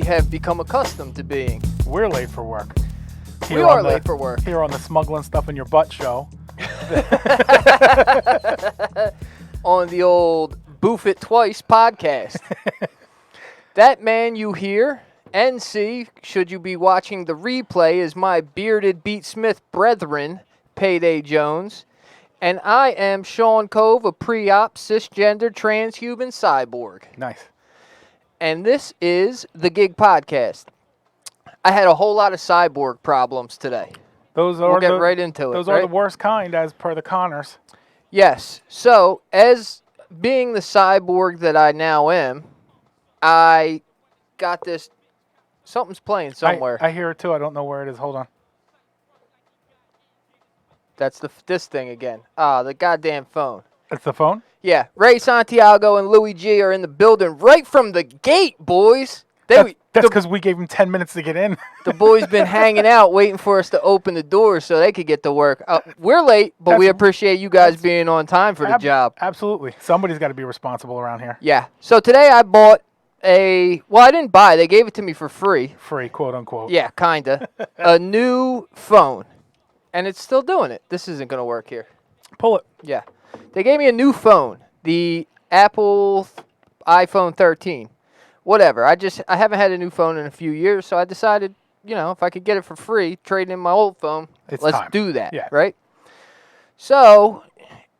have become accustomed to being. We're late for work. We are late for work. Here on the Smuggling Stuff in Your Butt show. On the old Boof It Twice podcast. That man you hear and see, should you be watching the replay, is my bearded Beat Smith brethren, Payday Jones. And I am Sean Cove, a pre-op, cisgender, transhuman cyborg. Nice. And this is the GiG podcast. I had a whole lot of cyborg problems today. We'll get right into it. Those are the worst kind, as per the Connors. Yes. So, as being the cyborg that I now am, I got this. Something's playing somewhere. I hear it too. I don't know where it is. Hold on. That's this thing again. The goddamn phone. It's the phone? Yeah. Ray Santiago and Louis G are in the building right from the gate, boys. That's because we gave them 10 minutes to get in. The boys been hanging out waiting for us to open the doors so they could get to work. We're late, but we appreciate you guys being on time for the job. Absolutely. Somebody's got to be responsible around here. Yeah. So today I bought I didn't buy. They gave it to me for free. Free, quote unquote. Yeah, kind of. A new phone. And it's still doing it. This isn't going to work here. Pull it. Yeah. They gave me a new phone. The Apple iPhone 13. Whatever. I haven't had a new phone in a few years, so I decided, if I could get it for free, trading in my old phone, let's do that, right? So,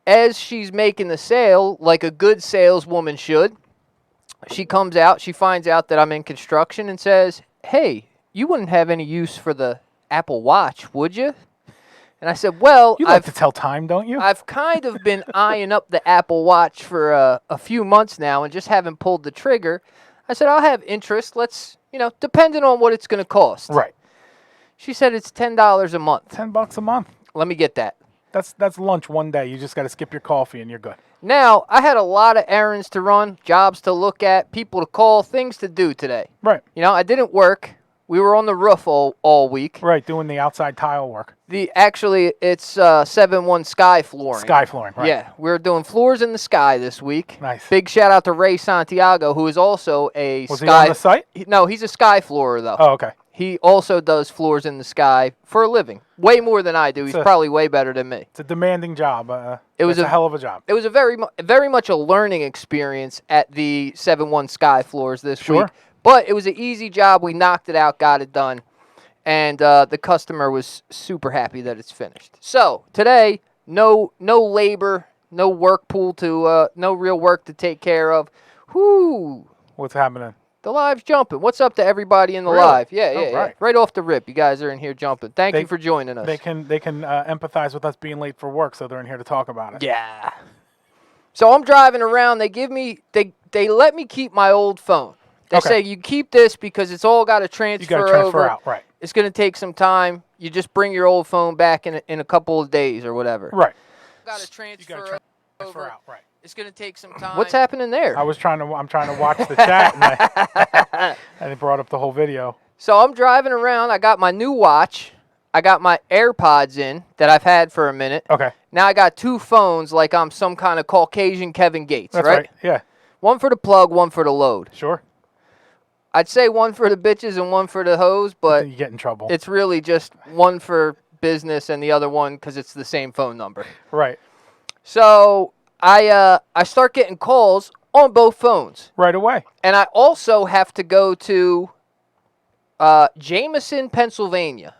as she's making the sale, like a good saleswoman should, she comes out, she finds out that I'm in construction and says, "Hey, you wouldn't have any use for the Apple Watch, would you?" And I said, "Well, you like to tell time, don't you?" I've kind of been eyeing up the Apple Watch for a few months now and just haven't pulled the trigger. I said, I'll have interest. Let's, depending on what it's going to cost. Right. She said it's $10 a month. $10 a month. Let me get that. That's lunch one day. You just got to skip your coffee and you're good. Now, I had a lot of errands to run, jobs to look at, people to call, things to do today. Right. I didn't work. We were on the roof all week. Right, doing the outside tile work. Actually, it's 7-1 sky flooring. Sky flooring, right. Yeah, we're doing floors in the sky this week. Nice. Big shout out to Ray Santiago, who is also a Was he on the site? No, he's a sky floorer, though. Oh, okay. He also does floors in the sky for a living. Way more than I do. He's probably way better than me. It's a demanding job. It was a hell of a job. It was a very much a learning experience at the 7-1 sky floors this week. But it was an easy job. We knocked it out, got it done. And the customer was super happy that it's finished. So today, no labor, no work pool no real work to take care of. Whoo! What's happening? The live's jumping. What's up to everybody in the live? Yeah, right. Right off the rip, you guys are in here jumping. Thank you for joining us. They can empathize with us being late for work, so they're in here to talk about it. Yeah. So I'm driving around. They let me keep my old phone. They say you keep this because it's all got to transfer over. You got to transfer out, right. It's going to take some time. You just bring your old phone back in a couple of days or whatever. Right. Got to transfer over. Out, right. It's going to take some time. What's happening there? I'm trying to watch the chat, and it brought up the whole video. So I'm driving around. I got my new watch. I got my AirPods in that I've had for a minute. Okay. Now I got two phones like I'm some kind of Caucasian Kevin Gates, That's right? Yeah. One for the plug, one for the load. Sure. I'd say one for the bitches and one for the hoes, but you get in trouble. It's really just one for business and the other one because it's the same phone number. Right. So I start getting calls on both phones. Right away. And I also have to go to Jameson, Pennsylvania,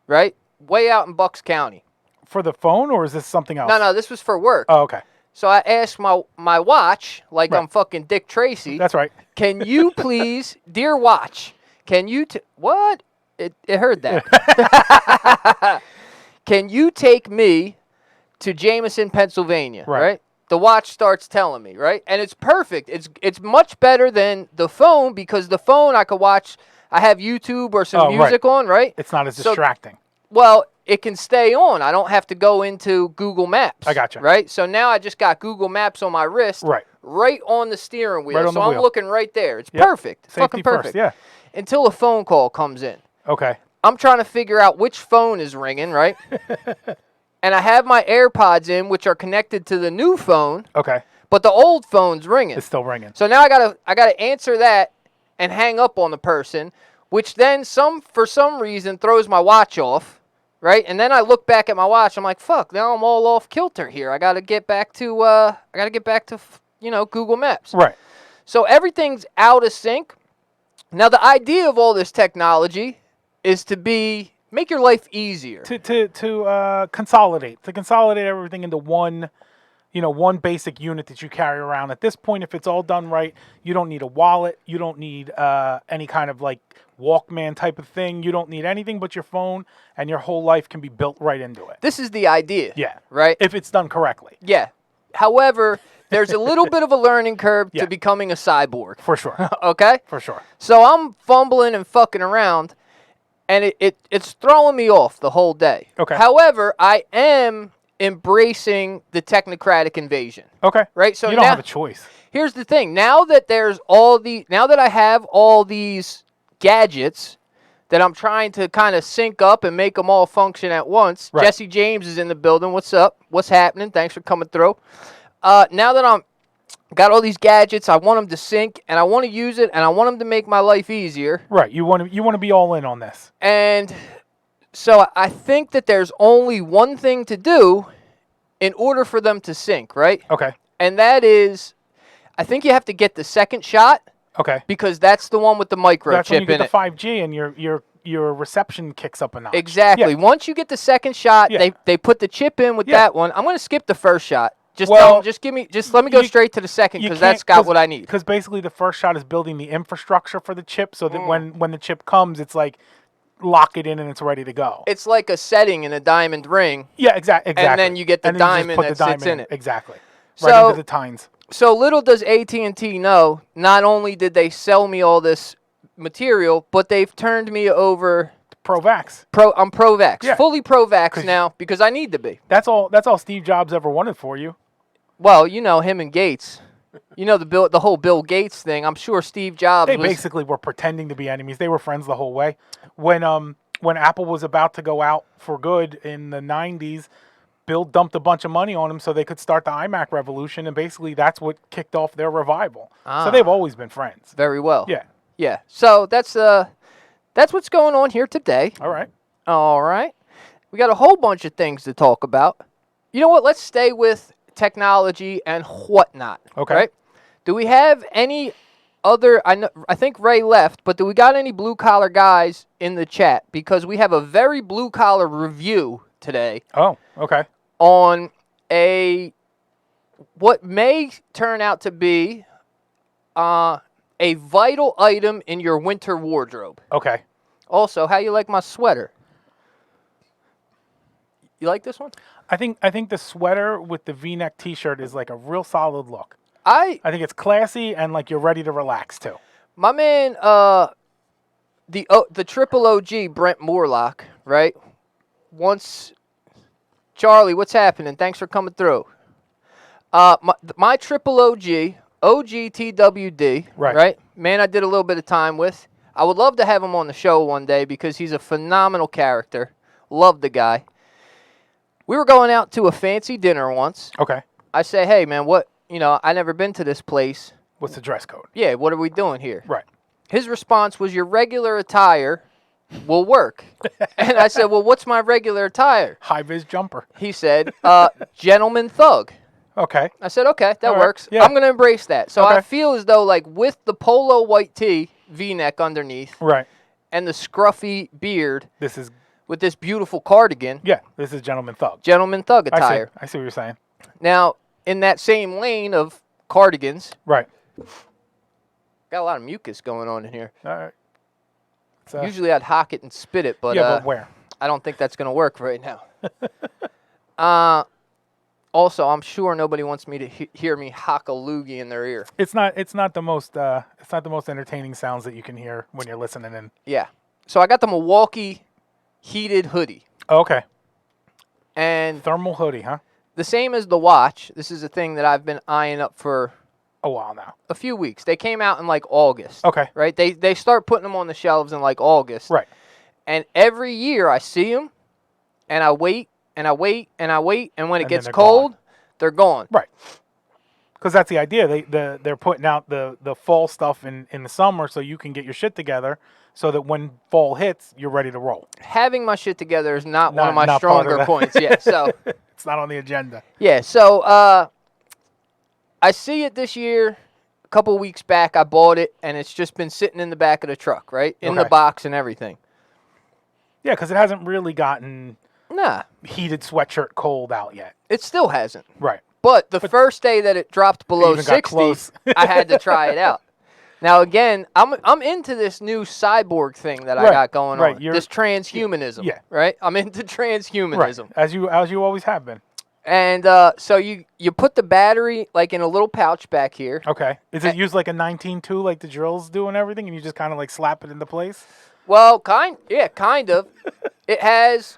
right? Way out in Bucks County. For the phone, or is this something else? No, this was for work. Oh, okay. So I asked my watch, like I'm fucking Dick Tracy. That's right. Can you please, dear watch, can you, what? It heard that. Can you take me to Jameson, Pennsylvania, right? The watch starts telling me, right? And it's perfect. It's much better than the phone because the phone I could watch, I have YouTube or some music on, right? It's not as distracting. Well, it can stay on. I don't have to go into Google Maps. I gotcha. Right? So now I just got Google Maps on my wrist. Right on the steering wheel. So I'm looking right there. It's perfect. It's fucking perfect. First, yeah. Until a phone call comes in. Okay. I'm trying to figure out which phone is ringing, right? And I have my AirPods in, which are connected to the new phone. Okay. But the old phone's ringing. It's still ringing. So now I gotta answer that and hang up on the person, which then for some reason throws my watch off, right? And then I look back at my watch. I'm like, fuck, now I'm all off kilter here. I got to get back to Google Maps. Right. So everything's out of sync. Now the idea of all this technology is to make your life easier. To consolidate everything into one basic unit that you carry around. At this point, if it's all done right, you don't need a wallet. You don't need any kind of like Walkman type of thing. You don't need anything but your phone, and your whole life can be built right into it. This is the idea. Yeah. Right? If it's done correctly. Yeah. However, there's a little bit of a learning curve to becoming a cyborg. For sure. Okay? For sure. So I'm fumbling and fucking around, and it's throwing me off the whole day. Okay. However, I am embracing the technocratic invasion. Okay. Right? So you don't have a choice. Here's the thing. Now that I have all these gadgets that I'm trying to kind of sync up and make them all function at once. Right. Jesse James is in the building. What's up? What's happening? Thanks for coming through. Now that I'm got all these gadgets, I want them to sync, and I want to use it, and I want them to make my life easier. Right. You want to be all in on this. And so I think that there's only one thing to do in order for them to sync, right? Okay. And that is, I think you have to get the second shot. Okay. Because that's the one with the microchip in it. That's when you get the 5G and your reception kicks up a notch. Exactly. Yeah. Once you get the second shot, they put the chip in with that one. I'm going to skip the first shot. Just let me go straight to the second, because that's got what I need. Because basically the first shot is building the infrastructure for the chip, so that when the chip comes, it's like lock it in and it's ready to go. It's like a setting in a diamond ring. Yeah, exactly. And then you get the diamond that sits in it. Exactly. Right into the tines. So little does AT&T know, not only did they sell me all this material, but they've turned me over. Pro-vax. I'm pro-vax. Yeah. Fully pro-vax now, because I need to be. That's all Steve Jobs ever wanted for you. Well, him and Gates. The whole Bill Gates thing. I'm sure Steve Jobs They basically were pretending to be enemies. They were friends the whole way. When Apple was about to go out for good in the 90s, Bill dumped a bunch of money on him so they could start the iMac revolution, and basically that's what kicked off their revival. So they've always been friends. Very well. Yeah. Yeah. So that's what's going on here today. All right. All right. We got a whole bunch of things to talk about. You know what? Let's stay with technology and whatnot. Okay. Right? Do we have any other? I think Ray left, but do we got any blue collar guys in the chat? Because we have a very blue collar review today. Oh. Okay. On what may turn out to be a vital item in your winter wardrobe. Okay. Also, how you like my sweater? You like this one? I think the sweater with the V-neck T-shirt is like a real solid look. I think it's classy and like you're ready to relax too. My man, the triple OG Brent Moorlock, right? Charlie, what's happening? Thanks for coming through. My triple OG TWD, right? Man, I did a little bit of time with. I would love to have him on the show one day because he's a phenomenal character. Love the guy. We were going out to a fancy dinner once. Okay. I say, hey, man, I never been to this place. What's the dress code? Yeah, what are we doing here? Right. His response was, your regular attire will work. And I said, well, what's my regular attire? High-vis jumper. He said, gentleman thug. Okay. I said, okay, that works. Yeah. I'm going to embrace that. So Okay. I feel as though, like, with the polo white tee, V-neck underneath, Right. and the scruffy beard, This is with this beautiful cardigan, this is gentleman thug. gentleman thug attire. I see what you're saying. Now, in that same lane of cardigans, Right. got a lot of mucus going on in here. All right. Usually I'd hock it and spit it, but, but where? I don't think that's going to work right now. Also, I'm sure nobody wants me to hear me hock a loogie in their ear. It's not the most entertaining sounds that you can hear when you're listening in. Yeah. So I got the Milwaukee heated hoodie. Oh, okay. And Thermal hoodie, huh? the same as the watch. This is a thing that I've been eyeing up for a while now. A few weeks. They came out in like August. Okay. Right? They start putting them on the shelves in like August. Right. And every year I see them, and I wait, and I wait, and I wait, and when it gets they're cold, gone. they're gone. Right. Because that's the idea. They're putting out the fall stuff in the summer so you can get your shit together so that when fall hits, you're ready to roll. Having my shit together is not one of my Not part of stronger that. points. Yeah, so It's not on the agenda. yeah, so I see it this year. A couple weeks back, I bought it, and it's just been sitting in the back of the truck, right? In the Okay. box and everything. Yeah, because it hasn't really gotten Nah, heated sweatshirt cold out yet. it still hasn't. Right. But the first day that it dropped below even got 60, close. I had to try it out. Now, again, I'm into this new cyborg thing that I Right, got going right, on. you're- This transhumanism, yeah. right? I'm into transhumanism. Right. As you always have been. And so you put the battery like in a little pouch back here. Okay. Is it used like a 19.2 like the drills do and everything, and you just kind of like slap it into place? Well, kind of. It has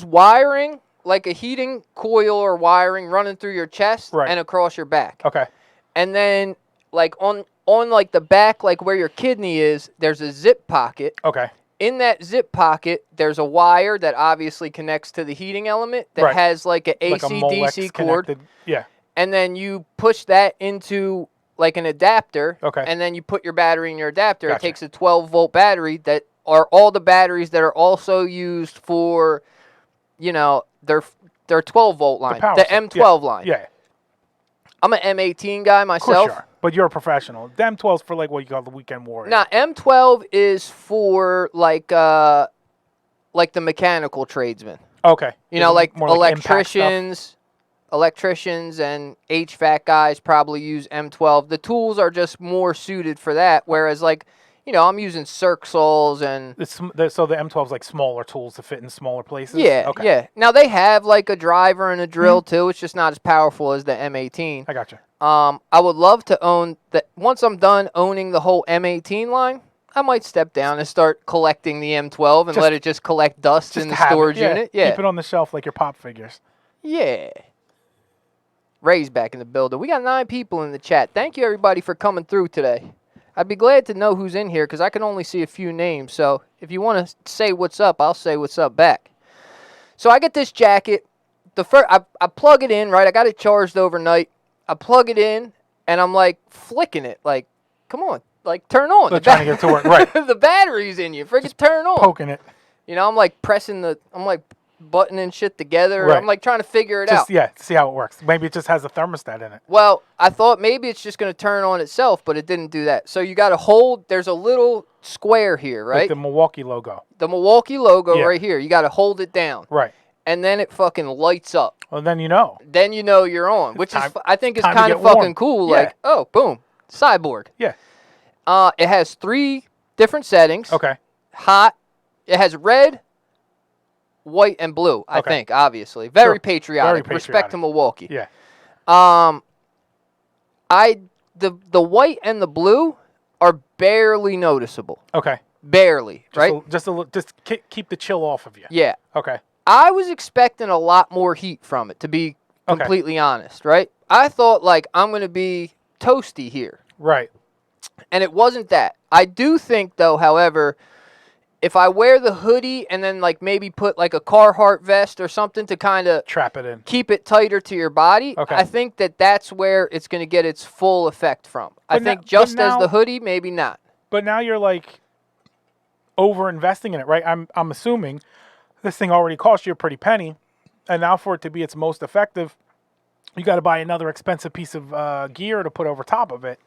wiring, like a heating coil or wiring running through your chest Right. and across your back. Okay. And then like on like the back, like where your kidney is, there's a zip pocket. Okay. In that zip pocket, there's a wire that obviously connects to the heating element that Right. has like an Like a AC Molex DC cord. connected. Yeah. And then you push that into like an adapter. Okay. And then you put your battery in your adapter. It Gotcha. takes a 12-volt battery that are all the batteries that are also used for, their 12-volt line, power the supply. M12 line. Yeah. I'm an M18 guy Of course myself. you are. But you're a professional. The M12's for like what you call the weekend warrior. Now, M12 is for like the mechanical tradesmen. Okay. You know, like more impact stuff? electricians and HVAC guys probably use M12. The tools are just more suited for that. Whereas, like, I'm using circ saws and So the M12's like smaller tools to fit in smaller places? yeah, Okay. yeah. Now they have like a driver and a drill too. It's just not as powerful as the M18. I gotcha. I would love to own that. Once I'm done owning the whole M18 line, I might step down and start collecting the M12 and let it just collect dust in the have it, storage unit. Yeah. Keep it on the shelf like your pop figures. Yeah. Ray's back in the building. We got 9 people in the chat. Thank you, everybody, for coming through today. I'd be glad to know who's in here because I can only see a few names. So if you want to say what's up, I'll say what's up back. So I get this jacket. I plug it in, right? I got it charged overnight. I plug it in, and I'm like flicking it. Like, come on. Like, turn on. They're trying to get it to work. Right. The battery's in you. Freaking turn on. Poking it. I'm like I'm like buttoning shit together. Right. I'm like trying to figure it out. Yeah, see how it works. Maybe it just has a thermostat in it. Well, I thought maybe it's just going to turn on itself, but it didn't do that. So you got to hold. There's a little square here, right? Like the Milwaukee logo. The Milwaukee logo Yeah. right here. You got to hold it down. Right. And then it fucking lights up. Well, then you know. Then you know you're on, which I think is time to kind of get warm. fucking cool. Yeah. Like, oh, boom, cyborg. Yeah. It has 3 different settings. Okay. Hot. It has red, white, and blue. I Okay. think obviously very Sure. patriotic. Very Respect to Milwaukee. Yeah. The white and the blue are barely noticeable. Okay. Barely, right? Just keep the chill off of you. Yeah. Okay. I was expecting a lot more heat from it, to be Okay. completely honest, right? I thought, like, I'm going to be toasty here. Right. And it wasn't that. I do think, though, however, if I wear the hoodie and then, like, maybe put, like, a Carhartt vest or something to kind of Trap it in. keep it tighter to your body, Okay. I think that's where it's going to get its full effect from. I But think now- just but as now- the hoodie, maybe not. But now you're like over investing in it, right? I'm assuming this thing already cost you a pretty penny, and now for it to be its most effective, you got to buy another expensive piece of gear to put over top of it.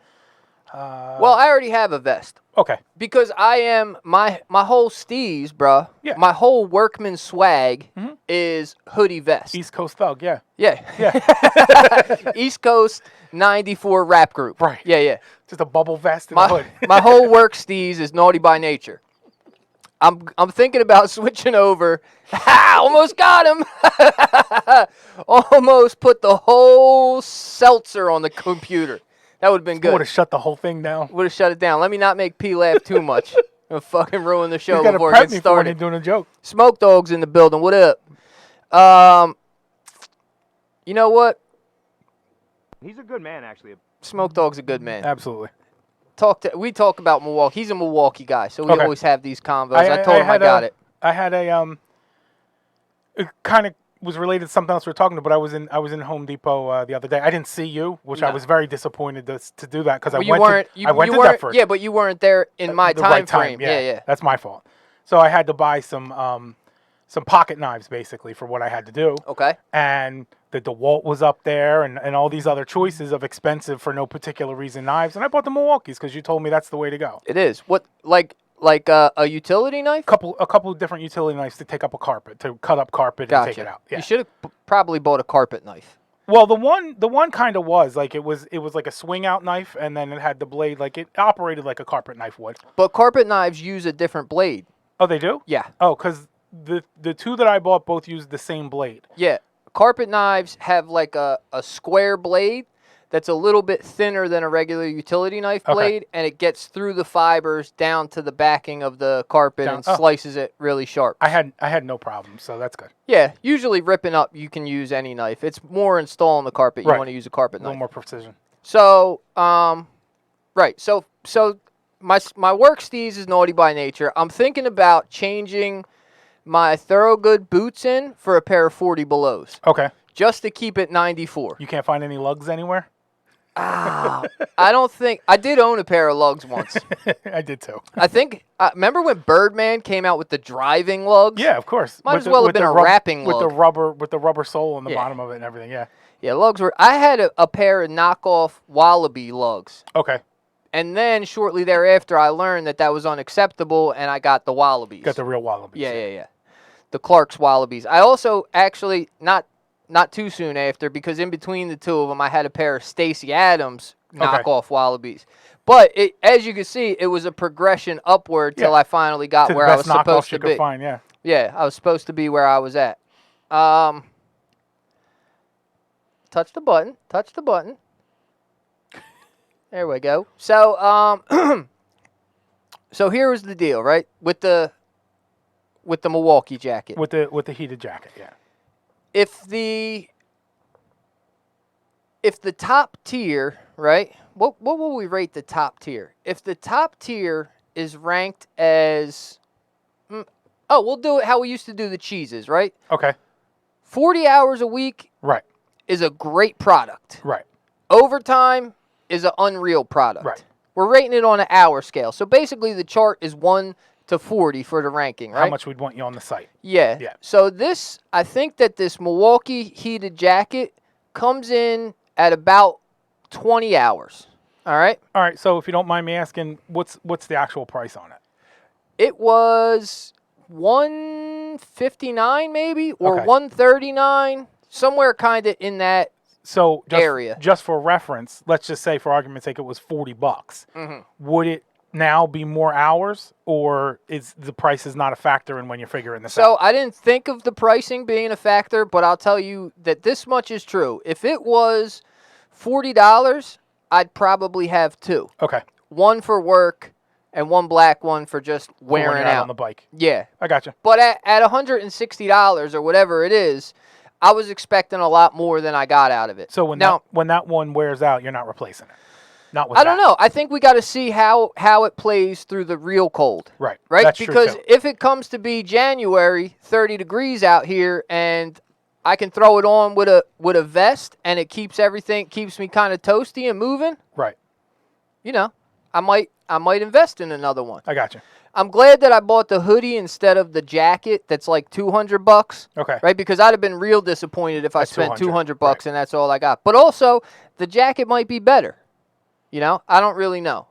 Well, I already have a vest. Okay. Because I am my whole steez, bruh. Yeah. My whole workman swag is hoodie vest. East Coast thug, yeah. Yeah. Yeah. East Coast 94 rap group. Right. Yeah, yeah. Just a bubble vest and a hood. My whole work steez is naughty by nature. I'm thinking about switching over. Ha! Almost got him. Almost put the whole seltzer on the computer. That would have been good. Would have shut the whole thing down. Would have shut it down. Let me not make P laugh too much. It'll fucking ruin the show You got to before it prep gets me for when started. you're doing a joke. Smoke Dog's in the building. What up? You know what? He's a good man, actually. Smoke Dog's a good man. Absolutely. We talk about Milwaukee. He's a Milwaukee guy, so we Okay. always have these convos. I told him I got it. I had a kind of was related to something else we were talking about. But I was in Home Depot the other day. I didn't see you, which I No. was very disappointed to do that because Well, I went to weren't, Deptford. yeah, but you weren't there in my the time right frame. time. Yeah, yeah. That's my fault. So I had to buy some pocket knives basically for what I had to do. Okay. And the DeWalt was up there, and all these other choices of expensive for no particular reason knives. And I bought the Milwaukee's because you told me that's the way to go. It is. What, a utility knife? A couple of different utility knives to take up a carpet, to cut up carpet and take it out. Yeah. You should have probably bought a carpet knife. Well, the one kind of was like it was like a swing out knife, and then it had the blade like it operated like a carpet knife would. But carpet knives use a different blade. Oh, they do? Yeah. Oh, because the two that I bought both used the same blade. Yeah. Carpet knives have like a square blade that's a little bit thinner than a regular utility knife blade, and it gets through the fibers down to the backing of the carpet and slices it really sharp. I had no problem, so that's good. Yeah, usually ripping up, you can use any knife. It's more installing the carpet. You want to use a carpet A little knife. more precision. So, right. So my work steez is naughty by nature. I'm thinking about changing my Thorogood boots in for a pair of 40 belows. Okay. Just to keep it 94. You can't find any lugs anywhere? I don't think. I did own a pair of lugs once. I did too. I think. Remember when Birdman came out with the driving lugs? Yeah, of course. Might as well have been a wrapping with lug. With the rubber sole on the bottom of it and everything. Yeah. Yeah, lugs were. I had a pair of knockoff Wallaby lugs. Okay. And then shortly thereafter, I learned that was unacceptable, and I got the Wallabies. Got the real Wallabies. Yeah. The Clark's Wallabies. I also actually not too soon after, because in between the two of them, I had a pair of Stacey Adams knockoff Wallabies. But as you can see, it was a progression upward till I finally got to where I was supposed to be. Could find, yeah. Yeah, I was supposed to be where I was at. Touch the button. Touch the button. There we go. So, so here was the deal, right? With the Milwaukee jacket. With the heated jacket, yeah. If the top tier, right? What will we rate the top tier? If the top tier is ranked as, we'll do it how we used to do the cheeses, right? Okay. 40 hours a week. Right. Is a great product. Right. Overtime is an unreal product. Right. We're rating it on an hour scale. So basically the chart is 1 to 40 for the ranking, right? How much we'd want you on the site. Yeah. So I think that this Milwaukee heated jacket comes in at about 20 hours. All right? All right, so if you don't mind me asking, what's the actual price on it? It was $159 maybe, or Okay. $139, somewhere kind of in that area. Just for reference, let's just say for argument's sake it was $40. Mm-hmm. Would it now be more hours, or is the price is not a factor in when you're figuring this out? So I didn't think of the pricing being a factor, but I'll tell you that this much is true. If it was $40, I'd probably have two. Okay. One for work and one black one for just wearing out on the bike. Yeah. I gotcha. But at $160 or whatever it is, I was expecting a lot more than I got out of it. So when that one wears out, you're not replacing it. Not with I don't know. I think we got to see how it plays through the real cold. Right. Right? That's because true too. if it comes to be January, 30 degrees out here, and I can throw it on with a vest and it keeps me kind of toasty and moving. Right. You know, I might invest in another one. I gotcha. I'm glad that I bought the hoodie instead of the jacket that's like $200. Okay. Right? Because I'd have been real disappointed if I spent $200 right. and that's all I got. But also, the jacket might be better. You know, I don't really know.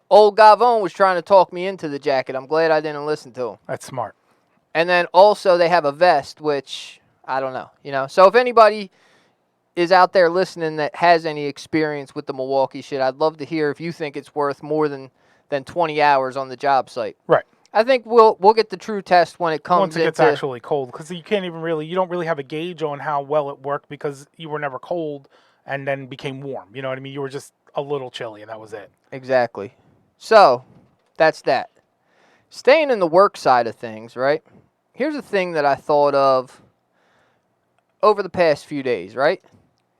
Old Gavone was trying to talk me into the jacket. I'm glad I didn't listen to him. That's smart. And then also they have a vest, which I don't know. You know, so if anybody is out there listening that has any experience with the Milwaukee shit, I'd love to hear if you think it's worth more than 20 hours on the job site. Right. I think we'll get the true test when it comes once it gets actually cold, because you don't really have a gauge on how well it worked because you were never cold and then became warm. You know what I mean? You were just a little chilly and that was it. Exactly. So that's that. Staying in the work side of things, right? Here's a thing that I thought of over the past few days, right?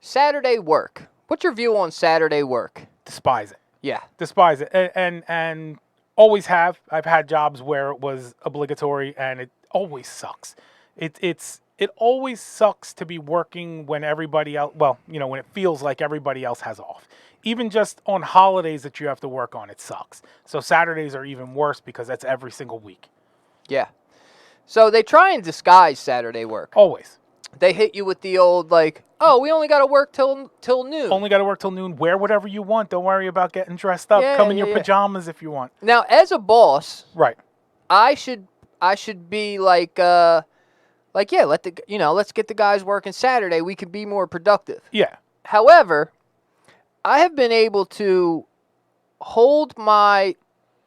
Saturday work. What's your view on Saturday work? Despise it. Yeah. Despise it. And always have. I've had jobs where it was obligatory and it always sucks. It's it always sucks to be working when everybody else, well, when it feels like everybody else has off. Even just on holidays that you have to work on, it sucks. So Saturdays are even worse because that's every single week. Yeah. So they try and disguise Saturday work. Always. They hit you with the old, like, oh, we only got to work till noon. Only got to work till noon. Wear whatever you want. Don't worry about getting dressed up. Yeah, Come in yeah, your yeah. pajamas if you want. Now, as a boss, Right. I should be like, yeah, let's get the guys working Saturday. We could be more productive. Yeah. However, I have been able to hold my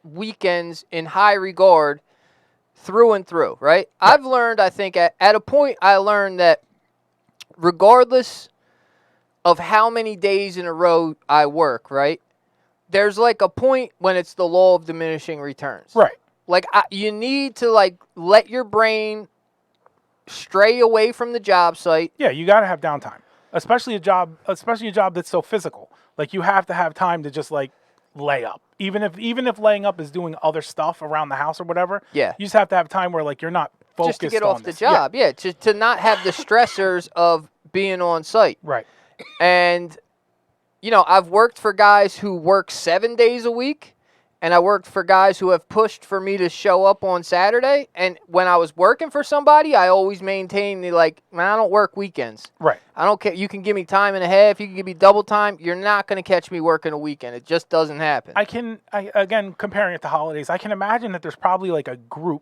weekends in high regard through and through, right? I've learned, I think, at a point, I learned that regardless of how many days in a row I work, right, there's like a point when it's the law of diminishing returns. Right. Like, you need to, like, let your brain stray away from the job site. Yeah, you got to have downtime, especially a job that's so physical. Like, you have to have time to just like lay up. Even if laying up is doing other stuff around the house or whatever. Yeah. You just have to have time where like you're not focused Just to get on off the this. job. Yeah, to not have the stressors of being on site. Right. And, I've worked for guys who work 7 days a week, and I worked for guys who have pushed for me to show up on Saturday. And when I was working for somebody, I always maintained the, like, man, I don't work weekends. Right. I don't care. You can give me time and a half. You can give me double time. You're not going to catch me working a weekend. It just doesn't happen. Again, comparing it to holidays, I can imagine that there's probably like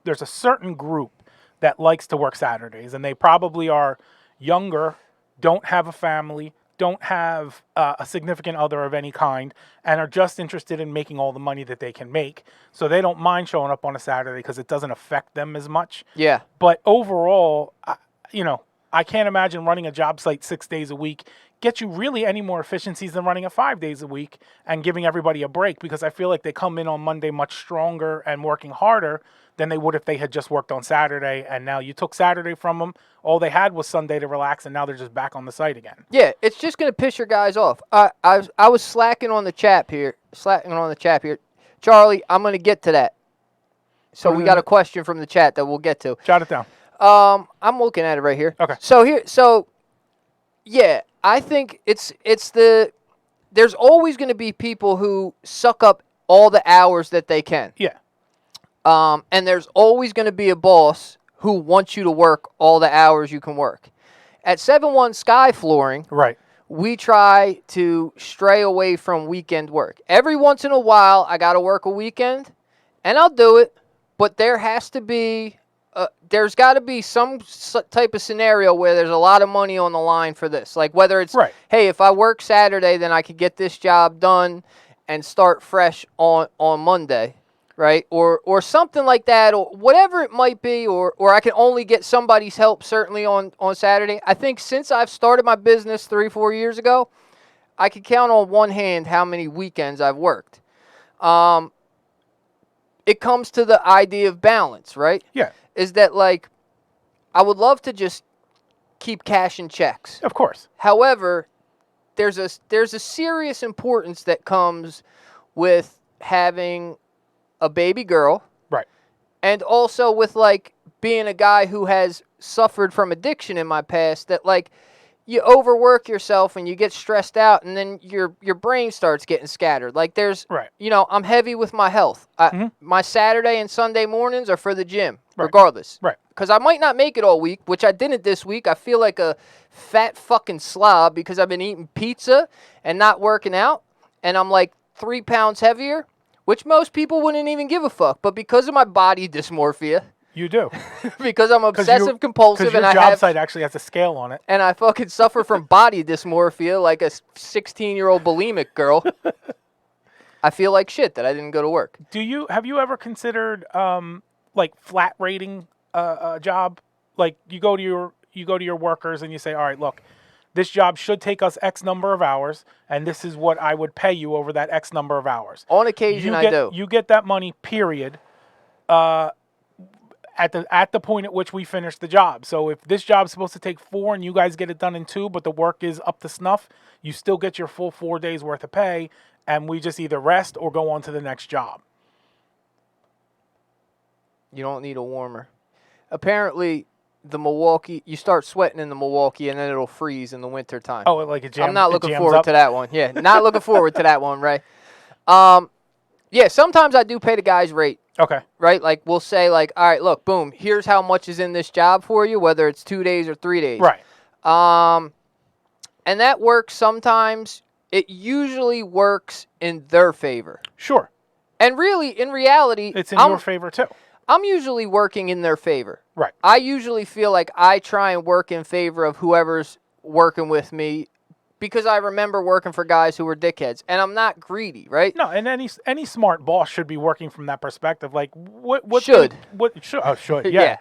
there's a certain group that likes to work Saturdays, and they probably are younger, don't have a family, don't have a significant other of any kind, and are just interested in making all the money that they can make. So they don't mind showing up on a Saturday because it doesn't affect them as much. Yeah. But overall, I can't imagine running a job site 6 days a week get you really any more efficiencies than running it 5 days a week and giving everybody a break, because I feel like they come in on Monday much stronger and working harder than they would if they had just worked on Saturday, and now you took Saturday from them. All they had was Sunday to relax, and now they're just back on the site again. Yeah, it's just going to piss your guys off. I was slacking on the chat here. Charlie, I'm going to get to that. So we got a question from the chat that we'll get to. Jot it down. I'm looking at it right here. Okay. So yeah, I think there's always going to be people who suck up all the hours that they can. Yeah. And there's always going to be a boss who wants you to work all the hours you can work. At 7-1 Sky Flooring, Right. we try to stray away from weekend work. Every once in a while, I got to work a weekend, and I'll do it, but there's got to be some type of scenario where there's a lot of money on the line for this. Like whether it's, Right. hey, if I work Saturday, then I could get this job done and start fresh on Monday. Right, or something like that, or whatever it might be, or I can only get somebody's help certainly on Saturday. I think since I've started my business 3-4 years ago, I can count on one hand how many weekends I've worked. It comes to the idea of balance, right? Yeah. Is that like, I would love to just keep cashing checks. Of course. However, there's a serious importance that comes with having a baby girl, Right. and also with like being a guy who has suffered from addiction in my past, that like you overwork yourself and you get stressed out, and then your brain starts getting scattered. Like there's, Right. I'm heavy with my health. My Saturday and Sunday mornings are for the gym, Right. regardless. Right. Because I might not make it all week, which I didn't this week. I feel like a fat fucking slob because I've been eating pizza and not working out, and I'm like 3 pounds heavier. Which most people wouldn't even give a fuck. But because of my body dysmorphia, You do. because I'm obsessive compulsive, Because and your I job have, site actually has a scale on it. and I fucking suffer from body dysmorphia like a 16-year-old bulimic girl, I feel like shit that I didn't go to work. Have you ever considered like flat rating a job? Like you go to your workers and you say, all right, look, this job should take us X number of hours, and this is what I would pay you over that X number of hours. On occasion, I do. You get that money, period, at the point at which we finish the job. So if this job's supposed to take 4 and you guys get it done in 2, but the work is up to snuff, you still get your full 4 days worth of pay, and we just either rest or go on to the next job. You don't need a warmer. Apparently, the Milwaukee. You start sweating in the Milwaukee, and then it'll freeze in the wintertime. Oh, like it jams. I'm not it looking jams forward up. to that one. Yeah, not looking forward to that one, Ray. Yeah, sometimes I do pay the guy's rate. Okay. Right? Like, we'll say, like, all right, look, boom, here's how much is in this job for you, whether it's 2 days or 3 days. Right. And that works sometimes. It usually works in their favor. Sure. And really, in reality, It's in your favor too. I'm usually working in their favor. Right. I usually feel like I try and work in favor of whoever's working with me because I remember working for guys who were dickheads, and I'm not greedy, right? No, and any smart boss should be working from that perspective. Like, what Should. should yeah. Yeah.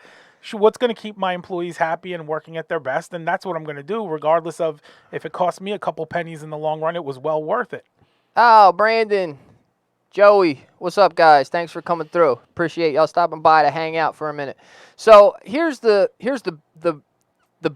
What's going to keep my employees happy and working at their best, and that's what I'm going to do, regardless of if it costs me a couple pennies in the long run. It was well worth it. Oh, Brandon, Joey, what's up, guys? Thanks for coming through. Appreciate y'all stopping by to hang out for a minute. So here's the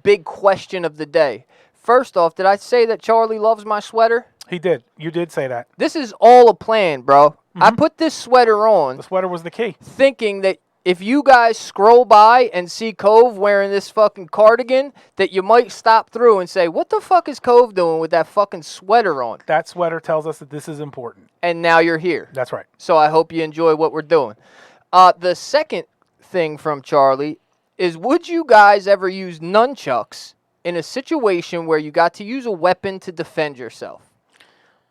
big question of the day. First off, did I say that Charlie loves my sweater? He did. You did say that. This is all a plan, bro. I put this sweater on The sweater was the key. thinking that if you guys scroll by and see Cove wearing this fucking cardigan, that you might stop through and say, what the fuck is Cove doing with that fucking sweater on? That sweater tells us that this is important. And now you're here. That's right. So I hope you enjoy what we're doing. The second thing from Charlie is, would you guys ever use nunchucks in a situation where you got to use a weapon to defend yourself?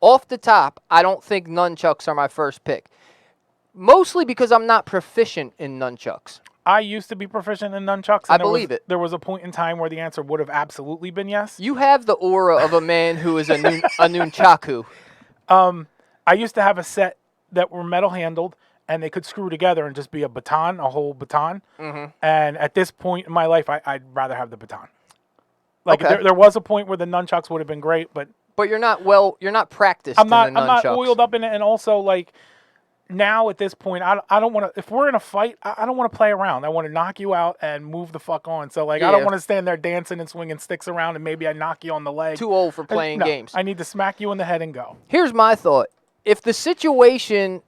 Off the top, I don't think nunchucks are my first pick. Mostly because I'm not proficient in nunchucks. I used to be proficient in nunchucks. I believe it. There was a point in time where the answer would have absolutely been yes. You have the aura of a man who is a nunchaku. I used to have a set that were metal handled, and they could screw together and just be a baton, a whole baton. Mm-hmm. And at this point in my life, I'd rather have the baton. Like, Okay. there was a point where the nunchucks would have been great, but But you're not practiced I'm in not. the nunchucks. I'm not oiled up in it, and also like now at this point, I don't want to. If we're in a fight, I don't want to play around. I want to knock you out and move the fuck on. So like, I don't Yeah. want to stand there dancing and swinging sticks around, and maybe I knock you on the leg. Too old for playing No, games. I need to smack you in the head and go. Here's my thought. If the situation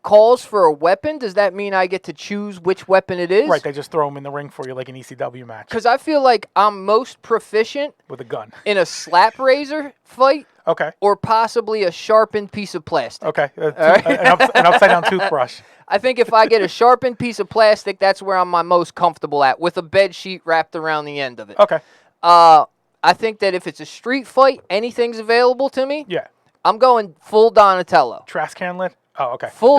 calls for a weapon, does that mean I get to choose which weapon it is? Right? They just throw them in the ring for you like an ECW match Because I feel like I'm most proficient with a gun. in a slap razor fight Okay. or possibly a sharpened piece of plastic. Okay. right. An upside down toothbrush. I think if I get a sharpened piece of plastic, that's where I'm my most comfortable at, with a bed sheet wrapped around the end of it. Okay. I think that if it's a street fight, anything's available to me. Yeah. I'm going full Donatello. Trash can lid. Oh, okay. Full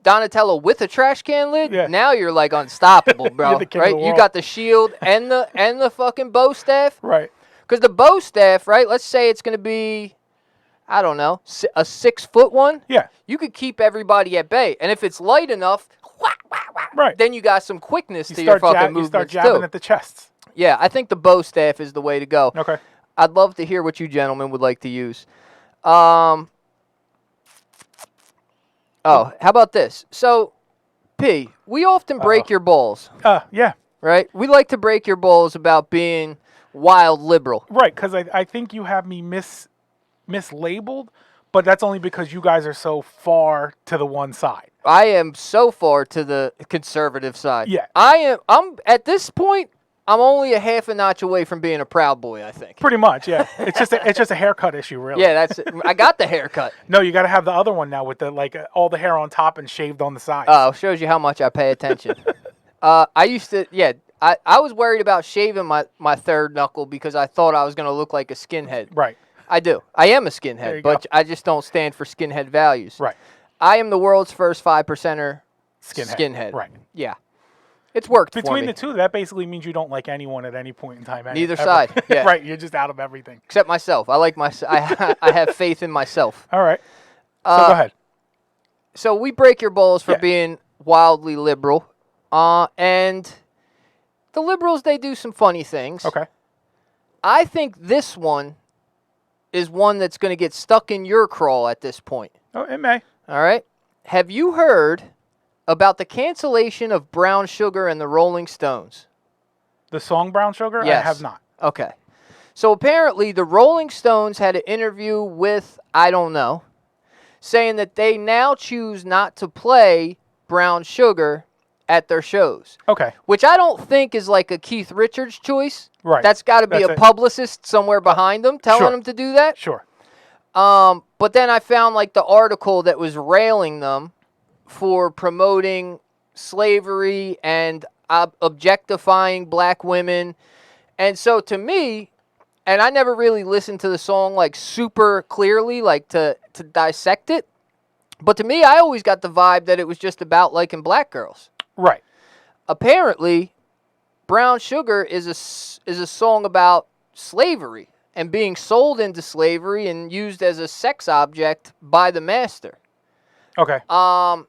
Donatello with a trash can lid. Yeah. Now you're like unstoppable, bro. You're the king of right? the You world. got the shield and the fucking bow staff. Right. Because the bow staff, right? Let's say it's gonna be, I don't know, a 6 foot one. Yeah. You could keep everybody at bay, and if it's light enough, Right. then you got some quickness You to your start fucking you start movements jabbing too. at the chests. Yeah, I think the bow staff is the way to go. Okay. I'd love to hear what you gentlemen would like to use. How about this? So, P, we often break your balls, Yeah. right? We like to break your balls about being wild liberal. Right, because I think you have me mislabeled, but that's only because you guys are so far to the one side. I am so far to the conservative side. Yeah. I'm at this point, I'm only a half a notch away from being a Proud Boy, I think. Pretty much, yeah. It's just a haircut issue, really. Yeah, that's it. I got the haircut. No, you got to have the other one now with the all the hair on top and shaved on the sides. Oh, shows you how much I pay attention. I used to, I was worried about shaving my third knuckle because I thought I was going to look like a skinhead. Right. I do. I am a There skinhead, you but go. I just don't stand for skinhead values. Right. I am the world's first 5%er Skinhead. Right. Yeah. It's worked for Between me. the two, that basically means you don't like anyone at any point in time. Neither ever. side, yeah. Right. You're just out of everything. Except myself. I like myself. I have faith in myself. All right. So go ahead. So we break your balls for Yeah. being wildly liberal. And the liberals, they do some funny things. Okay. I think this one is one that's going to get stuck in your crawl at this point. Oh, it may. All right? Have you heard about the cancellation of Brown Sugar and the Rolling Stones? The song Brown Sugar? Yes. I have not. Okay. So apparently the Rolling Stones had an interview with, I don't know, saying that they now choose not to play Brown Sugar at their shows. Okay. Which I don't think is like a Keith Richards choice. Right. That's got to be That's a it. publicist somewhere behind them telling Sure. them to do that. Sure. But then I found like the article that was railing them for promoting slavery and objectifying black women. And so to me, and I never really listened to the song like super clearly, like to dissect it. But to me, I always got the vibe that it was just about liking black girls. Right. Apparently, Brown Sugar is a song about slavery and being sold into slavery and used as a sex object by the master. Okay. And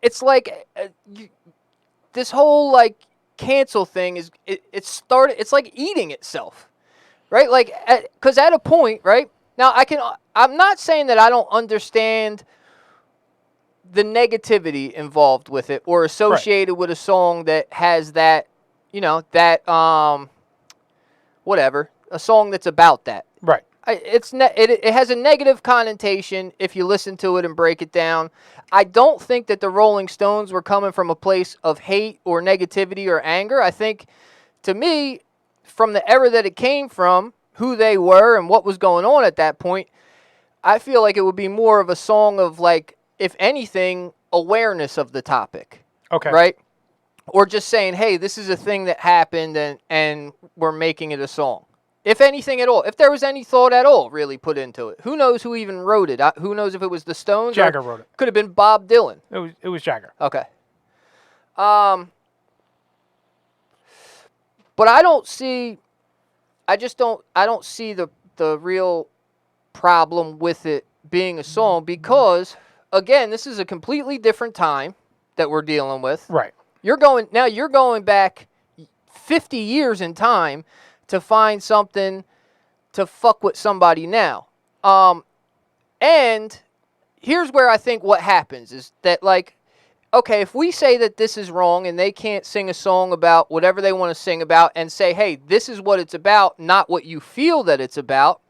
it's like this whole like cancel thing is it's like eating itself, right? Like, because at a point, right now, I'm not saying that I don't understand the negativity involved with it or associated with a song that has that, whatever, a song that's about that. Right. It has a negative connotation if you listen to it and break it down. I don't think that the Rolling Stones were coming from a place of hate or negativity or anger. I think, to me, from the era that it came from, who they were and what was going on at that point, I feel like it would be more of a song of, like, if anything, awareness of the topic. Okay. Right? Or just saying, hey, this is a thing that happened and we're making it a song. If anything at all. If there was any thought at all really put into it. Who knows who even wrote it? Who knows if it was the Stones? Jagger wrote it. Could have been Bob Dylan. It was Jagger. Okay. But I don't see the real problem with it being a song because, again, this is a completely different time that we're dealing with. Right. You're going back 50 years in time to find something to fuck with somebody now. And here's where I think what happens is that, like, okay, if we say that this is wrong and they can't sing a song about whatever they want to sing about and say, hey, this is what it's about, not what you feel that it's about,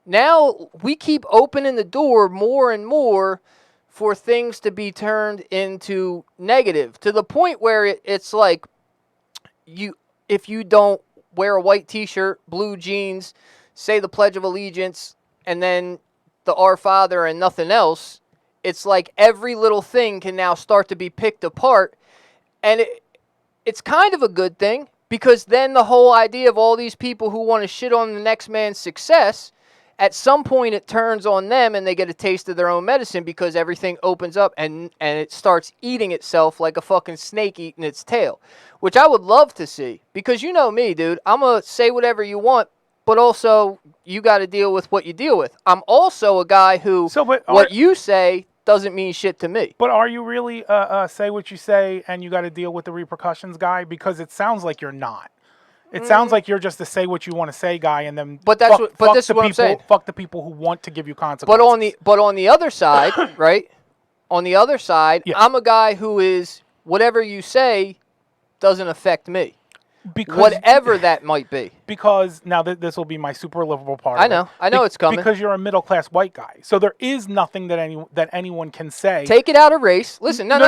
now we keep opening the door more and more for things to be turned into negative, to the point where it's like, if you don't wear a white t-shirt, blue jeans, say the Pledge of Allegiance, and then the Our Father and nothing else, it's like every little thing can now start to be picked apart. And it's kind of a good thing, because then the whole idea of all these people who want to shit on the next man's success, at some point it turns on them and they get a taste of their own medicine, because everything opens up and it starts eating itself like a fucking snake eating its tail, which I would love to see, because you know me, dude. I'm going to say whatever you want, but also you got to deal with what you deal with. I'm also a guy who what you say doesn't mean shit to me. But are you really say what you say and you got to deal with the repercussions guy? Because it sounds like you're not. It sounds like you're just a say what you want to say guy, and then but this is what I'm saying. Fuck the people who want to give you consequences. But on the other side, right? On the other side, yeah. I'm a guy who is, whatever you say doesn't affect me. Because, whatever that might be. Because now this will be my super livable part. I know it's coming. Because you're a middle class white guy, so there is nothing that anyone can say. Take it out of race. Listen, no.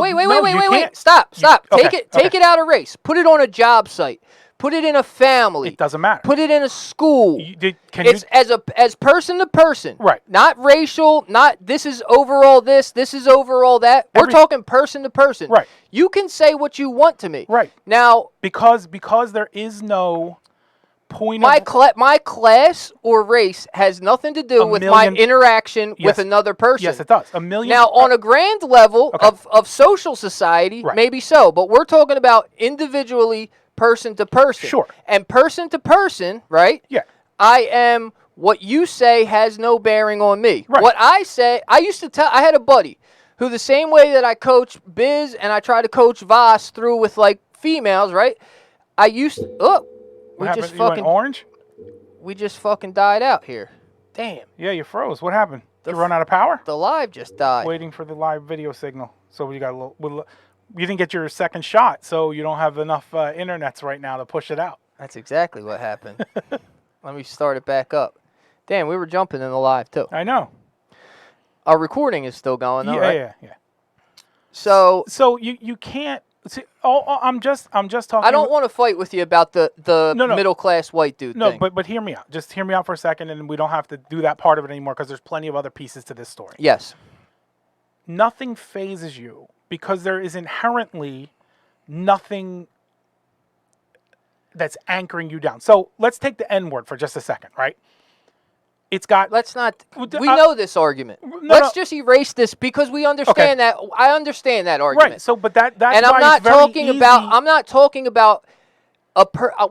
Wait. Stop. Take it out of race. Put it on a job site. Put it in a family. It doesn't matter. Put it in a school. As person to person. Right. Not racial, not this is overall this is overall that. We're talking person to person. Right. You can say what you want to me. Right. Now, because there is no point my class or race has nothing to do with my interaction with another person. Yes, it does. A million. Now, on a grand level of social society, maybe so, but we're talking about individually, person to person. Sure. And person to person, right? Yeah. I am, what you say has no bearing on me. Right. What I say, I had a buddy who, the same way that I coach Biz and I try to coach Voss through with, like, females, right? We just fucking orange? We just fucking died out here. Damn. Yeah, you froze. What happened? Did you run out of power? The live just died. Waiting for the live video signal. So you got a little. You didn't get your second shot, so you don't have enough internets right now to push it out. That's exactly what happened. Let me start it back up. Damn, we were jumping in the live too. I know. Our recording is still going though, right? Yeah. So So you can't. See, I'm just talking. I don't want to fight with you about the No. middle class white dude No, thing. but hear me out. Just hear me out for a second, and we don't have to do that part of it anymore because there's plenty of other pieces to this story. Yes. Nothing phases you because there is inherently nothing that's anchoring you down. So let's take the N word for just a second, right? It's got. Let's not. We know this argument. Let's just erase this because we understand that. I understand that argument. Right. So, but that's and why I'm not it's very talking easy. about. I'm not talking about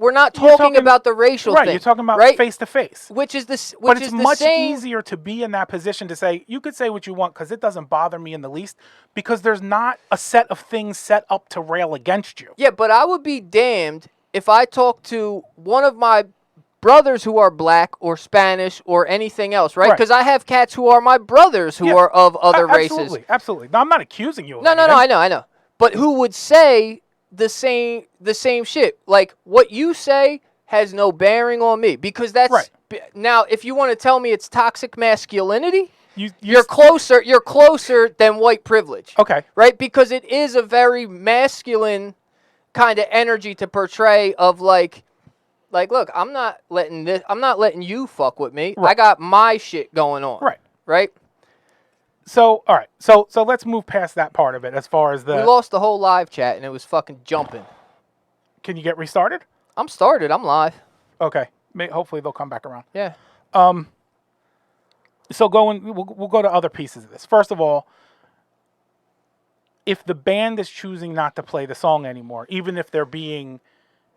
we're not talking about the racial right, thing. You're talking about right? face to face. Which is this. But it's much easier to be in that position to say, you could say what you want because it doesn't bother me in the least because there's not a set of things set up to rail against you. Yeah, but I would be damned if I talk to one of my brothers who are black or Spanish or anything else, right? Because I have cats who are my brothers who are of other races. Absolutely. No, I'm not accusing you of No, anything. I know. But who would say the same shit? Like, what you say has no bearing on me because that's... Right. Now, if you want to tell me it's toxic masculinity, you're closer than white privilege. Okay. Right? Because it is a very masculine kind of energy to portray of like, look, I'm not letting you fuck with me. Right. I got my shit going on. Right. Right? So, all right. So let's move past that part of it as far as the... We lost the whole live chat and it was fucking jumping. Can you get restarted? I'm started. I'm live. Okay. Hopefully they'll come back around. Yeah. So we'll go to other pieces of this. First of all, if the band is choosing not to play the song anymore, even if they're being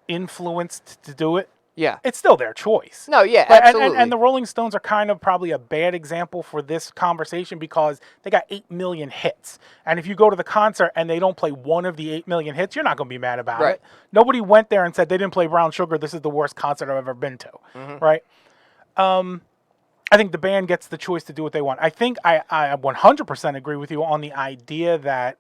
influenced to do it, yeah, it's still their choice. No, yeah, right? absolutely. And the Rolling Stones are kind of probably a bad example for this conversation because they got 8 million hits. And if you go to the concert and they don't play one of the 8 million hits, you're not going to be mad about it. Nobody went there and said they didn't play Brown Sugar. This is the worst concert I've ever been to. Mm-hmm. Right? I think the band gets the choice to do what they want. I think I 100% agree with you on the idea that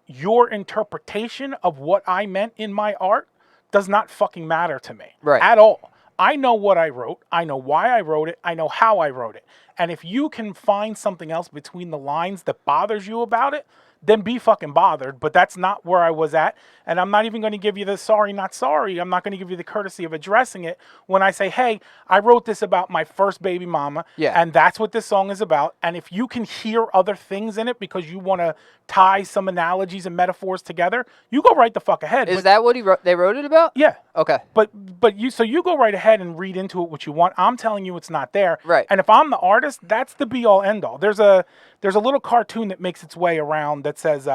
your interpretation of what I meant in my art does not fucking matter to me at all. I know what I wrote. I know why I wrote it. I know how I wrote it. And if you can find something else between the lines that bothers you about it, then be fucking bothered. But that's not where I was at. And I'm not even going to give you the sorry, not sorry. I'm not going to give you the courtesy of addressing it when I say, hey, I wrote this about my first baby mama. Yeah. And that's what this song is about. And if you can hear other things in it because you want to tie some analogies and metaphors together, you go right the fuck ahead. Is that what they wrote it about? Yeah. Okay. But you go right ahead and read into it what you want. I'm telling you it's not there. Right. And if I'm the artist, that's the be all end all. There's a little cartoon that makes its way around that says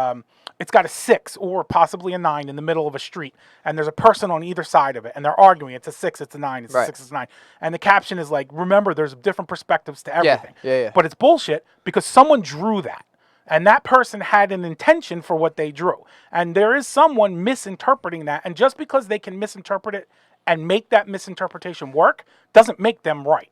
it's got a 6 or possibly a 9 in the middle of a street, and there's a person on either side of it, and they're arguing. It's a 6, it's a 9, it's a 6, it's a 9. And the caption is like, remember, there's different perspectives to everything. Yeah. But it's bullshit because someone drew that. And that person had an intention for what they drew. And there is someone misinterpreting that. And just because they can misinterpret it and make that misinterpretation work doesn't make them right.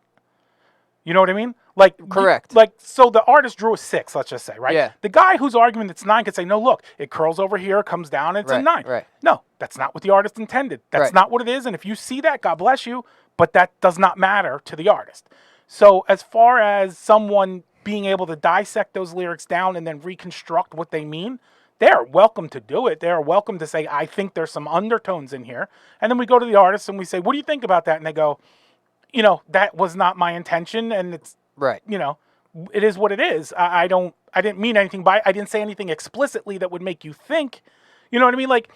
You know what I mean? Like, correct. So the artist drew a 6, let's just say, right? Yeah. The guy who's arguing it's 9 could say, no, look, it curls over here, comes down, and it's a 9. Right. No, that's not what the artist intended. That's not what it is. And if you see that, God bless you. But that does not matter to the artist. So as far as someone being able to dissect those lyrics down and then reconstruct what they mean, they're welcome to do it. They're welcome to say, I think there's some undertones in here. And then we go to the artist and we say, what do you think about that? And they go, that was not my intention. And it's, it is what it is. I didn't mean anything by it. I didn't say anything explicitly that would make you think, you know what I mean? Like,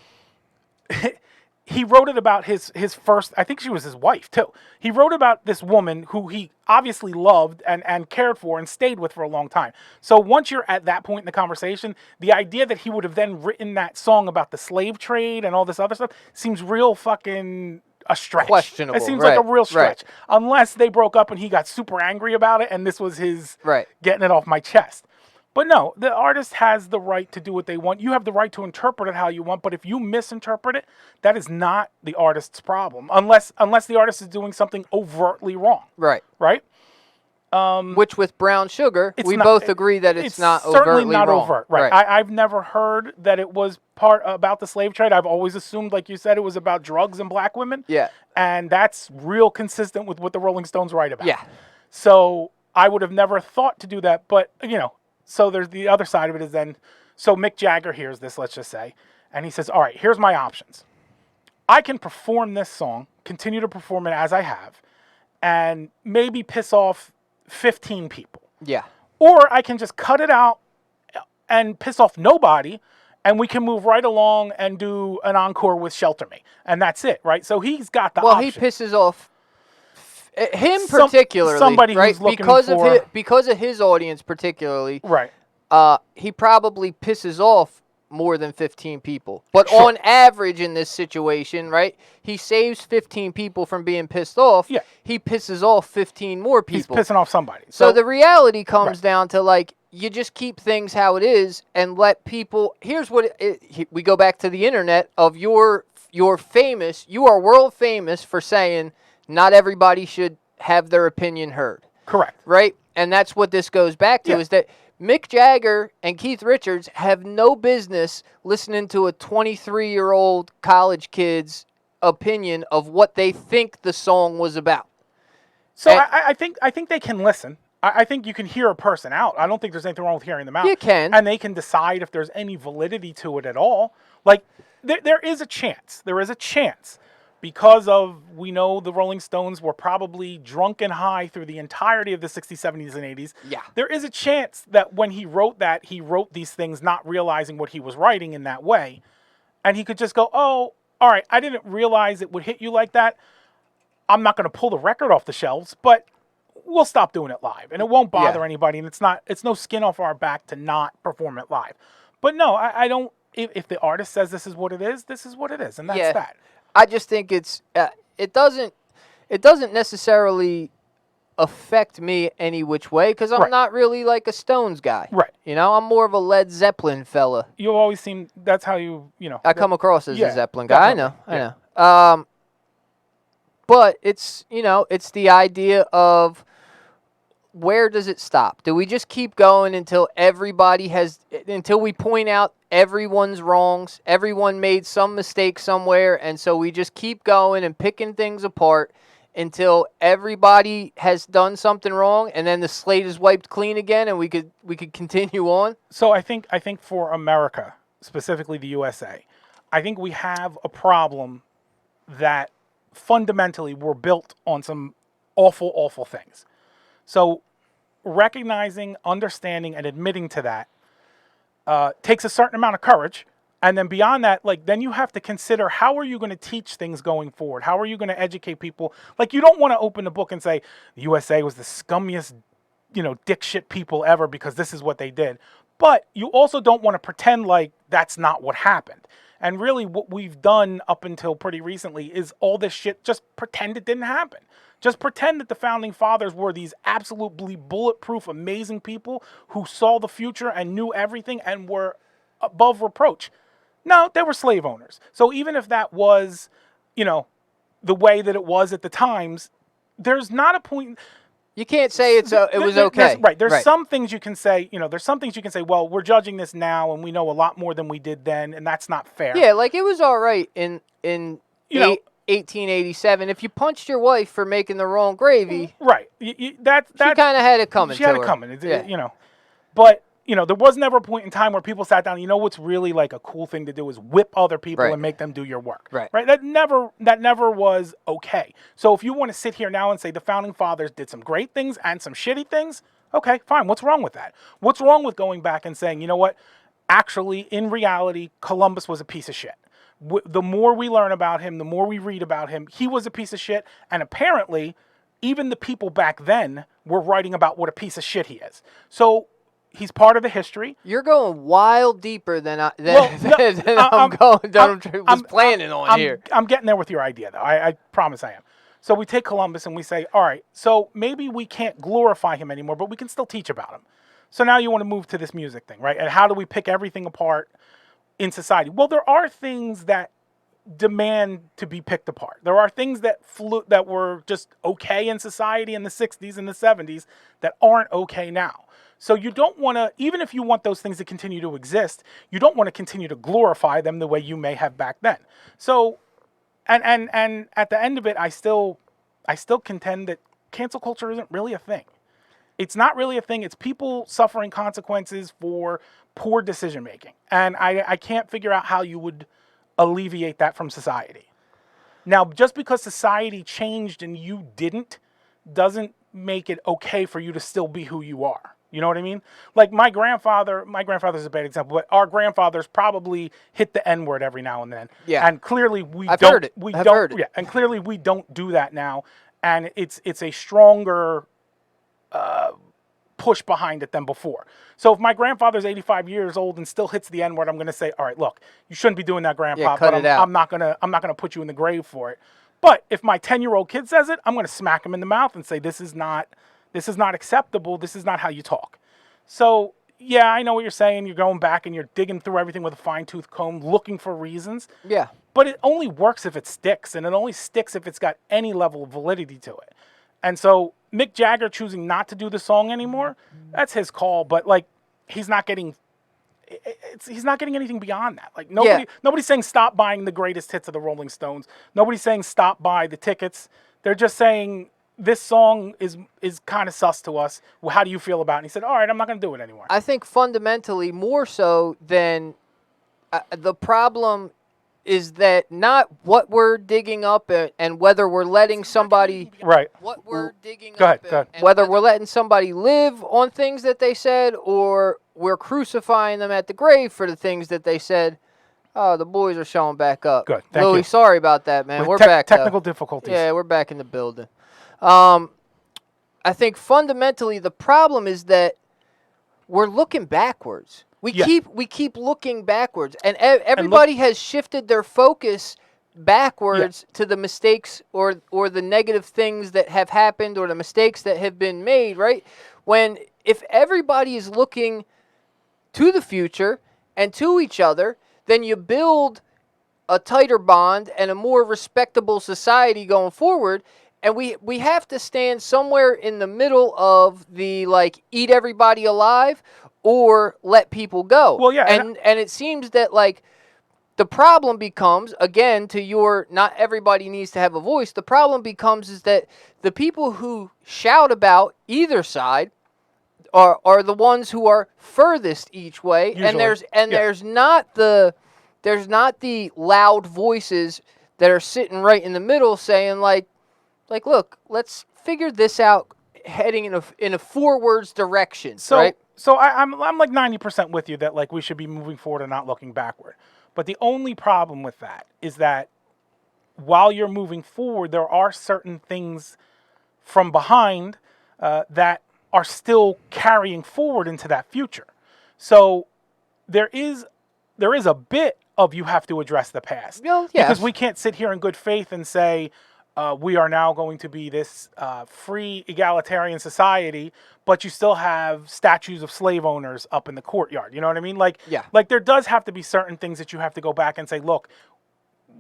he wrote it about his first, I think she was his wife too. He wrote about this woman who he obviously loved and cared for and stayed with for a long time. So once you're at that point in the conversation, the idea that he would have then written that song about the slave trade and all this other stuff seems real fucking a stretch. Questionable. It seems like a real stretch. Unless they broke up and he got super angry about it and this was his getting it off my chest. But no, the artist has the right to do what they want. You have the right to interpret it how you want, but if you misinterpret it, that is not the artist's problem. Unless the artist is doing something overtly wrong. Right? Which with Brown Sugar, we both agree that it's not overtly certainly not wrong. Overt. Right. I've never heard that it was part about the slave trade. I've always assumed, like you said, it was about drugs and black women. Yeah. And that's real consistent with what the Rolling Stones write about. Yeah. So I would have never thought to do that, but so there's the other side of it is then, so Mick Jagger hears this, let's just say, and he says, all right, here's my options. I can perform this song, continue to perform it as I have, and maybe piss off 15 people. Yeah. Or I can just cut it out and piss off nobody, and we can move right along and do an encore with Shelter Me. And that's it, right? So he's got the Well, option. he pisses off him particularly, somebody right? who's looking because for... because of his audience particularly. Right. He probably pisses off more than 15 people. But Sure. on average in this situation, right, he saves 15 people from being pissed off. Yeah. He pisses off 15 more people. He's pissing off somebody. So the reality comes Right. down to, like, you just keep things how it is and let people... Here's what... we go back to the internet of you're famous. You are world famous for saying not everybody should have their opinion heard. Correct. Right? And that's what this goes back to, Yeah. is that Mick Jagger and Keith Richards have no business listening to a 23-year-old college kid's opinion of what they think the song was about. So And- I think they can listen. I think you can hear a person out. I don't think there's anything wrong with hearing them out. You can. And they can decide if there's any validity to it at all. Like, there is a chance. There is a chance. Because we know the Rolling Stones were probably drunk and high through the entirety of the 60s, 70s, and 80s. Yeah. There is a chance that when he wrote these things not realizing what he was writing in that way. And he could just go, oh, all right, I didn't realize it would hit you like that. I'm not going to pull the record off the shelves, but we'll stop doing it live. And it won't bother anybody. And it's no skin off our back to not perform it live. But no, I don't, if the artist says this is what it is, this is what it is. And that's that. I just think it doesn't necessarily affect me any which way because I'm Right. not really like a Stones guy. Right. You know, I'm more of a Led Zeppelin fella. You always seem, that's how you know. I come across as Yeah, a Zeppelin guy. definitely. I know. But it's, it's the idea of where does it stop? Do we just keep going until until we point out everyone's wrongs, everyone made some mistake somewhere, and so we just keep going and picking things apart until everybody has done something wrong, and then the slate is wiped clean again, and we could continue on? So I think for America, specifically the USA, I think we have a problem that fundamentally we're built on some awful, awful things. So recognizing, understanding, and admitting to that takes a certain amount of courage. And then beyond that, then you have to consider, how are you going to teach things going forward? How are you going to educate people? You don't want to open a book and say, the USA was the scummiest, dick shit people ever because this is what they did. But you also don't want to pretend like that's not what happened. And really what we've done up until pretty recently is all this shit, just pretend it didn't happen. Just pretend that the founding fathers were these absolutely bulletproof, amazing people who saw the future and knew everything and were above reproach. No, they were slave owners. So even if that was, the way that it was at the times, there's not a point. You can't say it was okay. There's some things you can say, there's some things you can say, well, we're judging this now and we know a lot more than we did then, and that's not fair. Yeah, it was all right in 1887. If you punched your wife for making the wrong gravy, right? She kind of had it coming. She had it coming. But there was never a point in time where people sat down. What's really a cool thing to do is whip other people and make them do your work. Right. That never was okay. So if you want to sit here now and say the founding fathers did some great things and some shitty things, okay, fine. What's wrong with that? What's wrong with going back and saying, you know what? Actually, in reality, Columbus was a piece of shit. The more we learn about him, the more we read about him, he was a piece of shit. And apparently, even the people back then were writing about what a piece of shit he is. So he's part of the history. You're going wild deeper than I'm planning on here. I'm getting there with your idea, though. I promise I am. So we take Columbus and we say, all right, so maybe we can't glorify him anymore, but we can still teach about him. So now you want to move to this music thing, right? And how do we pick everything apart in society? Well, there are things that demand to be picked apart. There are things that were just okay in society in the 60s and the 70s that aren't okay now. So you don't want to, even if you want those things to continue to exist, you don't want to continue to glorify them the way you may have back then. So, and at the end of it, I still contend that cancel culture isn't really a thing. It's not really a thing. It's people suffering consequences for poor decision making. And I can't figure out how you would alleviate that from society. Now, just because society changed and you didn't, doesn't make it okay for you to still be who you are. You know what I mean? Like my grandfather's a bad example, but our grandfathers probably hit the N-word every now and then. Yeah. And clearly we I've don't heard it. we I've don't heard it. yeah, and clearly we don't do that now. And it's a stronger push behind it than before. So if my grandfather's 85 years old and still hits the N-word, I'm going to say, all right, look, you shouldn't be doing that, Grandpa. Yeah, cut but it out. I'm not gonna put you in the grave for it. But if my 10-year-old kid says it, I'm going to smack him in the mouth and say, this is not acceptable. This is not how you talk. So yeah, I know what you're saying. You're going back and you're digging through everything with a fine-tooth comb, looking for reasons. Yeah. But it only works if it sticks, and it only sticks if it's got any level of validity to it. And so Mick Jagger choosing not to do the song anymore, that's his call. But like, he's not getting anything beyond that. Like nobody's saying stop buying the greatest hits of the Rolling Stones. Nobody's saying stop buy the tickets. They're just saying this song is kind of sus to us. Well, how do you feel about it? And he said, all right, I'm not going to do it anymore. I think fundamentally more so than the problem is that not what we're digging up and whether we're letting somebody right. what we're digging Go up ahead. and whether we're letting somebody live on things that they said or we're crucifying them at the grave for the things that they said. Oh, the boys are showing back up. Good. Thank Louis, you. sorry about that, man. With We're back. Technical difficulties. Yeah, we're back in the building. I think fundamentally the problem is that we're looking backwards. We keep looking backwards, and everybody has shifted their focus backwards to the mistakes or the negative things that have happened or the mistakes that have been made, right? When if everybody is looking to the future and to each other, then you build a tighter bond and a more respectable society going forward. And we have to stand somewhere in the middle of the like eat everybody alive or let people go. Well, yeah, and it seems that like the problem becomes, again, to your not everybody needs to have a voice, the problem becomes is that the people who shout about either side are the ones who are furthest each way. Usually. And there's not the loud voices that are sitting right in the middle saying like, look, let's figure this out heading in a forwards direction, right? So I'm like 90% with you that like we should be moving forward and not looking backward. But the only problem with that is that while you're moving forward, there are certain things from behind that are still carrying forward into that future. So there is a bit of you have to address the past. Well, yes. Because we can't sit here in good faith and say, we are now going to be this free egalitarian society, but you still have statues of slave owners up in the courtyard. You know what I mean? Like there does have to be certain things that you have to go back and say, look,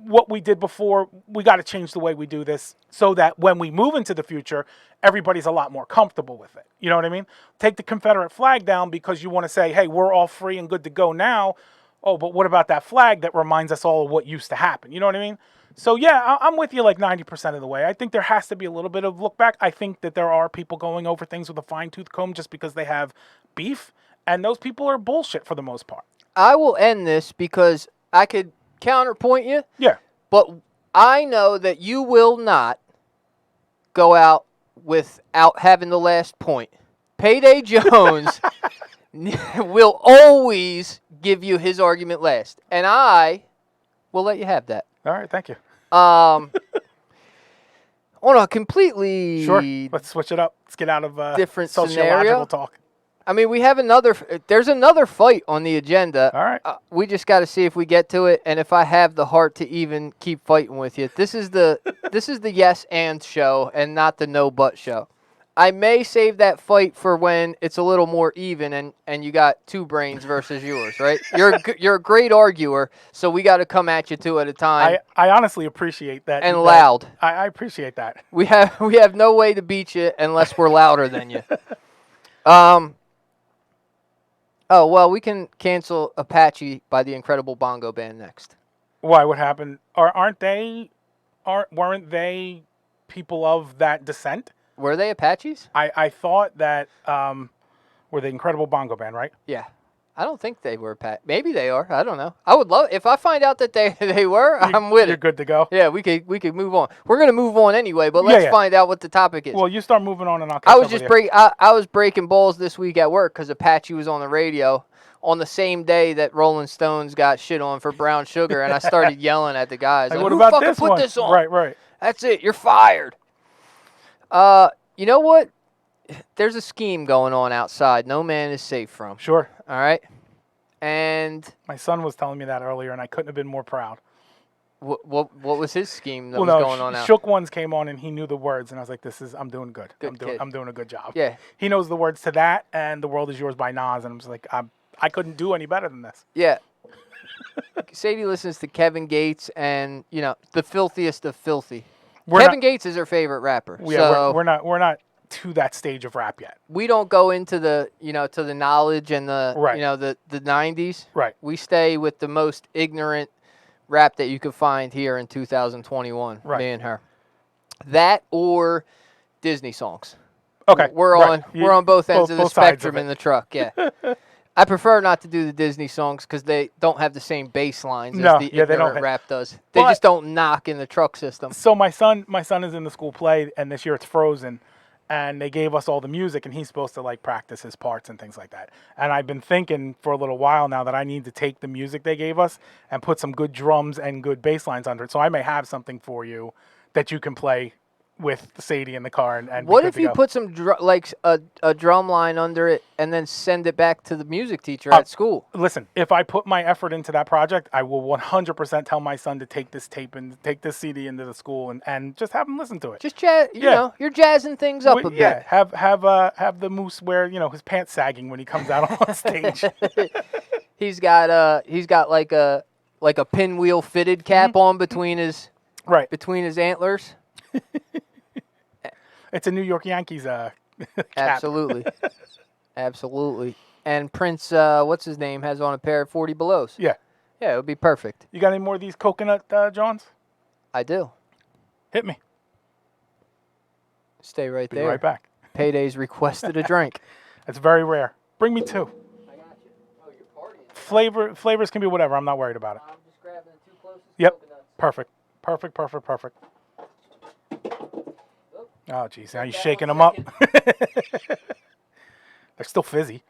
what we did before, we got to change the way we do this so that when we move into the future, everybody's a lot more comfortable with it. You know what I mean? Take the Confederate flag down because you want to say, hey, we're all free and good to go now. Oh, but what about that flag that reminds us all of what used to happen? You know what I mean? So, yeah, I'm with you like 90% of the way. I think there has to be a little bit of look back. I think that there are people going over things with a fine-tooth comb just because they have beef, and those people are bullshit for the most part. I will end this because I could counterpoint you. Yeah. But I know that you will not go out without having the last point. Payday Jones will always give you his argument last, and I will let you have that. All right, thank you. On a completely Sure. Let's switch it up. Let's get out of different sociological scenario. talk. I mean, there's another fight on the agenda. All right. We just got to see if we get to it and if I have the heart to even keep fighting with you. This is the yes and show and not the no but show. I may save that fight for when it's a little more even and you got two brains versus yours, right? You're a great arguer, so we got to come at you two at a time. I honestly appreciate that. And loud. I appreciate that. We have no way to beat you unless we're louder than you. Oh, well, we can cancel Apache by the Incredible Bongo Band next. Why? What happened? Weren't they people of that descent? Were they Apaches? I thought that were the Incredible Bongo Band, right? Yeah. I don't think they were Maybe they are. I don't know. I would love if I find out that they were. I'm with You're it. good to go. Yeah, we could move on. We're gonna move on anyway, but Yeah, let's yeah. find out what the topic is. Well, you start moving on, and I'll catch I up was just with you. I was breaking balls this week at work because Apache was on the radio on the same day that Rolling Stones got shit on for Brown Sugar, and I started yelling at the guys. Like, Like, what who about fucking this put one? this on? Right. That's it. You're fired. You know what? There's a scheme going on outside. No man is safe from. Sure. All right. And My son was telling me that earlier, and I couldn't have been more proud. what was his scheme that was going on out? Shook Ones came on, and he knew the words, and I was like, I'm doing good. Good I'm doing a good job. Yeah. He knows the words to that, and The World Is Yours by Nas, and I'm just like, I couldn't do any better than this. Yeah. Sadie listens to Kevin Gates and, the filthiest of filthy. Kevin Gates is her favorite rapper. Yeah, so we're not to that stage of rap yet. we don't go into the, to the knowledge and the, Right. the 90s. Right. We stay with the most ignorant rap that you could find here in 2021, Right. me and her. That or Disney songs. Okay. We're right. on both ends of the both sides spectrum of in the truck, yeah. I prefer not to do the Disney songs because they don't have the same bass lines No, as the yeah, they don't ignorant hit. rap does. They But- just don't knock in the truck system. So my son is in the school play, and this year it's Frozen, and they gave us all the music, and he's supposed to like practice his parts and things like that. And I've been thinking for a little while now that I need to take the music they gave us and put some good drums and good bass lines under it. So I may have something for you that you can play with Sadie in the car and What be if good to you go. put some a drum line under it and then send it back to the music teacher at school? Listen, if I put my effort into that project, I will 100% tell my son to take this tape and take this CD into the school and just have him listen to it. Just jazz, you're jazzing things up a bit. Yeah, have the moose wear his pants sagging when he comes out on stage. He's got like a pinwheel fitted cap on between his Right, antlers. it's a New York Yankees cap. Absolutely. Absolutely. And Prince, what's his name, has on a pair of 40 Belows. Yeah, Yeah, it would be perfect. you got any more of these coconut Johns? I do. Hit me. Stay right Be there. right back. Payday's requested a drink. It's very rare. Bring me two. I got you. Oh, you're partying. Flavors can be whatever. I'm not worried about it. I'm just grabbing the two closest Yep. coconuts. Perfect. Oh, geez. Now you're shaking them one up. They're still fizzy.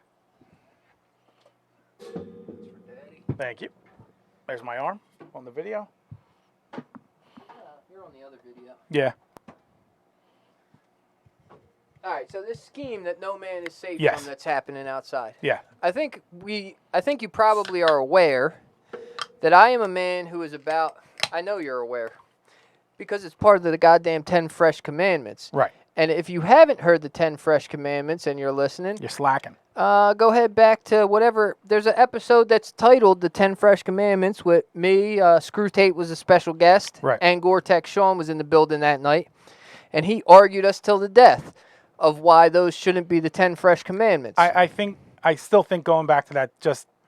Thank you. There's my arm on the video. You're on the other video. Yeah. All right, so this scheme that no man is safe Yes. from that's happening outside. Yeah. I think you probably are aware that I am a man who is about, I know you're aware, because it's part of the goddamn 10 fresh commandments. Right. And if you haven't heard the 10 fresh commandments and you're listening, You're slacking. go ahead back to whatever. There's an episode that's titled The 10 Fresh Commandments with me. Screw Tate was a special guest. Right. And Gore-Tex Sean was in the building that night. And he argued us till the death of why those shouldn't be the 10 fresh commandments. I still think going back to that,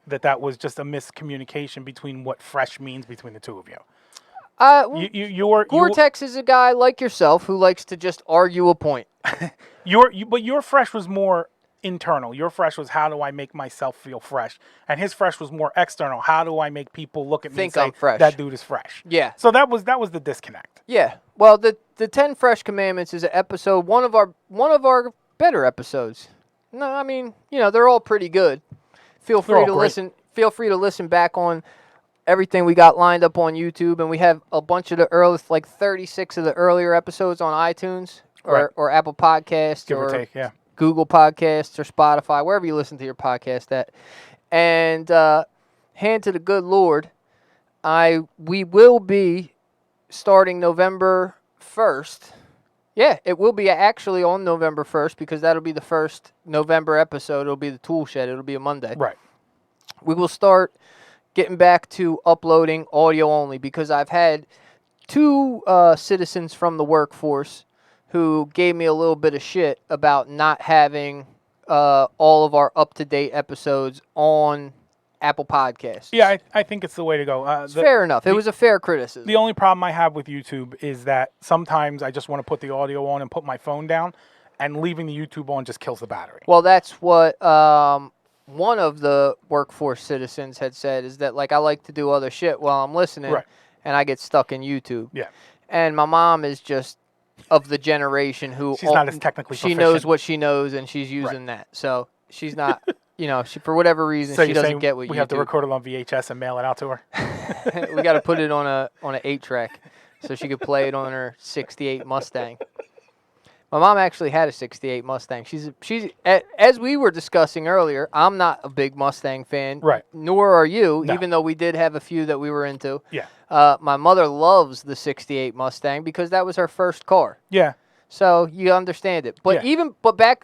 that was just a miscommunication between what fresh means between the two of you. Gore-Tex is a guy like yourself who likes to just argue a point. But your fresh was more internal. Your fresh was, how do I make myself feel fresh? And his fresh was more external. How do I make people look at me and Think say, I'm fresh. that dude is fresh? Yeah. So that was the disconnect. Yeah. Well, the 10 fresh commandments is an episode, one of our better episodes. No, I mean, they're all pretty good. Feel free all to great. listen. Feel free to listen back on everything we got lined up on YouTube, and we have a bunch of the early, like 36 of the earlier episodes on iTunes or Apple Podcasts Give or take, yeah. Google Podcasts or Spotify, wherever you listen to your podcast at. And hand to the good Lord, we will be starting November 1st. Yeah, it will be actually on November 1st because that'll be the first November episode. It'll be the Tool Shed. It'll be a Monday. Right. We will start getting back to uploading audio only because I've had two citizens from the workforce who gave me a little bit of shit about not having all of our up-to-date episodes on Apple Podcasts. Yeah, I think it's the way to go. It's fair enough. It was a fair criticism. The only problem I have with YouTube is that sometimes I just want to put the audio on and put my phone down, and leaving the YouTube on just kills the battery. Well, that's what one of the workforce citizens had said, is that, like, I like to do other shit while I'm listening, Right. and I get stuck in YouTube. Yeah. And my mom is just of the generation who She's not as technically she proficient. knows what she knows, and she's using that. So she's not, she, for whatever reason, So she you're doesn't saying get what we you have do. to record it on VHS and mail it out to her? We got to put it on a 8-track so she could play it on her 68 Mustang. My mom actually had a 68 Mustang. She's as we were discussing earlier, I'm not a big Mustang fan. Right. Nor are you, No. even though we did have a few that we were into. Yeah. My mother loves the 68 Mustang because that was her first car. Yeah. So you understand it. But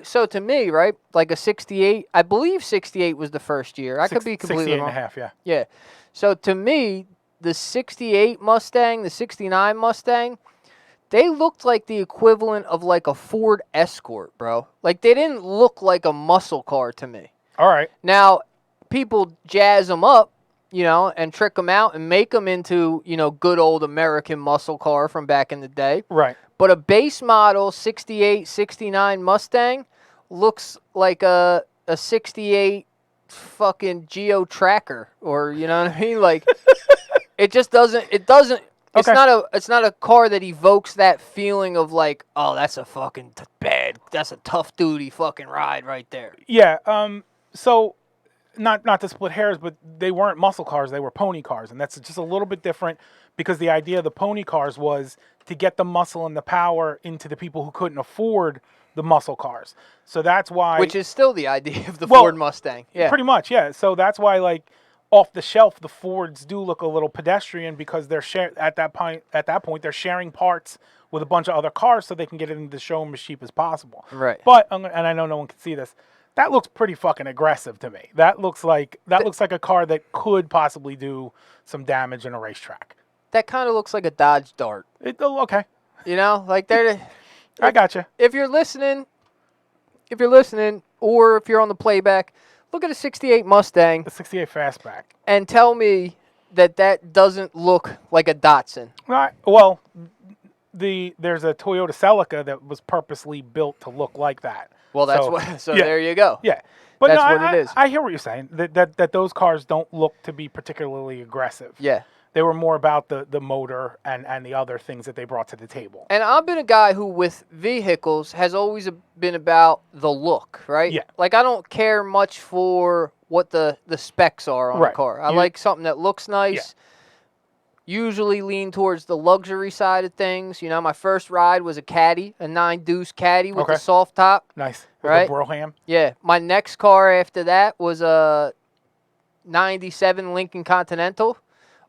so to me, right, like a 68, I believe 68 was the first year. I could be completely 68 wrong. and a half, yeah. Yeah. So to me, the 68 Mustang, the 69 Mustang, they looked like the equivalent of like a Ford Escort, bro. Like, they didn't look like a muscle car to me. All right. Now, people jazz them up, and trick them out and make them into, good old American muscle car from back in the day. Right. But a base model 68, 69 Mustang looks like a 68 fucking Geo Tracker, or, you know what I mean? Like, it doesn't, it's Okay. not a car that evokes that feeling of like, oh, that's a fucking that's a tough duty fucking ride right there. Yeah. So, not to split hairs, but they weren't muscle cars; they were pony cars, and that's just a little bit different because the idea of the pony cars was to get the muscle and the power into the people who couldn't afford the muscle cars. So that's why, Which is still the idea of the Ford Mustang. Yeah. pretty much, yeah. So that's why, like, off the shelf, the Fords do look a little pedestrian because they're at that point they're sharing parts with a bunch of other cars so they can get it into the showroom as cheap as possible. Right. But and I know no one can see this. That looks pretty fucking aggressive to me. That looks like a car that could possibly do some damage in a racetrack. That kind of looks like a Dodge Dart. Okay, Like they're. I gotcha. If you're listening, or if you're on the playback, look at a 68 Mustang The 68 Fastback. and tell me that doesn't look like a Datsun. Right. Well, there's a Toyota Celica that was purposely built to look like that. Well, that's yeah. there you go. Yeah. But That's no, what it is. I hear what you're saying. That those cars don't look to be particularly aggressive. Yeah. They were more about the motor and the other things that they brought to the table. And I've been a guy who, with vehicles, has always been about the look, right? Yeah. Like, I don't care much for what the specs are on a car. I like something that looks nice. Usually lean towards the luxury side of things. My first ride was a Caddy, a 9-deuce Caddy with a soft top. Nice. With Right? a Broham. Yeah. My next car after that was a 97 Lincoln Continental,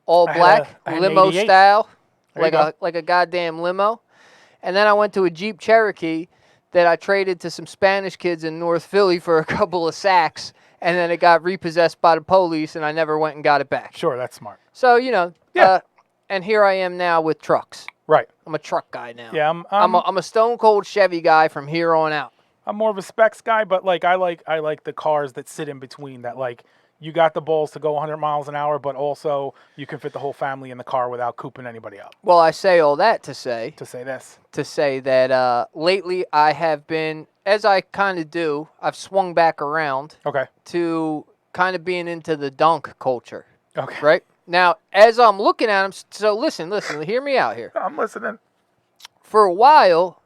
all black, I had an limo 88. style, There you like a goddamn limo. And then I went to a Jeep Cherokee that I traded to some Spanish kids in North Philly for a couple of sacks, and then it got repossessed by the police, and I never went and got it back. Sure, that's smart. So, Yeah. and here I am now with trucks. Right. I'm a truck guy now. Yeah, I'm a stone cold Chevy guy from here on out. I'm more of a specs guy, but like I like the cars that sit in between that, like, you got the balls to go 100 miles an hour, but also you can fit the whole family in the car without cooping anybody up. Well, I say all that to say this. To say that lately I have been, as I kind of do, I've swung back around Okay. to kind of being into the dunk culture. Okay. Right? Now, as I'm looking at them, so listen, hear me out here. I'm listening. For a while,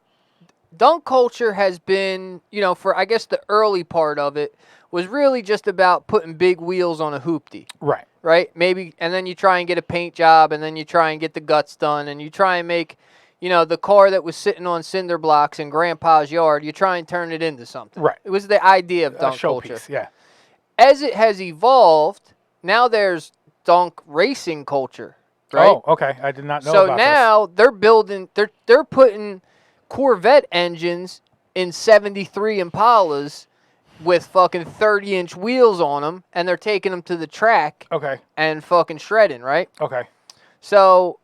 dunk culture has been, for I guess the early part of it was really just about putting big wheels on a hoopty. Right. Right? Maybe, and then you try and get a paint job, and then you try and get the guts done, and you try and make, the car that was sitting on cinder blocks in Grandpa's yard, you try and turn it into something. Right. It was the idea of dunk culture. Showpiece, yeah. As it has evolved, now there's dunk racing culture. Right? Oh, okay. I did not know so about now they're building, they're putting Corvette engines in 73 Impalas with fucking 30-inch wheels on them, and they're taking them to the track this. Okay. and fucking shredding, right? Okay. So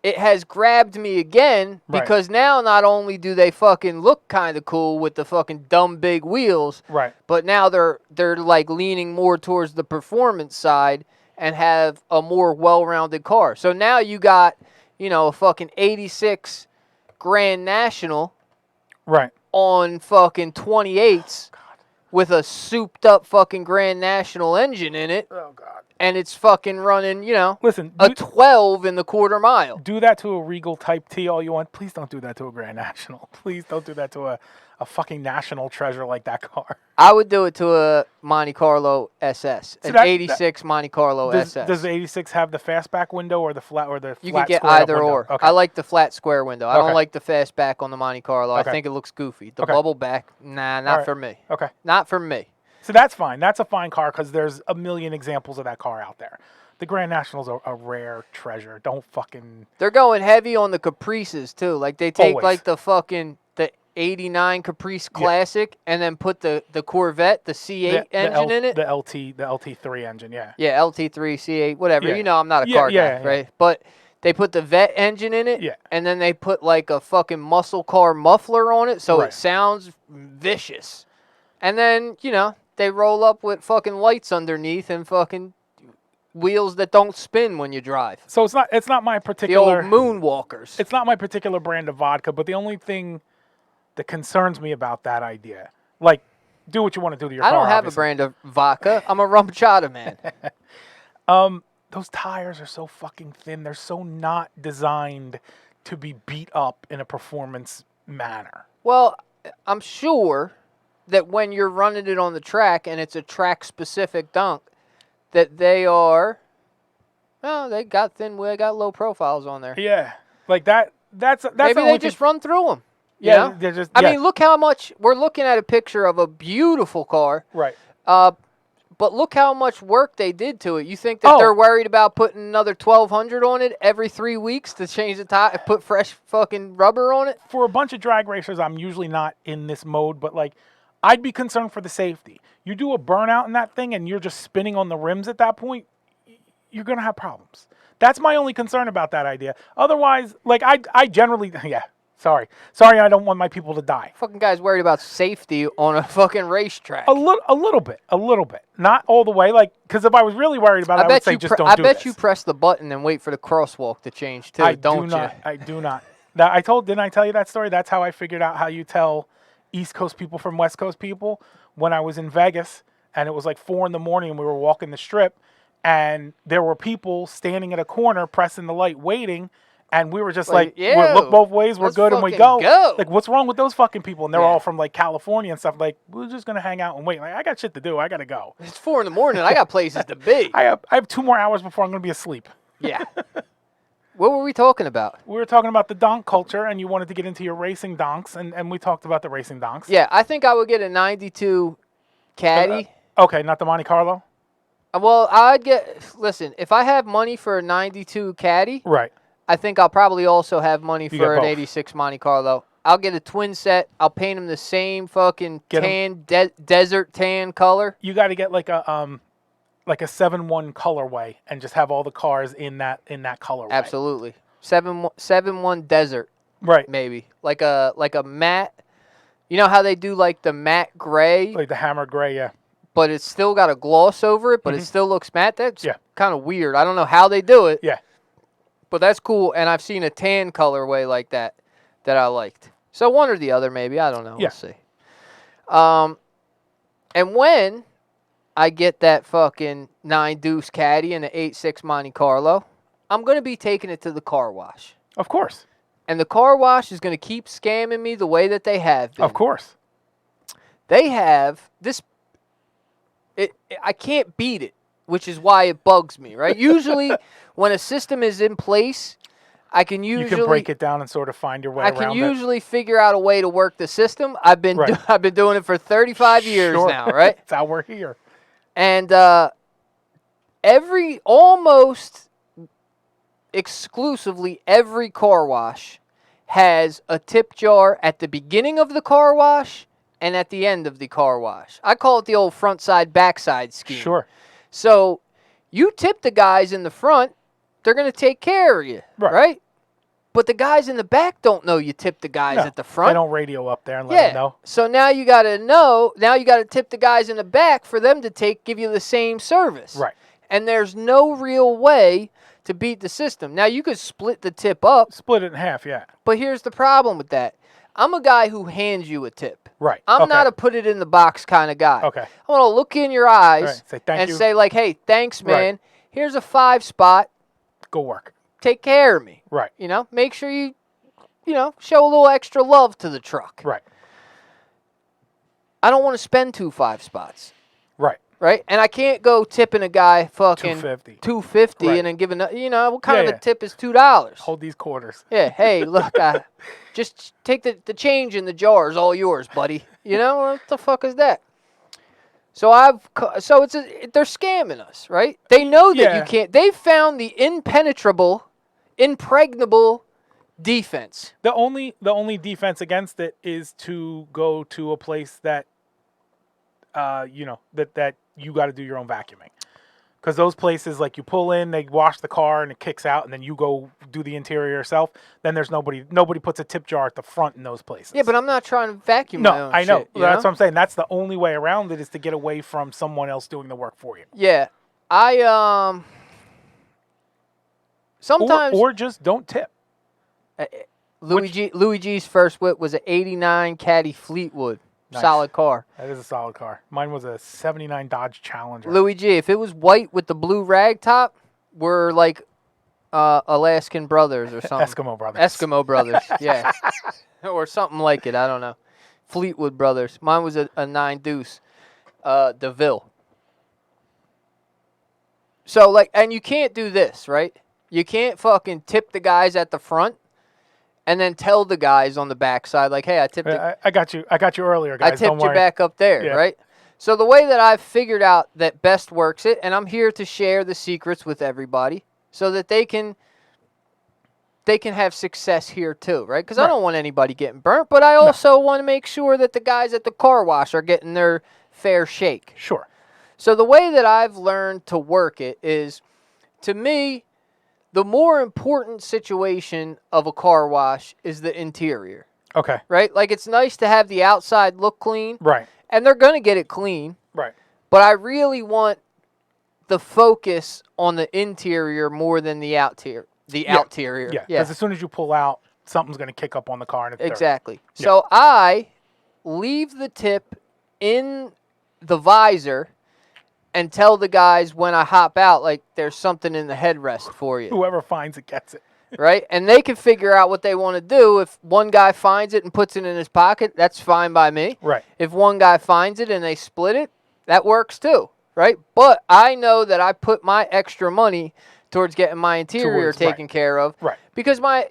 it has grabbed me again Right. because now not only do they fucking look kind of cool with the fucking dumb big wheels, Right. but now they're like leaning more towards the performance side and have a more well-rounded car. So now you got, a fucking 86 Grand National Right. on fucking 28s with a souped up fucking Grand National engine in it, Oh God. and it's fucking running, Listen, a 12 in the quarter mile. do that to a Regal Type T all you want. Please don't do that to a Grand National. Please don't do that to a fucking national treasure like that car. I would do it to a Monte Carlo SS, See, an that- 86 Monte Carlo SS. Does the 86 have the fastback window or the flat You flat could get square up either window? or. Okay. I like the flat square window. I Okay. don't like the fastback on the Monte Carlo. Okay. I think it looks goofy. The Okay. bubble back, nah, not Alright. for me. Okay. Not for me. So that's fine. That's a fine car because there's a million examples of that car out there. The Grand National's a rare treasure. Don't fucking... They're going heavy on the Caprices too. Like they take Always. like the 89 Caprice Classic and then put the Corvette, the C8 engine in it. The LT3 engine, yeah. Yeah, LT3, C8, whatever. Yeah. I'm not a Yeah, car yeah, guy, yeah. right? But they put the Vet engine in it, Yeah. and then they put like a fucking muscle car muffler on it, so Right. it sounds vicious. And then, they roll up with fucking lights underneath and fucking wheels that don't spin when you drive. So it's not my The particular... old moonwalkers. It's not my particular brand of vodka, but the only thing that concerns me about that idea, like, do what you want to do to your I car. don't have obviously. a brand of vodka. I'm a rum chata man. Those tires are so fucking thin. They're so not designed to be beat up in a performance manner. Well, I'm sure that when you're running it on the track and it's a track-specific dunk, that they are, they got they got low profiles on there. Yeah, like that. That's Maybe the they only just thing. run through them. Yeah, they're just. I yeah, mean, look how much we're looking at a picture of a beautiful car. right. But look how much work they did to it. You think that they're worried about putting another 1,200 on it every 3 weeks to change the tire, put fresh fucking rubber on it? For a bunch of drag racers, I'm usually not in this mode, but like, I'd be concerned for the safety. You do a burnout in that thing, and you're just spinning on the rims at that point. You're gonna have problems. That's my only concern about that idea. Otherwise, like I generally, yeah. Sorry, I don't want my people to die. Fucking guy's worried about safety on a fucking racetrack. A little bit. Not all the way. Like, because if I was really worried about it, I would say just don't do this. I bet you press the button and wait for the crosswalk to change too, don't you? I do not. Didn't I tell you that story? That's how I figured out how you tell East Coast people from West Coast people. When I was in Vegas and it was like 4 a.m. and we were walking the strip and there were people standing at a corner pressing the light waiting. And we were just like, yo, we look both ways, we're let's good, and we fucking go. Like, what's wrong with those fucking people? And they're Yeah. all from like California and stuff. Like, we're just gonna hang out and wait. Like, I got shit to do. I gotta go. It's 4 a.m. I got places to be. I have 2 more hours before I'm gonna be asleep. Yeah. What were we talking about? We were talking about the donk culture, and you wanted to get into your racing donks, and we talked about the racing donks. Yeah, I think I would get a 92 Caddy. Okay, not the Monte Carlo. Well, listen, if I have money for a 92 Caddy, Right. I think I'll probably also have money You for got an both. 86 Monte Carlo. I'll get a twin set. I'll paint them the same fucking Get 'em- desert tan color. You got to get like a 7-1 colorway, and just have all the cars in that colorway. Absolutely. 7-1 desert, Right. maybe. Like a matte. You know how they do like the matte gray, Like the hammer gray. Yeah. but it's still got a gloss over it, but it still looks matte? That's Yeah. kind of weird. I don't know how they do it. Yeah. But that's cool, and I've seen a tan colorway like that I liked. So one or the other, maybe. I don't know. Yeah. We'll see. And when I get that fucking 9 Deuce Caddy and the 86 Monte Carlo, I'm going to be taking it to the car wash. Of course. And the car wash is going to keep scamming me the way that they have been. Of course. They have this. I can't beat it, which is why it bugs me, right? Usually, when a system is in place, I can usually You can break it down and sort of find your way I around can it. figure figure out a way to work the system. I've been Right. I've been doing it for 35 years Sure. now, right? That's how we're here. And almost exclusively every car wash has a tip jar at the beginning of the car wash and at the end of the car wash. I call it the old front side back side scheme. Sure. So you tip the guys in the front, they're going to take care of you, Right. right? But the guys in the back don't know you tipped the guys No, at the front. They don't radio up there and let them know. So now you got to know. Now you got to tip the guys in the back for them to give you the same service. Right. And there's no real way to beat the system. Now you could split the tip up. Split it in half, yeah. But here's the problem with that. I'm a guy who hands you a tip. Right. I'm not a put it in the box kind of guy. Okay. I want to look in your eyes Right. Say thank and you. say like, hey, thanks, man. Right. Here's a 5 spot. Go work. Take care of me. Right. Make sure you show a little extra love to the truck. Right. I don't want to spend 2 5 spots. Right. Right? And I can't go tipping a guy fucking $2.50. Right. and then giving, what kind of Yeah. a tip is $2? Hold these quarters. Yeah, hey, look, just take the change in the jar is all yours, buddy. What the fuck is that? So they're scamming us, right? They know that you can't. They found the impregnable defense. The only defense against it is to go to a place that that you got to do your own vacuuming. Because those places, like you pull in, they wash the car and it kicks out, and then you go do the interior yourself. Then there's nobody puts a tip jar at the front in those places. Yeah, but I'm not trying to vacuum my own I know. shit, That's what I'm saying. That's the only way around it, is to get away from someone else doing the work for you. Yeah, sometimes or just don't tip. Louis G's first whip was an '89 Caddy Fleetwood. Nice. Solid car. That is a solid car. Mine was a '79 Dodge Challenger. Louis G, if it was white with the blue rag top, we're like Alaskan brothers or something. Eskimo brothers. Yeah. Or something like it. I don't know. Fleetwood brothers. Mine was a 9 Deuce. DeVille. So, and you can't do this, right? You can't fucking tip the guys at the front and then tell the guys on the backside, like, hey, I tipped I got you earlier, guys. I tipped you back up there, right? So the way that I've figured out that best works it, and I'm here to share the secrets with everybody so that they can have success here too, right? Because I don't want anybody getting burnt, but I also want to make sure that the guys at the car wash are getting their fair shake. Sure. So the way that I've learned to work it is, to me, the more important situation of a car wash is the interior. Okay. Right? Like, it's nice to have the outside look clean. Right. And they're going to get it clean. Right. But I really want the focus on the interior more than the outerior. Outerior. Yeah. Because as soon as you pull out, something's going to kick up on the car. And it's exactly. Dirty. So I leave the tip in the visor and tell the guys when I hop out, like, there's something in the headrest for you. Whoever finds it gets it. Right? And they can figure out what they want to do. If one guy finds it and puts it in his pocket, that's fine by me. Right. If one guy finds it and they split it, that works too. Right? But I know that I put my extra money towards getting my interior taken care of. Right. Because my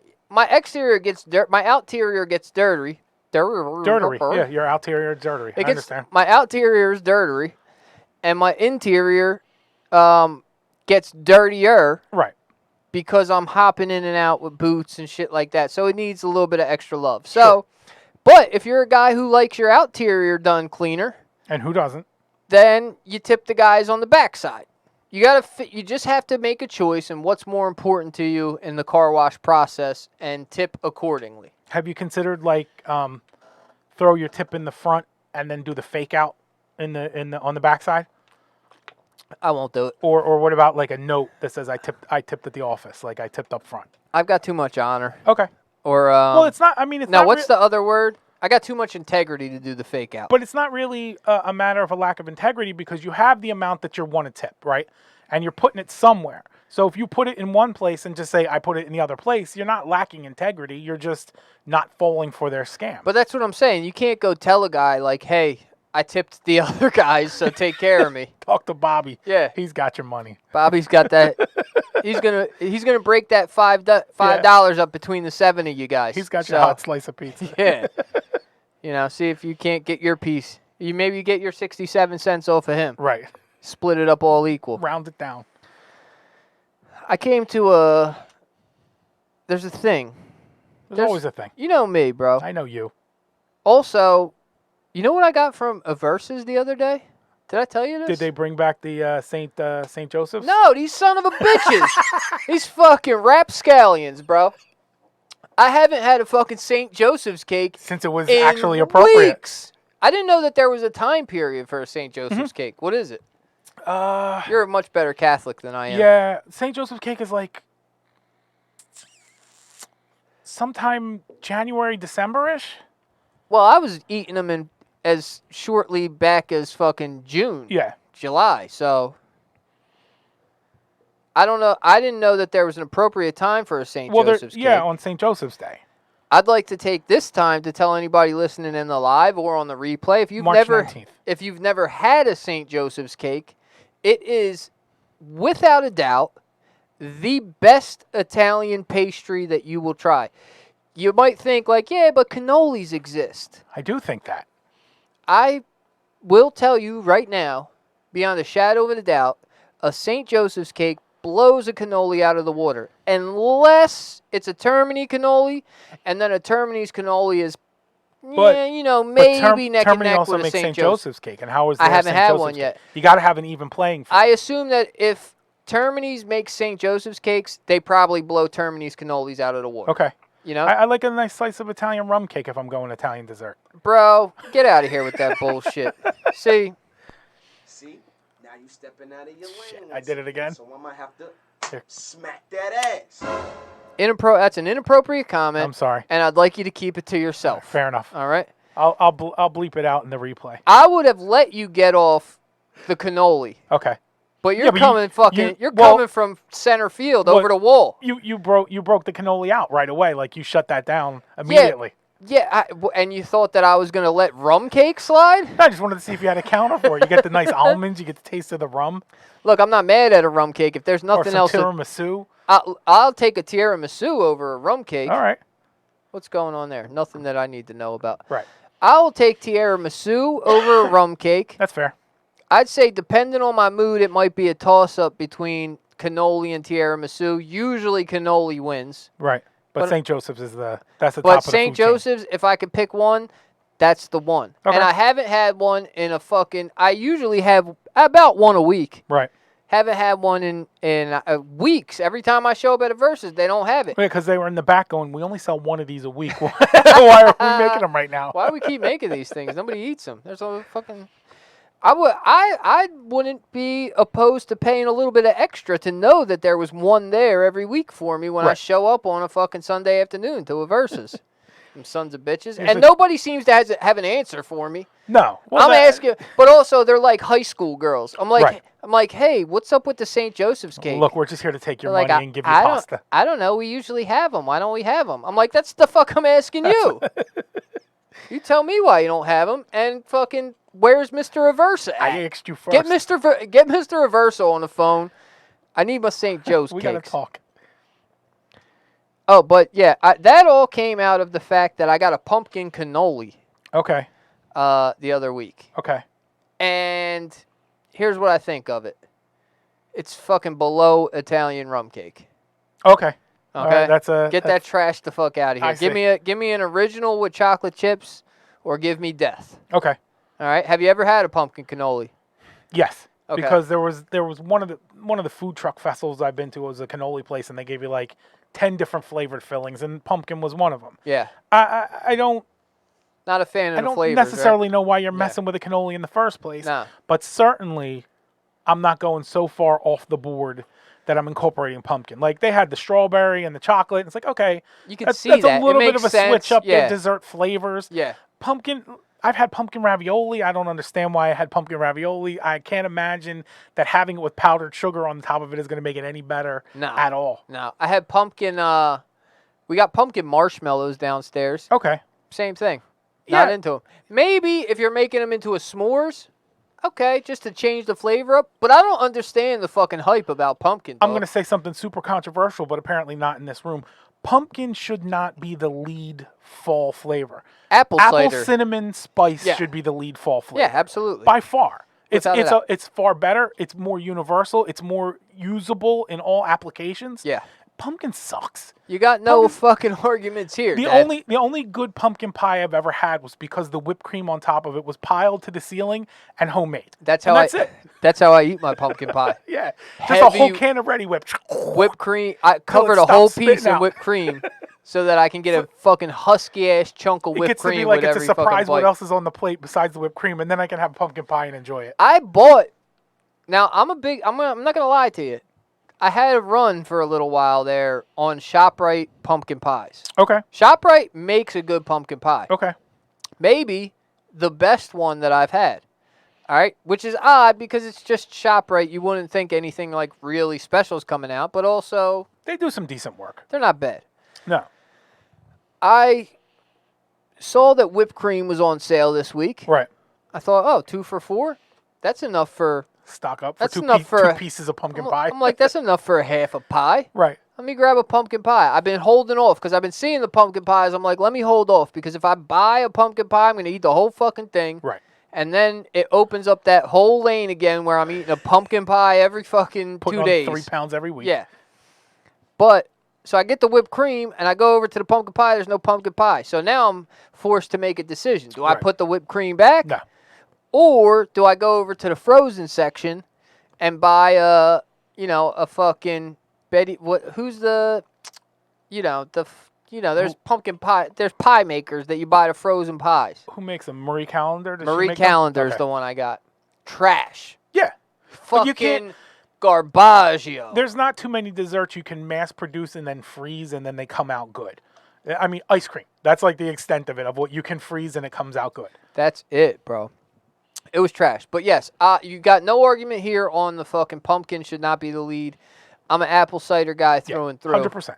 exterior gets dirt, my outerior gets dirty. Dirtery. Yeah, your outerior is dirtery. I understand. My outerior is dirty, and my interior gets dirtier. Right. Because I'm hopping in and out with boots and shit like that. So it needs a little bit of extra love. So, but if you're a guy who likes your outerior done cleaner. And who doesn't? Then you tip the guys on the backside. You just have to make a choice in what's more important to you in the car wash process and tip accordingly. Have you considered, like, throw your tip in the front and then do the fake out on the backside? I won't do it. Or what about, like, a note that says I tipped at the office, like I tipped up front? I've got too much honor. Okay. Or well, it's not. I mean, it's no. not What's the other word? I got too much integrity to do the fake out. But it's not really a matter of a lack of integrity, because you have the amount that you want to tip, right? And you're putting it somewhere. So if you put it in one place and just say I put it in the other place, you're not lacking integrity. You're just not falling for their scam. But that's what I'm saying. You can't go tell a guy like, hey, I tipped the other guys, so take care of me. Talk to Bobby. Yeah. He's got your money. Bobby's got that. He's gonna break that $5 up between the 7 of you guys. He's got your hot slice of pizza. Yeah. See if you can't get your piece. Maybe get your 67 cents off of him. Right. Split it up all equal. Round it down. I came to there's a thing. There's always a thing. You know me, bro. I know you. Also, you know what I got from a Versus the other day? Did I tell you this? Did they bring back the St. Joseph's? No, these son of a bitches. These fucking rapscallions, bro. I haven't had a fucking St. Joseph's cake Since it was in actually appropriate. weeks. I didn't know that there was a time period for a St. Joseph's cake. What is it? You're a much better Catholic than I am. Yeah, St. Joseph's cake is like sometime January, December-ish. Well, I was eating them in as shortly back as fucking June. Yeah. July. So I don't know. I didn't know that there was an appropriate time for a St. Joseph's cake. Yeah, on St. Joseph's Day. I'd like to take this time to tell anybody listening in the live or on the replay, March 19th. if you've never had a St. Joseph's cake, it is without a doubt the best Italian pastry that you will try. You might think like, yeah, but cannolis exist. I do think that. I will tell you right now, beyond a shadow of a doubt, a St. Joseph's cake blows a cannoli out of the water. Unless it's a Termini cannoli, and then a Termini's cannoli is, maybe neck and Termini neck also with a makes St. Joseph's cake. And how is I there haven't St. had Joseph's one cake? yet. You got to have an even playing field. I assume that if Termini's makes St. Joseph's cakes, they probably blow Termini's cannolis out of the water. Okay. You know? I like a nice slice of Italian rum cake if I'm going Italian dessert. Bro, get out of here with that bullshit. See, now you stepping out of your lane. I did it again. So I might have to smack that ass. that's an inappropriate comment. I'm sorry. And I'd like you to keep it to yourself. Fair enough. All right? I'll bleep it out in the replay. I would have let you get off the cannoli. Okay. But you're Yeah, but coming well, coming from center field over the wall. You broke the cannoli out right away. Like you shut that down immediately. Yeah, and you thought that I was going to let rum cake slide? I just wanted to see if you had a counter for it. You get the nice almonds. You get the taste of the rum. Look, I'm not mad at a rum cake. If there's Or nothing some else, tiramisu. I'll take a tiramisu over a rum cake. All right. What's going on there? Nothing that I need to know about. Right. I'll take tiramisu over a rum cake. That's fair. I'd say, depending on my mood, it might be a toss-up between cannoli and tiramisu. Usually, cannoli wins. Right. But St. Joseph's is that's the top But of the St. food chain. Joseph's, if I could pick one, that's the one. Okay. And I haven't had one in I usually have about one a week. Right. Haven't had one in weeks. Every time I show up at a Versus, they don't have it. Yeah, because they were in the back going, we only sell one of these a week. Why are we making them right now? Why do we keep making these things? Nobody eats them. There's a fucking... I wouldn't be opposed to paying a little bit of extra to know that there was one there every week for me when I show up on a fucking Sunday afternoon to a Versus. Them sons of bitches. And nobody seems to have an answer for me. No. Well, I'm asking, but also they're like high school girls. I'm like, hey, what's up with the St. Joseph's cake? Look, we're just here to take your They're money and give you pasta. I don't know. We usually have them. Why don't we have them? I'm like, that's the fuck I'm asking you. You tell me why you don't have them, and fucking where's Mr. Reversa at? I asked you first. Get Mr. Reversa on the phone. I need my St. Joe's we cakes. gotta talk. Oh, but yeah, that all came out of the fact that I got a pumpkin cannoli. Okay. The other week. Okay. And here's what I think of it. It's fucking below Italian rum cake. Okay. Okay. Get that trash the fuck out of here. Give me an original with chocolate chips, or give me death. Okay. All right. Have you ever had a pumpkin cannoli? Yes. Okay. Because there was one of the food truck festivals I've been to was a cannoli place, and they gave you like 10 different flavored fillings, and pumpkin was one of them. Yeah. I don't. Not a fan of I the don't flavors. necessarily know why you're messing with a cannoli in the first place. No. But certainly, I'm not going so far off the board that I'm incorporating pumpkin. Like, they had the strawberry and the chocolate. And it's like, okay. You can that's see that. That's a little it bit makes of a sense. switch up yeah. their dessert flavors. Yeah. Pumpkin, I've had pumpkin ravioli. I don't understand why I had pumpkin ravioli. I can't imagine that having it with powdered sugar on the top of it is going to make it any better at all. No. I had pumpkin, we got pumpkin marshmallows downstairs. Okay. Same thing. Yeah. Not into them. Maybe if you're making them into a s'mores, okay, just to change the flavor up. But I don't understand the fucking hype about pumpkin. I'm going to say something super controversial, but apparently not in this room. Pumpkin should not be the lead fall flavor. Apple cider. Cinnamon spice should be the lead fall flavor. Yeah, absolutely. By far. Without It's far better. It's more universal. It's more usable in all applications. Yeah. Pumpkin sucks. You got no fucking arguments here. The only good pumpkin pie I've ever had was because the whipped cream on top of it was piled to the ceiling and homemade. That's it. That's how I eat my pumpkin pie. Yeah. Just a whole can of Ready Whip. Whipped cream. I covered a whole piece in whipped cream. so that I can get a fucking husky ass chunk of It whipped gets to cream be like with it's a every fucking surprise what bite. else is on the plate besides the whipped cream, and then I can have pumpkin pie and enjoy it. I bought. Now I'm not gonna lie to you. I had a run for a little while there on ShopRite pumpkin pies. Okay. ShopRite makes a good pumpkin pie. Okay. Maybe the best one that I've had. All right, which is odd because it's just ShopRite. You wouldn't think anything like really special is coming out, but also They do some decent work. they're not bad. No. I saw that whipped cream was on sale this week. Right. I thought, oh, 2 for $4? That's enough for... Stock up for That's two enough for two pieces of pumpkin I'm, pie. I'm like, that's enough for a half a pie. Right. Let me grab a pumpkin pie. I've been holding off because I've been seeing the pumpkin pies. I'm like, let me hold off because if I buy a pumpkin pie, I'm going to eat the whole fucking thing. Right. And then it opens up that whole lane again where I'm eating a pumpkin pie every fucking Putting 2 on days. 3 pounds every week. Yeah. But, so I get the whipped cream and I go over to the pumpkin pie. There's no pumpkin pie. So now I'm forced to make a decision. Do I Right. put the whipped cream back? No. Or do I go over to the frozen section and buy a fucking Betty? Who's the, there's pumpkin pie. There's pie makers that you buy the frozen pies. Who makes them? Marie Callender? Does she Marie make them? Callender's Okay. the one I got. Trash. Yeah. But you Fucking can't- garbaggio. There's not too many desserts you can mass produce and then freeze and then they come out good. I mean, ice cream. That's like the extent of it, of what you can freeze and it comes out good. That's it, bro. It was trash. But yes, you got no argument here on the fucking pumpkin should not be the lead. I'm an apple cider guy through and through. 100%.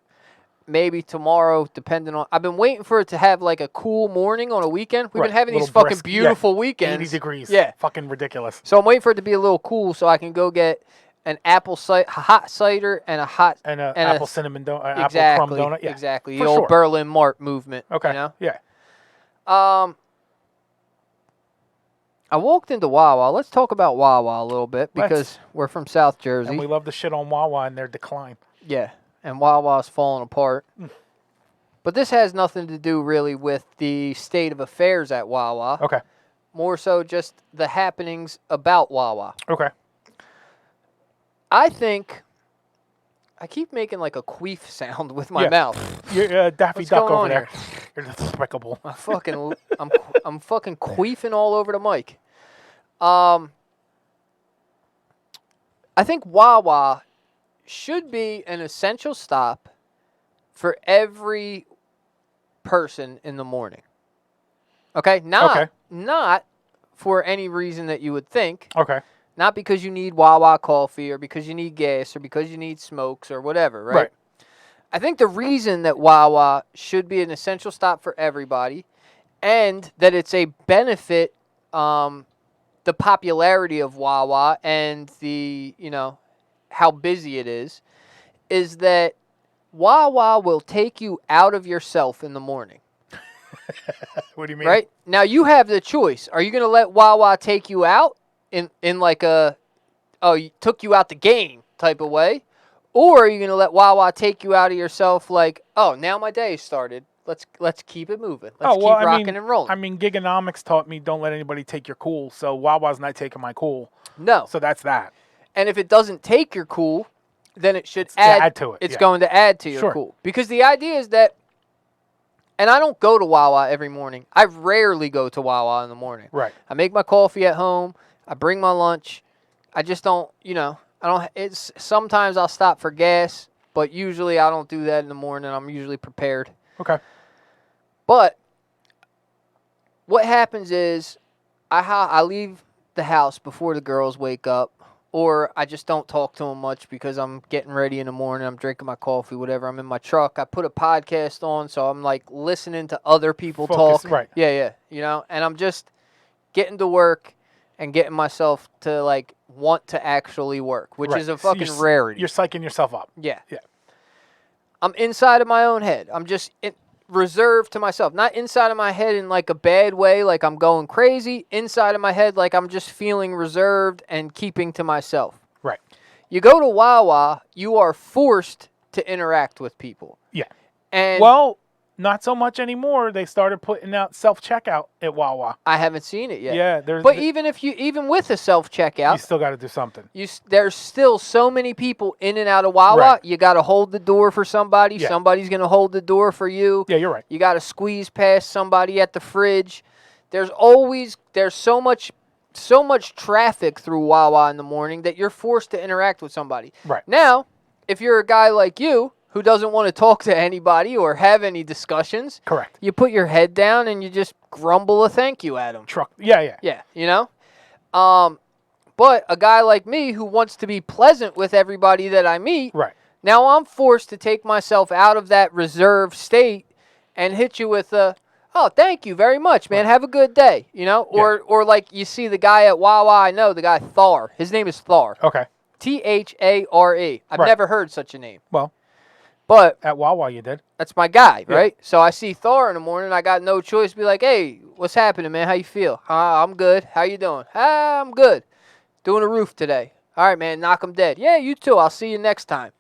Maybe tomorrow, depending on... I've been waiting for it to have like a cool morning on a weekend. We've Right. been having these Little fucking brisk. beautiful Yeah. weekends. 80 degrees. Yeah. Fucking ridiculous. So I'm waiting for it to be a little cool so I can go get an hot cider and a hot... And an and a- apple cinnamon donut, exactly, apple crumb donut. Yeah. exactly. For The old sure. Berlin Mart movement. Okay. You know? Yeah. I walked into Wawa. Let's talk about Wawa a little bit because Let's. we're from South Jersey. And we love to shit on Wawa and their decline. Yeah, and Wawa's falling apart. But this has nothing to do really with the state of affairs at Wawa. Okay. More so just the happenings about Wawa. Okay. I think I keep making like a queef sound with my Yeah. mouth. You're Daffy What's Duck going over on there. You're despicable. I'm fucking queefing all over the mic. I think Wawa should be an essential stop for every person in the morning. Okay? Not for any reason that you would think. Okay. Not because you need Wawa coffee or because you need gas or because you need smokes or whatever, right? Right. I think the reason that Wawa should be an essential stop for everybody and that it's a benefit, the popularity of Wawa and the, how busy it is that Wawa will take you out of yourself in the morning. What do you mean? Right? Now you have the choice. Are you going to let Wawa take you out in like a, took you out the game type of way? Or are you going to let Wawa take you out of yourself like, oh, now my day started. Let's keep it moving. Let's keep rocking and rolling. I mean, gigonomics taught me don't let anybody take your cool. So Wawa's not taking my cool. No. So that's that. And if it doesn't take your cool, then it should add to it. It's Yeah. going to add to your Sure. cool. Because the idea is that, and I don't go to Wawa every morning. I rarely go to Wawa in the morning. Right. I make my coffee at home. I bring my lunch. I just don't, sometimes I'll stop for gas, but usually I don't do that in the morning. I'm usually prepared. Okay. But what happens is I leave the house before the girls wake up, or I just don't talk to them much because I'm getting ready in the morning. I'm drinking my coffee, whatever. I'm in my truck. I put a podcast on, so I'm like listening to other people Focus, talk. right. Yeah. And I'm just getting to work and getting myself to like want to actually work, which Right. is a So fucking rarity. You're psyching yourself up. Yeah. Yeah. I'm inside of my own head. I'm just reserved to myself. Not inside of my head in like a bad way, like I'm going crazy. Inside of my head, like I'm just feeling reserved and keeping to myself. Right. You go to Wawa, you are forced to interact with people. Yeah. And Well, not so much anymore. They started putting out self-checkout at Wawa. I haven't seen it yet. Yeah, But even with a self you checkout, still got to do something. there's still so many people in and out of Wawa. Right. You got to hold the door for somebody. Yeah. Somebody's gonna hold the door for you. Yeah, you're right. You got to squeeze past somebody at the fridge. There's so much traffic through Wawa in the morning that you're forced to interact with somebody. Right. Now, if you're a guy like you who doesn't want to talk to anybody or have any discussions, Correct. you put your head down and you just grumble a thank you at them. Truck. Yeah. Yeah, you know? But a guy like me who wants to be pleasant with everybody that I meet, Right. now I'm forced to take myself out of that reserved state and hit you with a, oh, thank you very much, man. Right. Have a good day, you know? Or like you see the guy at Wawa, I know, the guy Thar. His name is Thar. Okay. Thare. I've Right. never heard such a name. Well, But at Wawa you did. that's my guy, Yeah. right? So I see Thor in the morning. I got no choice to be like, hey, what's happening, man? How you feel? I'm good. How you doing? I'm good. Doing a roof today. All right, man, knock 'em dead. Yeah, you too. I'll see you next time.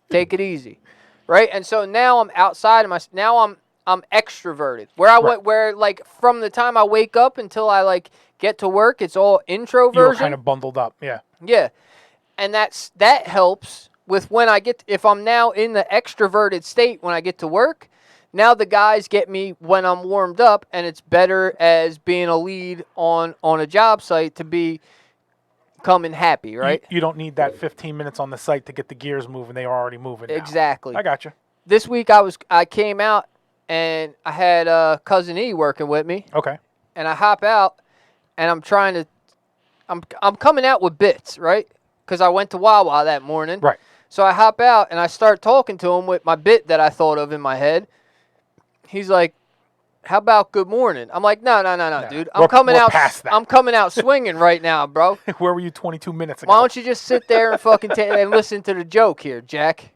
Take it easy. Right? And so now I'm outside of now I'm extroverted. Where like from the time I wake up until I like get to work, it's all You were introversion. kind of bundled up. Yeah. Yeah. And that helps with when if I'm now in the extroverted state when I get to work, now the guys get me when I'm warmed up, and it's better as being a lead on a job site to be coming happy, right? You don't need that 15 minutes on the site to get the gears moving. They are already moving now. Exactly. I got you. This week I came out and I had cousin E working with me, Okay. and I hop out and I'm coming out with bits, right? Because I went to Wawa that morning. Right. So I hop out and I start talking to him with my bit that I thought of in my head. He's like, "How about good morning?" I'm like, "No, dude. We're past that. I'm coming out swinging right now, bro. Where were you 22 minutes ago? Why don't you just sit there and fucking and listen to the joke here, Jack?"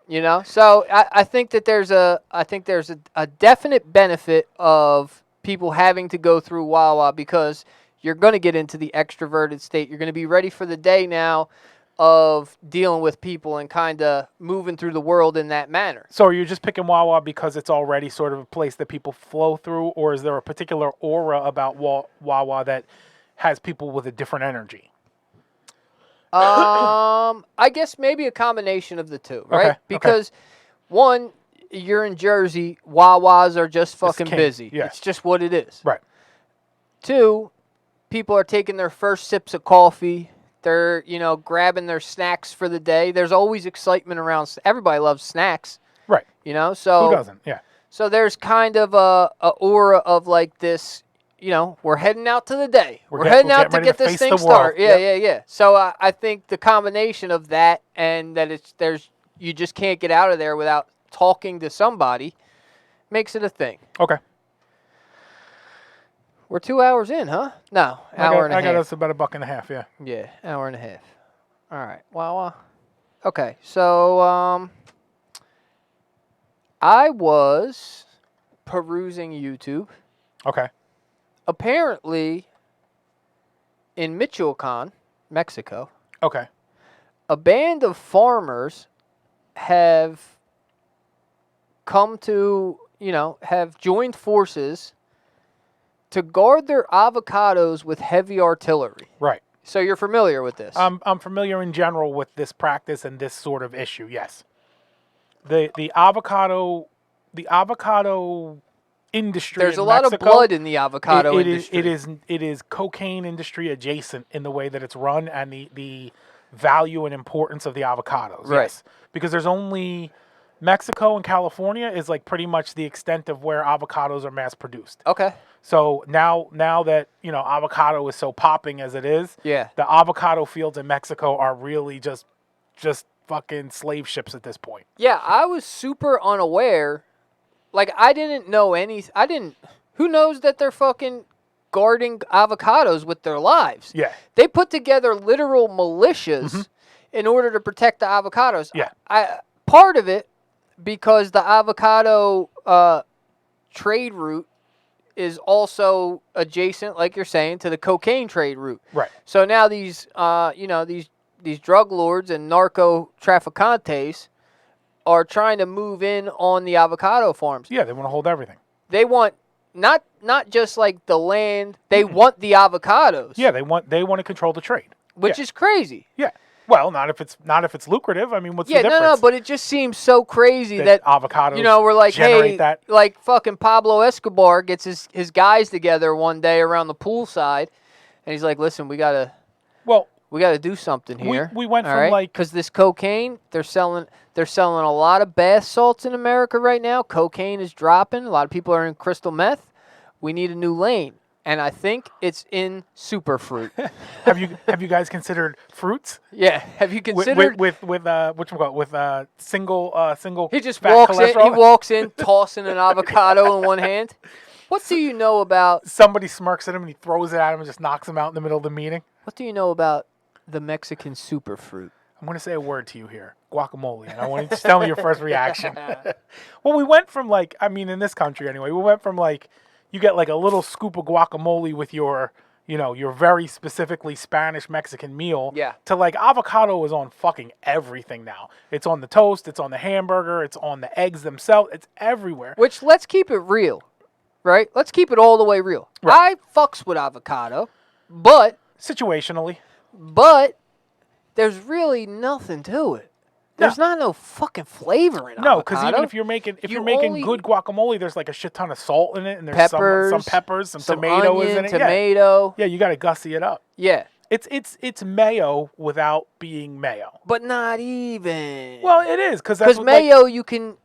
You know. So I think that there's a definite benefit of people having to go through Wawa because you're going to get into the extroverted state. You're going to be ready for the day now of dealing with people and kind of moving through the world in that manner. So are you just picking Wawa because it's already sort of a place that people flow through, or is there a particular aura about Wawa that has people with a different energy? I guess maybe a combination of the two, right? Okay, Because one, you're in Jersey, Wawas are just fucking king, busy. yeah. It's just what it is. Right. Two, people are taking their first sips of coffee. They're, grabbing their snacks for the day. There's always excitement around. Everybody loves snacks, Right. So Who doesn't? Yeah. So there's kind of a aura of like this, we're heading out to the day. We're heading out to getting ready get to this face thing the world. started. Yep. Yeah. So I think the combination of that and that you just can't get out of there without talking to somebody makes it a thing. Okay. We're 2 hours in, huh? No, hour and a I half. got us about $1.50. Yeah. Yeah, hour and a half. All right. Well, okay. So I was perusing YouTube. Okay. Apparently, in Michoacan, Mexico, Okay. a band of farmers have come to, have joined forces to guard their avocados with heavy artillery. Right. So you're familiar with this? I'm familiar in general with this practice and this sort of issue. Yes. The avocado industry. There's in a lot Mexico, of blood in the avocado industry. It is cocaine industry adjacent in the way that it's run and the value and importance of the avocados. Right. Yes. Because there's only Mexico and California is like pretty much the extent of where avocados are mass produced. Okay. So now that, avocado is so popping as it is, Yeah. the avocado fields in Mexico are really just fucking slave ships at this point. Yeah, I was super unaware. Like, I didn't know who knows that they're fucking guarding avocados with their lives? Yeah. They put together literal militias in order to protect the avocados. Yeah. Part of it, because the avocado trade route is also adjacent, like you're saying, to the cocaine trade route. Right. So now these drug lords and narco traficantes are trying to move in on the avocado farms. Yeah, they want to hold everything. They want not just like the land, they want the avocados. Yeah, they want to control the trade. Which is crazy. Yeah. Well, not if it's lucrative. I mean, what's the Yeah, difference? no, but it just seems so crazy that avocados, you know, we're like, generate hey, that. like fucking Pablo Escobar gets his guys together one day around the poolside, and he's like, listen, we gotta do something here. We went all from right? like because this cocaine, they're selling a lot of bath salts in America right now. Cocaine is dropping. A lot of people are in crystal meth. We need a new lane, and I think it's in superfruit. Have you guys considered fruits? Yeah, have you considered with single? He just fat walks in. He cholesterol? walks in, tossing an avocado in one hand. What do you know about? Somebody smirks at him and he throws it at him and just knocks him out in the middle of the meeting. What do you know about the Mexican superfruit? I'm going to say a word to you here, guacamole, and I want you to just tell me your first reaction. Well, we went from like, I mean, in this country anyway, we went from like, you get like a little scoop of guacamole with your, you know, your very specifically Spanish Mexican meal. Yeah. To like avocado is on fucking everything now. It's on the toast, it's on the hamburger, it's on the eggs themselves, it's everywhere. Which, let's keep it real, right? Let's keep it all the way real. Right. I fucks with avocado, but Situationally. there's really nothing to it. There's not no fucking flavor in avocado. No, because even if you're making only- good guacamole, there's like a shit ton of salt in it, and there's peppers, some peppers, some onion, tomato is in it. tomato. Yeah, you got to gussy it up. Yeah, It's mayo without being mayo. but not even. Well, it is because mayo, you can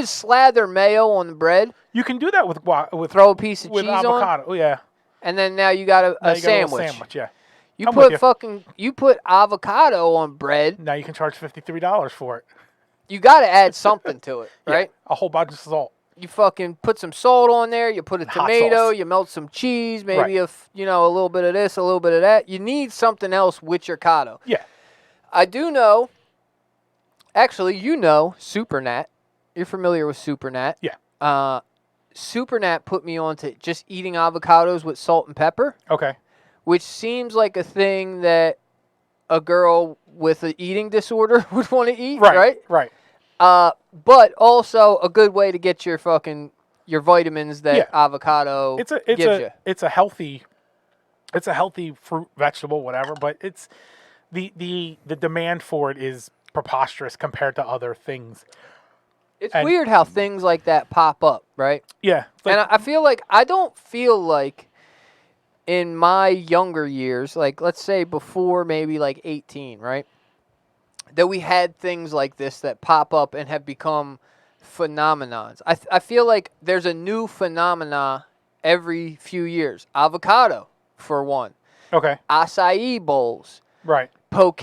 slather mayo on the bread, you can do that with throw a piece of with cheese on, avocado. Oh, yeah, and then now you got Now a you got a little sandwich. sandwich, yeah. You I'm with you put avocado on bread. Now you can charge $53 for it. You got to add something to it, Yeah, right? a whole bunch of salt. You fucking put some salt on there. You put a Hot tomato. sauce. You melt some cheese. Maybe Right. a little bit of this, a little bit of that. You need something else with your avocado. Yeah. I do know. Actually, you know Supernat. You're familiar with Supernat. Yeah. Supernat put me on to just eating avocados with salt and pepper, Okay. which seems like a thing that a girl with an eating disorder would want to eat, right? Right. But also a good way to get your vitamins that Yeah. avocado gives you. It's a healthy fruit, vegetable, whatever. But it's the demand for it is preposterous compared to other things. It's and- weird how things like that pop up, right? Yeah. It's like- And I don't feel like in my younger years, like let's say before maybe like 18, right? That we had things like this that pop up and have become phenomenons. I feel like there's a new phenomena every few years. Avocado, for one. okay. Acai bowls. Right. Poke.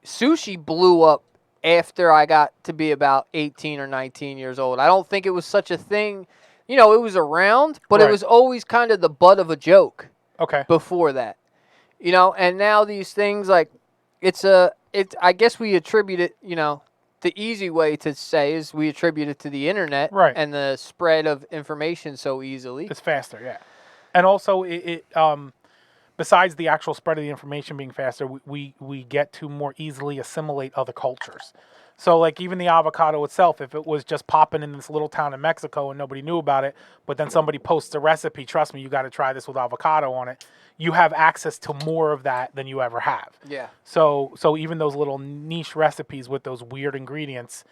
Sushi blew up after I got to be about 18 or 19 years old. I don't think it was such a thing. You know, it was around, but it Right. was always kind of the butt of a joke Okay. before that. You know, and now these things like I guess we attribute it, you know, the easy way to say is we attribute it to the internet Right. and the spread of information so easily. It's faster, yeah. And also, besides the actual spread of the information being faster, we get to more easily assimilate other cultures. So, like, even the avocado itself, if it was just popping in this little town in Mexico and nobody knew about it, but then somebody posts a recipe, trust me, you got to try this with avocado on it, you have access to more of that than you ever have. Yeah. So even those little niche recipes with those weird ingredients,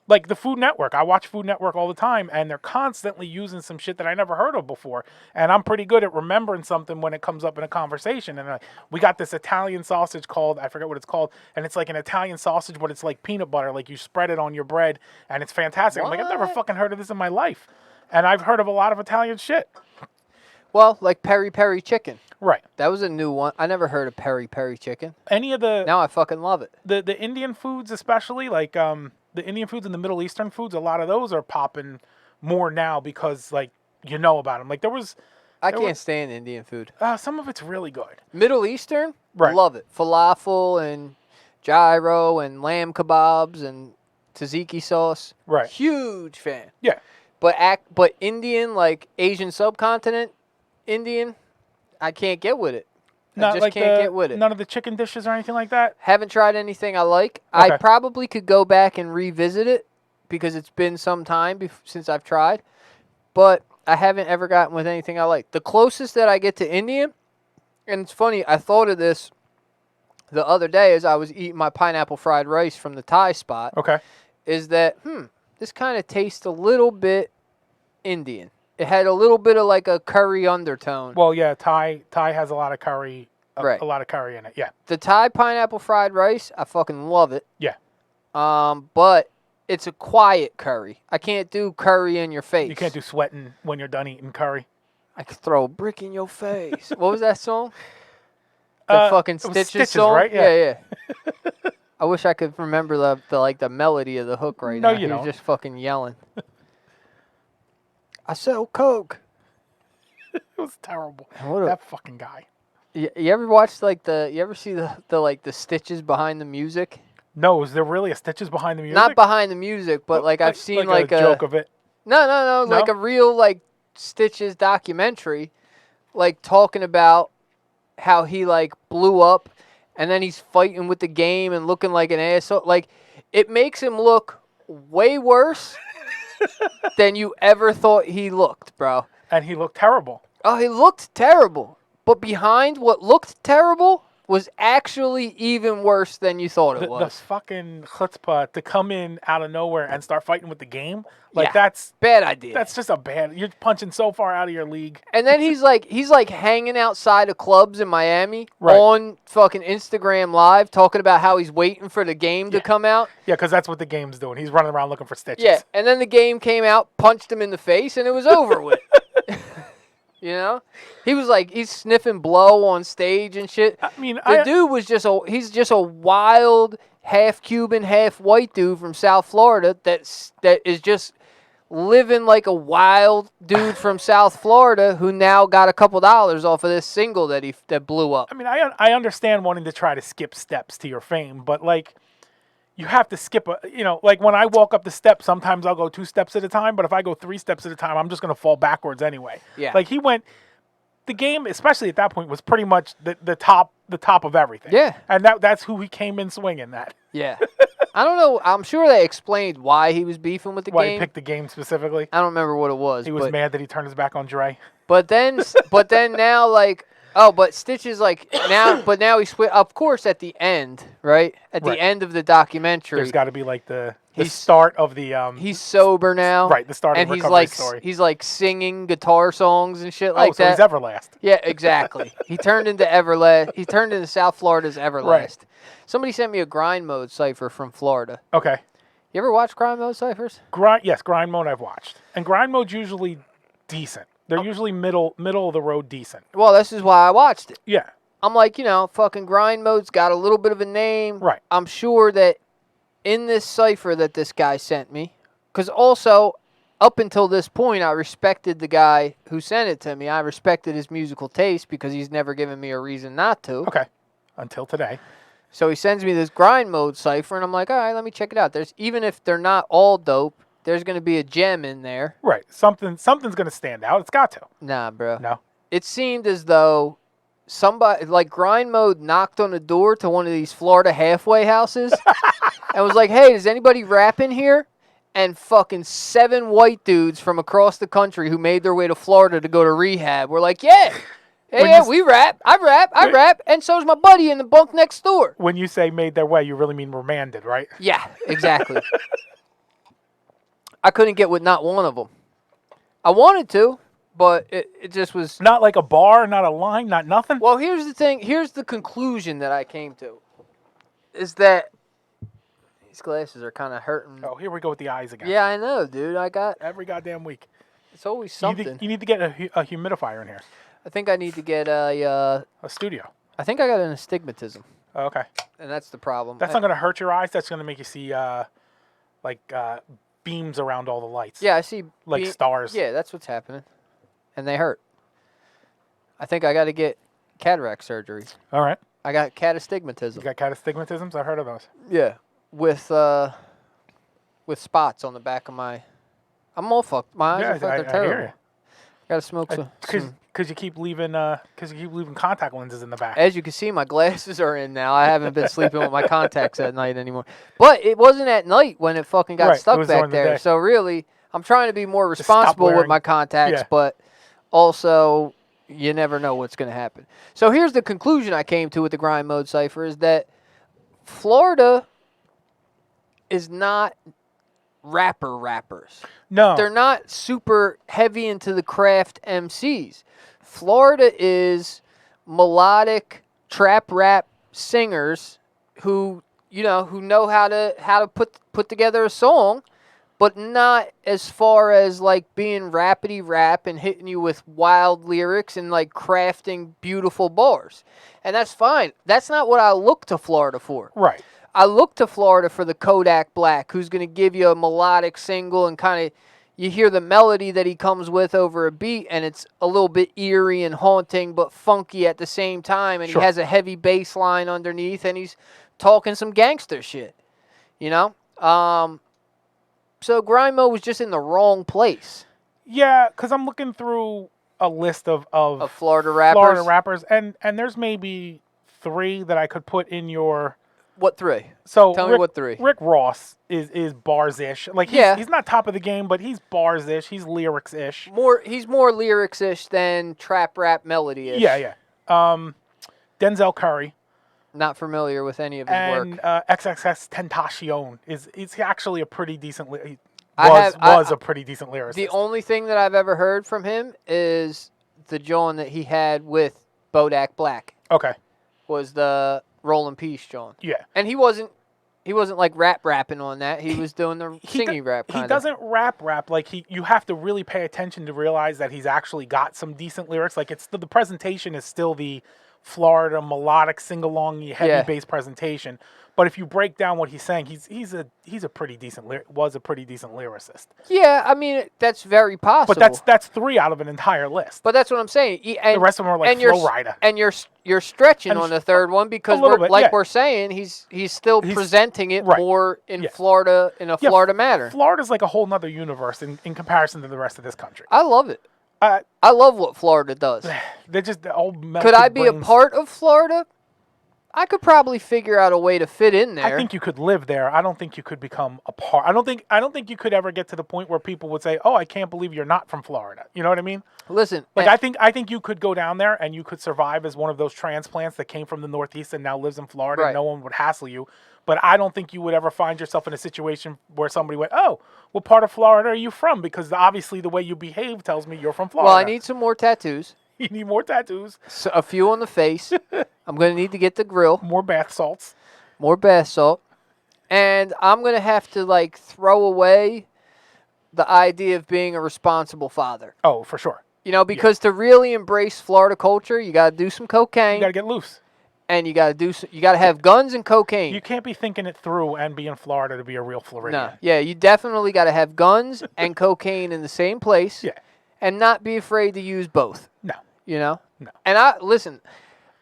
like the Food Network. I watch Food Network all the time, and they're constantly using some shit that I never heard of before. And I'm pretty good at remembering something when it comes up in a conversation. And we got this Italian sausage called, I forget what it's called, and it's like an Italian sausage, but it's like peanut butter. Like you spread it on your bread, and it's fantastic. I'm like, I've never What? fucking heard of this in my life. And I've heard of a lot of Italian shit. Well, like peri peri chicken. Right. That was a new one. I never heard of peri peri chicken. Any of the Now I fucking love it. the Indian foods, especially like the Indian foods and the Middle Eastern foods, a lot of those are popping more now because like you know about them. Like there was I There can't was- stand Indian food. some of it's really good. Middle Eastern, Right. love it. Falafel and gyro and lamb kebabs and tzatziki sauce. Right. Huge fan. Yeah. But Indian, like Asian subcontinent Indian, I can't get with it. Not just like can't get with it. None of the chicken dishes or anything like that. Haven't tried anything I like. I Okay. probably could go back and revisit it because it's been some time since I've tried. But I haven't ever gotten with anything I like. The closest that I get to Indian, and it's funny, I thought of this the other day as I was eating my pineapple fried rice from the Thai spot, Okay. is that, this kind of tastes a little bit Indian. It had a little bit of like a curry undertone. Well, yeah, Thai has a lot of curry, Right. a lot of curry in it. Yeah. The Thai pineapple fried rice, I fucking love it. Yeah. But it's a quiet curry. I can't do curry in your face. You can't do sweating when you're done eating curry. I could throw a brick in your face. What was that song? The fucking it was Stitches song, right? Yeah. I wish I could remember the melody of the hook right No, now. you He was don't. just fucking yelling. I sell coke. It was terrible. What a- That fucking guy. You ever watch you ever see the stitches behind the music? No, is there really a Stitches behind the music? Not behind the music, but like I've seen like a joke of it. No, like No? a real like Stitches documentary, like talking about how he like blew up, and then he's fighting with the game and looking like an asshole. Like it makes him look way worse than you ever thought he looked, bro. And he looked terrible. Oh, he looked terrible, but behind what looked terrible was actually even worse than you thought it The was. fucking chutzpah to come in out of nowhere and start fighting with the game. Like Yeah. that's Bad idea. just a bad. You're punching so far out of your league. And then he's like hanging outside of clubs in Miami Right. on fucking Instagram Live talking about how he's waiting for the game to come out. Yeah, because that's what the game's doing. He's running around looking for Stitches. Yeah, and then the game came out, punched him in the face, and it was over with. You know? He was like, he's sniffing blow on stage and shit. I mean, The dude was he's just a wild, half Cuban, half white dude from South Florida that is just living like a wild dude from South Florida who now got a couple dollars off of this single that blew up. I mean, I understand wanting to try to skip steps to your fame, but like, you have to skip like when I walk up the steps, sometimes I'll go 2 steps at a time, but if I go 3 steps at a time, I'm just going to fall backwards anyway. Yeah. Like the game, especially at that point, was pretty much the top of everything. Yeah. And that's who he came in swinging that. Yeah. I don't know. I'm sure they explained why he was beefing with the Why game. he picked the game specifically. I don't remember what it was. He was mad that he turned his back on Dre. But then now like, but Stitches like now he split. Of course, at the end, right? At the Right. end of the documentary, There's got to be like the He's- start of the he's sober now. right, the start And of the he's recovery like story. he's like singing guitar songs and shit like so that. he's Everlast. Yeah, exactly. He turned into He turned into South Florida's Everlast. Somebody sent me a grind mode cipher from Florida. Okay. You ever watch grind mode ciphers? Grind mode I've watched. And grind mode's usually decent. They're usually middle of the road decent. Well, this is why I watched it. Yeah. I'm like, fucking grind mode's got a little bit of a name. Right. I'm sure that in this cipher that this guy sent me, because also up until this point, I respected the guy who sent it to me. I respected his musical taste because he's never given me a reason not to. Okay. Until today. So he sends me this grind mode cipher, and I'm like, all right, let me check it out. Even if they're not all dope, there's going to be a gem in there. Right. Something's going to stand out. It's got to. Nah, bro. No. It seemed as though somebody, like grind mode, knocked on the door to one of these Florida halfway houses and was like, hey, does anybody rap in here? And fucking 7 white dudes from across the country who made their way to Florida to go to rehab were like, yeah. We rap. I rap. And so's my buddy in the bunk next door. When you say made their way, you really mean remanded, right? Yeah, exactly. I couldn't get with not one of them. I wanted to, but it just was... Not like a bar, not a line, not nothing? Well, here's the thing. Here's the conclusion that I came to. Is that these glasses are kind of hurting. Oh, here we go with the eyes again. Yeah, I know, dude. Every goddamn week. It's always You something. need to get a humidifier in here. I think I need to get A studio. I think I got an astigmatism, Oh, okay. and that's the problem. That's not going to hurt your eyes. That's going to make you see beams around all the lights. Yeah, I see. Like stars. Yeah, that's what's happening, and they hurt. I think I got to get cataract surgery. All right. I got catastigmatism. You got catastigmatisms? I've heard of those. Yeah, with spots on the back of my. I'm all fucked. My eyes are fucked. They're I hear terrible. you. Gotta smoke some. Because you keep leaving contact lenses in the back. As you can see, my glasses are in now. I haven't been sleeping with my contacts at night anymore. But it wasn't at night when it fucking got Right, it stuck was back during the there. day. So really, I'm trying to be more Just stop responsible with wearing- my contacts, yeah. but also you never know what's going to happen. So here's the conclusion I came to with the grind mode cipher is that Florida is not rappers. No. They're not super heavy into the craft MCs. Florida is melodic trap rap singers who know how to put together a song, but not as far as like being rapidy rap and hitting you with wild lyrics and like crafting beautiful bars. And that's fine. That's not what I look to Florida for. Right. I look to Florida for the Kodak Black, who's going to give you a melodic single and kind of you hear the melody that he comes with over a beat, and it's a little bit eerie and haunting, but funky at the same time. And Sure. he has a heavy bass line underneath, and he's talking some gangster shit, you know? So grind mode was just in the wrong place. Yeah, because I'm looking through a list of Florida rappers. Florida rappers, and there's maybe 3 that I could put in your. What 3? So Tell me Rick, what 3. Rick Ross is bars-ish. Like he's not top of the game, but he's bars-ish. He's lyrics-ish. He's more lyrics-ish than trap rap melody-ish. Yeah. Denzel Curry Not familiar with any of his and work. XXX Tentacion is actually a pretty decent. He I was a pretty decent lyricist. The only thing that I've ever heard from him is the John that he had with Bodak Black Okay. was the Rollin' Peace John. Yeah. And he wasn't like rapping on that. He was doing the singing rap kind of. He doesn't rap like you have to really pay attention to realize that he's actually got some decent lyrics. Like it's the presentation is still the Florida melodic sing-along heavy bass presentation. But if you break down what he's saying, he's a pretty decent was a pretty decent lyricist. Yeah, I mean that's very possible. But that's 3 out of an entire list. But that's what I'm saying. And, the rest of them are like Flow Rider. And you're stretching And on the third one because we're saying he's still presenting it more in Florida in a Florida manner. Florida's like a whole nother universe in comparison to the rest of this country. I love it. I love what Florida does. They're just all melted Could I be brains. a part of Florida? I could probably figure out a way to fit in there. I think you could live there. I don't think you could become a part. I don't think you could ever get to the point where people would say, "Oh, I can't believe you're not from Florida." You know what I mean? Listen, like I think you could go down there and you could survive as one of those transplants that came from the Northeast and now lives in Florida. Right. And no one would hassle you. But I don't think you would ever find yourself in a situation where somebody went, "Oh, what part of Florida are you from?" Because obviously the way you behave tells me you're from Florida. Well, I need some more tattoos. You need more tattoos. So a few on the face. I'm going to need to get the grill. More bath salts. More bath salt. And I'm going to have to, like, throw away the idea of being a responsible father. Oh, for sure. You know, because to really embrace Florida culture, you got to do some cocaine. You got to get loose. And you got to have guns and cocaine. You can't be thinking it through and be in Florida to be a real Floridian. No. Yeah, you definitely got to have guns and cocaine in the same place. Yeah. And not be afraid to use both. No. You know? No. And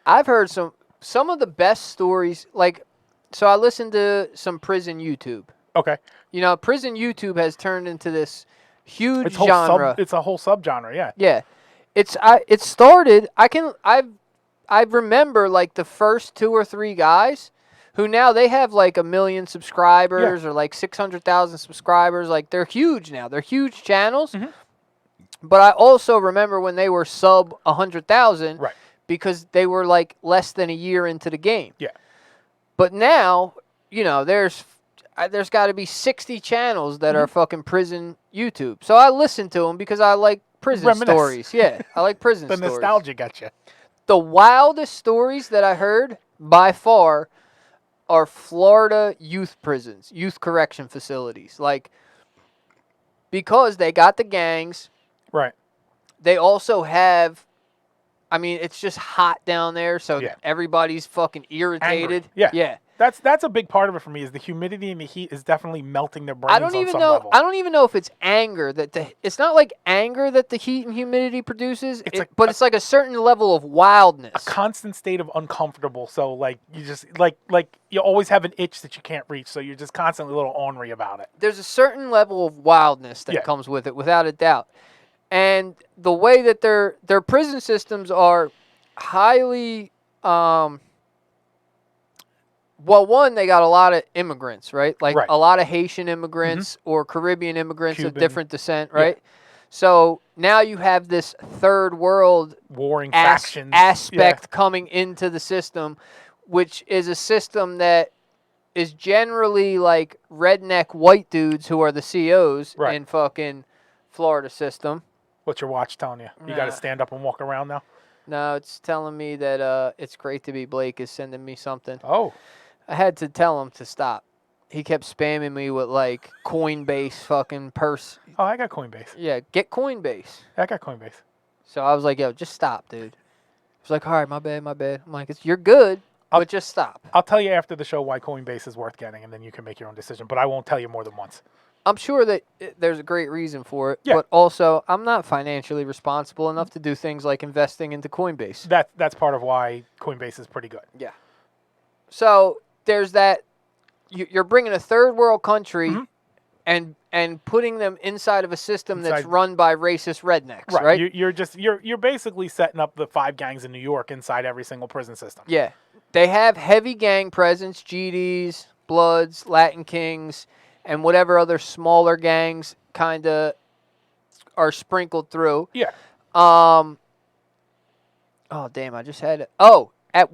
I've heard some of the best stories, like, so I listened to some prison YouTube. Okay. You know, prison YouTube has turned into this huge genre. It's a whole subgenre, yeah. Yeah. It started, I remember like the first 2 or 3 guys who now they have like 1 million subscribers or like 600,000 subscribers. Like they're huge now. They're huge channels. Mm-hmm. But I also remember when they were sub 100,000 because they were like less than a year into the game. Yeah. But now, you know, there's got to be 60 channels that are fucking prison YouTube. So I listen to them because I like prison stories. Yeah, I like prison the stories. The nostalgia got you. The wildest stories that I heard by far are Florida youth prisons, youth correction facilities. Like, because they got the gangs. Right. They also have, I mean, it's just hot down there, so everybody's fucking irritated. Angry. Yeah. Yeah. That's a big part of it for me is the humidity and the heat is definitely melting their brains I don't even know if it's anger it's not like anger that the heat and humidity produces, but it's like a certain level of wildness. A constant state of uncomfortable. So like you just like you always have an itch that you can't reach, so you're just constantly a little ornery about it. There's a certain level of wildness that comes with it, without a doubt. And the way that their prison systems are highly well, one, they got a lot of immigrants, right? Like Right. a lot of Haitian immigrants or Caribbean immigrants of Cuban. different descent, Yeah. right? So now you have this third world Warring factions. aspect coming into the system, which is a system that is generally like redneck white dudes who are the COs Right. in fucking Florida system. What's your watch telling you? You got to Nah. stand up and walk around now? No, it's telling me that it's great to be Blake is sending me something. Oh. I had to tell him to stop. He kept spamming me with like Coinbase fucking purse. Oh, I got Coinbase. Yeah, get Coinbase. I got Coinbase. So I was like, yo, just stop, dude. He's like, all right, my bad. I'm like, you're good, but just stop. I'll tell you after the show why Coinbase is worth getting, and then you can make your own decision. But I won't tell you more than once. I'm sure that there's a great reason for it, Yeah. but also I'm not financially responsible enough to do things like investing into Coinbase. That's part of why Coinbase is pretty good. Yeah. So there's that. You're bringing a third world country and putting them inside of a system that's Inside- run by racist rednecks, right? You're basically setting up the 5 gangs in New York inside every single prison system. Yeah. They have heavy gang presence, GDs, Bloods, Latin Kings, and whatever other smaller gangs kind of are sprinkled through. Yeah. Oh damn! I just had it. Oh, at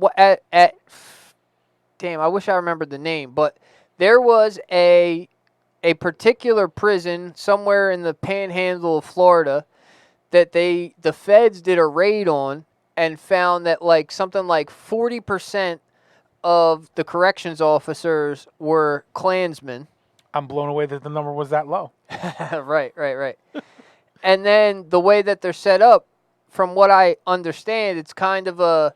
damn! I wish I remembered the name, but there was a particular prison somewhere in the Panhandle of Florida that the feds did a raid on and found that like something like 40% of the corrections officers were Klansmen. I'm blown away that the number was that low. Right. And then the way that they're set up, from what I understand, it's kind of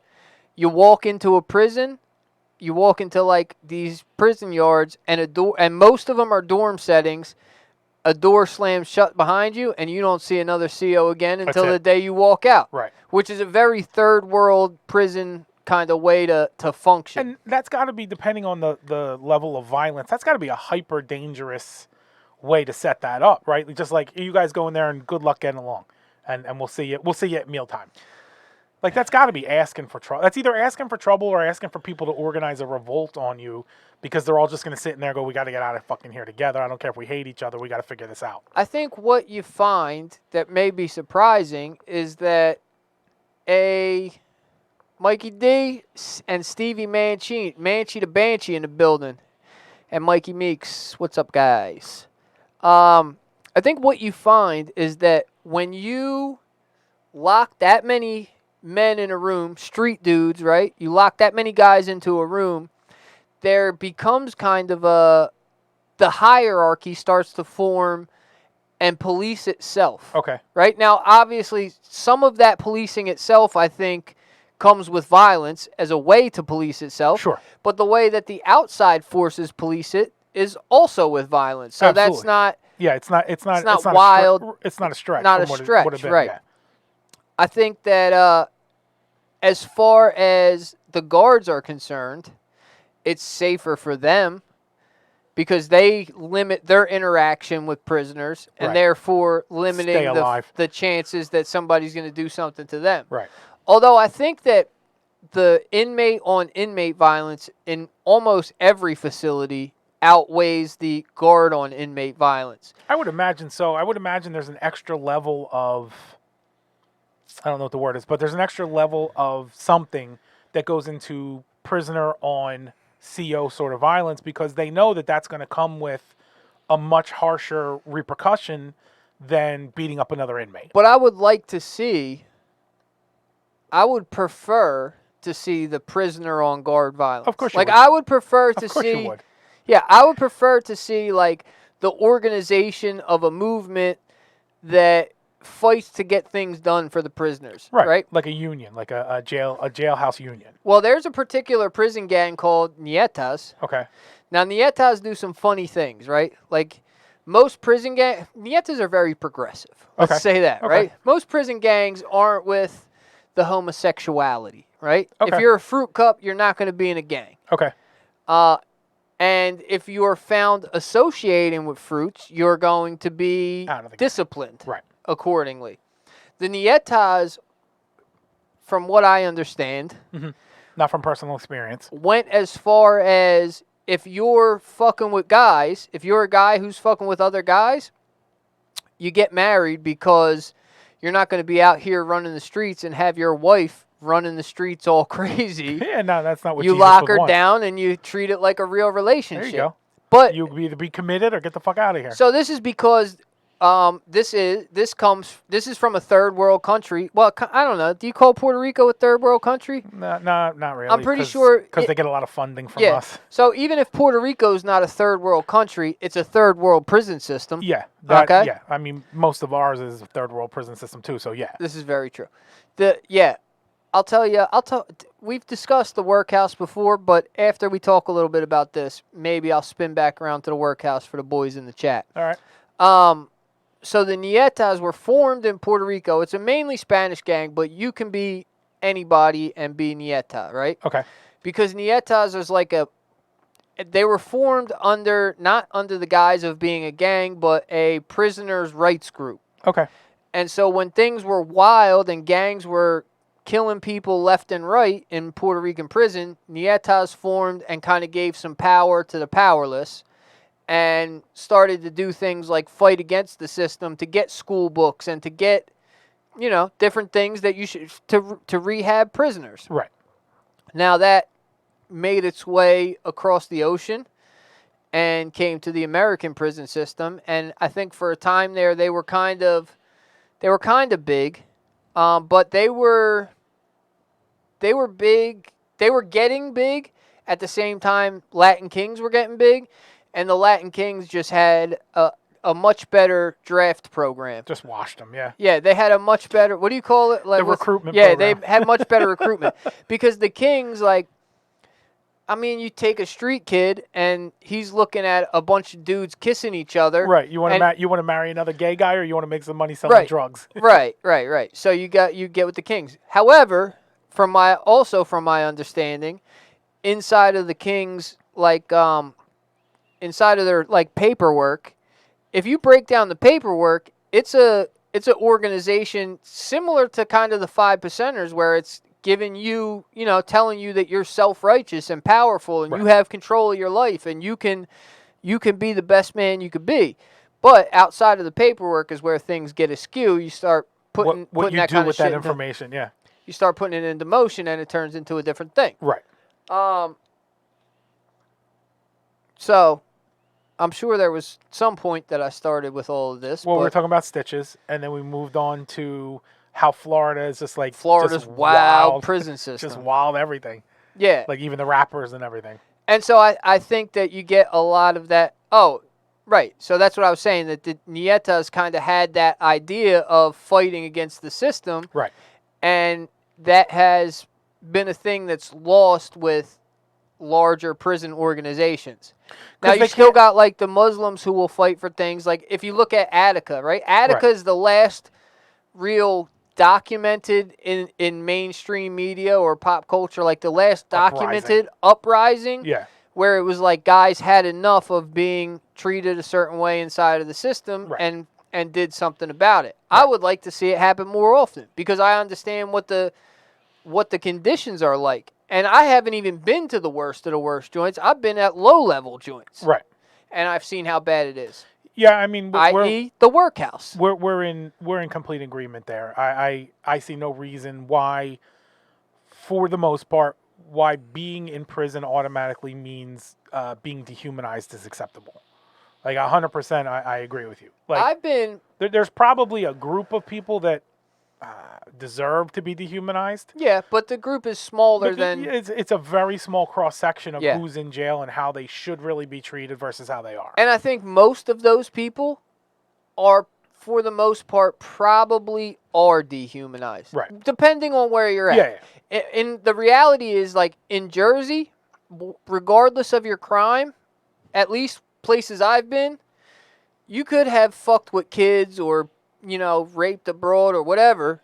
you walk into a prison, you walk into like these prison yards, and a door, and most of them are dorm settings. A door slams shut behind you, and you don't see another CO again until the day you walk out. Right. Which is a very third world prison kind of way to function. And that's got to be, depending on the level of violence, that's got to be a hyper dangerous way to set that up, right? Just like you guys go in there and good luck getting along, and we'll see you at mealtime. Like that's got to be asking for trouble. That's either asking for trouble or asking for people to organize a revolt on you because they're all just going to sit in there and go, we got to get out of fucking here together. I don't care if we hate each other. We got to figure this out. I think what you find that may be surprising is that Mikey D and Stevie Manchi the Banshee in the building, and Mikey Meeks. What's up, guys? I think what you find is that when you lock that many men in a room, street dudes, right? You lock that many guys into a room, there becomes kind of the hierarchy starts to form and police itself. Okay. Right? Now, obviously, some of that policing itself, I think, comes with violence as a way to police itself. Sure. But the way that the outside forces police it is also with violence. So Absolutely. that's not... Yeah, it's not wild. It's not a stretch. Not from a what it stretch, would have been, right. yeah. I think that as far as the guards are concerned, it's safer for them because they limit their interaction with prisoners and Right. therefore limiting Stay alive. the chances that somebody's going to do something to them. Right. Although I think that the inmate-on-inmate violence in almost every facility outweighs the guard-on-inmate violence. I would imagine so. I would imagine there's an extra level of, I don't know what the word is, but there's an extra level of something that goes into prisoner on CO sort of violence because they know that that's going to come with a much harsher repercussion than beating up another inmate. But I would like to see, I would prefer to see the prisoner on guard violence. Of course you like would. I would prefer to Of course see you would. Yeah, I would prefer to see like the organization of a movement that fights to get things done for the prisoners, right? Like a union, like a jailhouse union. Well, there's a particular prison gang called Nietas. Okay. Now, Nietas do some funny things, right? Like most prison gangs, Nietas are very progressive. Let's Okay. say that, Okay. right? Most prison gangs aren't with the homosexuality, right? Okay. If you're a fruit cup, you're not going to be in a gang. Okay. And if you are found associating with fruits, you're going to be Out of the gang. disciplined Right. accordingly. The Nietas, from what I understand, Not from personal experience. went as far as if you're fucking with guys, if you're a guy who's fucking with other guys, you get married because you're not going to be out here running the streets and have your wife running the streets all crazy. Yeah, no, that's not what You Jesus lock would her want. down and you treat it like a real relationship. There you go. But You either be committed or get the fuck out of here. so this is because this is from a third world country. Well, I don't know. Do you call Puerto Rico a third world country? No, not really. I'm pretty sure because they get a lot of funding from Yeah. us. So even if Puerto Rico is not a third world country, it's a third world prison system. Yeah. Okay. Yeah. I mean, most of ours is a third world prison system too. So yeah. This is very true. I'll tell. We've discussed the workhouse before, but after we talk a little bit about this, maybe I'll spin back around to the workhouse for the boys in the chat. All right. So the Nietas were formed in Puerto Rico. It's a mainly Spanish gang, but you can be anybody and be Nieta, right? Okay. Because Nietas is they were formed not under the guise of being a gang, but a prisoners' rights group. Okay. And so when things were wild and gangs were killing people left and right in Puerto Rican prison, Nietas formed and kind of gave some power to the powerless and started to do things like fight against the system to get school books and to get, different things that you should to rehab prisoners. Right. Now that made its way across the ocean and came to the American prison system, and I think for a time there they were kind of big, but they were big. They were getting big at the same time Latin Kings were getting big, and the Latin Kings just had a much better draft program. Just washed them. Yeah. Yeah, they had a much better. What do you call it? The recruitment. Yeah, program. they had much better recruitment because the Kings, you take a street kid and he's looking at a bunch of dudes kissing each other. Right. You want to marry another gay guy, or you want to make some money selling drugs? Right. So you get with the Kings. However, from my understanding, inside of the Kings, inside of their paperwork, if you break down the paperwork, it's an organization similar to kind of the 5 percenters, where it's giving you, telling you that you're self-righteous and powerful and you have control of your life and you can be the best man you could be. But outside of the paperwork is where things get askew. You start putting what you that do kind with of shit that information. Yeah. You start putting it into motion and it turns into a different thing. Right. So I'm sure there was some point that I started with all of this. Well, we were talking about stitches, and then we moved on to how Florida is just Florida's just wild prison system. Just wild everything. Yeah. Like even the rappers and everything. And so I think that you get a lot of that. Oh, right. So that's what I was saying, that the Nietas kind of had that idea of fighting against the system. Right. And that has been a thing that's lost with larger prison organizations. Now you still got the Muslims who will fight for things like, if you look at Attica, right? Attica is the last real documented in mainstream media or pop culture, the last documented uprising. Yeah. Where it was guys had enough of being treated a certain way inside of the system and did something about it. Right. I would like to see it happen more often because I understand what the conditions are like. And I haven't even been to the worst of the worst joints. I've been at low-level joints. Right. And I've seen how bad it is. Yeah, I mean, i.e. the workhouse. We're in complete agreement there. I see no reason why, for the most part, why being in prison automatically means being dehumanized is acceptable. 100%, I agree with you. There's probably a group of people that deserve to be dehumanized. Yeah, but the group is smaller than... It's a very small cross-section of who's in jail and how they should really be treated versus how they are. And I think most of those people are, for the most part, probably are dehumanized. Right. Depending on where you're at. Yeah. And the reality is, in Jersey, regardless of your crime, at least places I've been, you could have fucked with kids or raped abroad or whatever,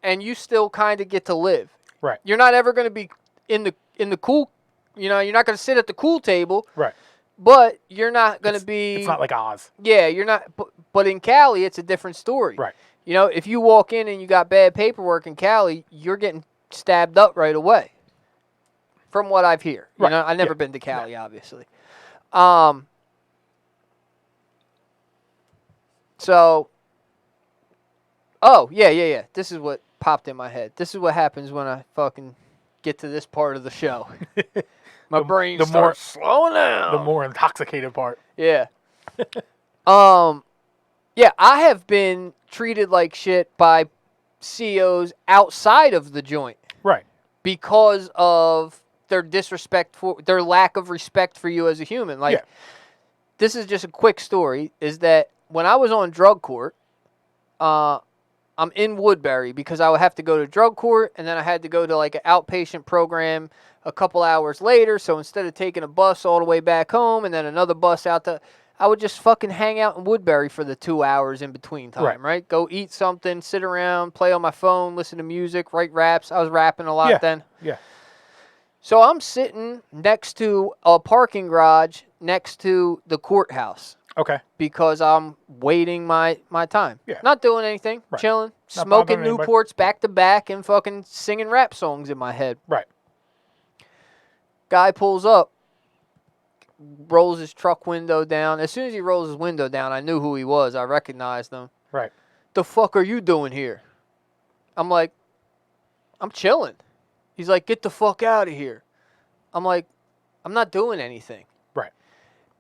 and you still kind of get to live. Right. You're not ever going to be in the cool, you're not going to sit at the cool table. Right. But you're not going to be... It's not like Oz. Yeah, you're not... But in Cali, it's a different story. Right. You know, if you walk in and you got bad paperwork in Cali, you're getting stabbed up right away. From what I've heard. You Right. know, I've never Yeah. been to Cali, obviously. So, oh, yeah. This is what popped in my head. This is what happens when I fucking get to this part of the show. My brain starts slowing down. The more intoxicated part. Yeah. Yeah, I have been treated like shit by CEOs outside of the joint Right. because of their their lack of respect for you as a human. Like, Yeah. this is just a quick story, is that when I was on drug court, I'm in Woodbury because I would have to go to drug court, and then I had to go to like an outpatient program a couple hours later. So instead of taking a bus all the way back home and then another bus out I would just fucking hang out in Woodbury for the 2 hours in between time, right? Go eat something, sit around, play on my phone, listen to music, write raps. I was rapping a lot then. Yeah. So I'm sitting next to a parking garage next to the courthouse. Okay. Because I'm waiting my time. Yeah. Not doing anything, Right. chilling, Not smoking bothering anybody. Newports back to back and fucking singing rap songs in my head. Right. Guy pulls up, rolls his truck window down. As soon as he rolls his window down, I knew who he was. I recognized him. Right. The fuck are you doing here? I'm like, I'm chilling. He's like, get the fuck out of here. I'm like, I'm not doing anything. Right.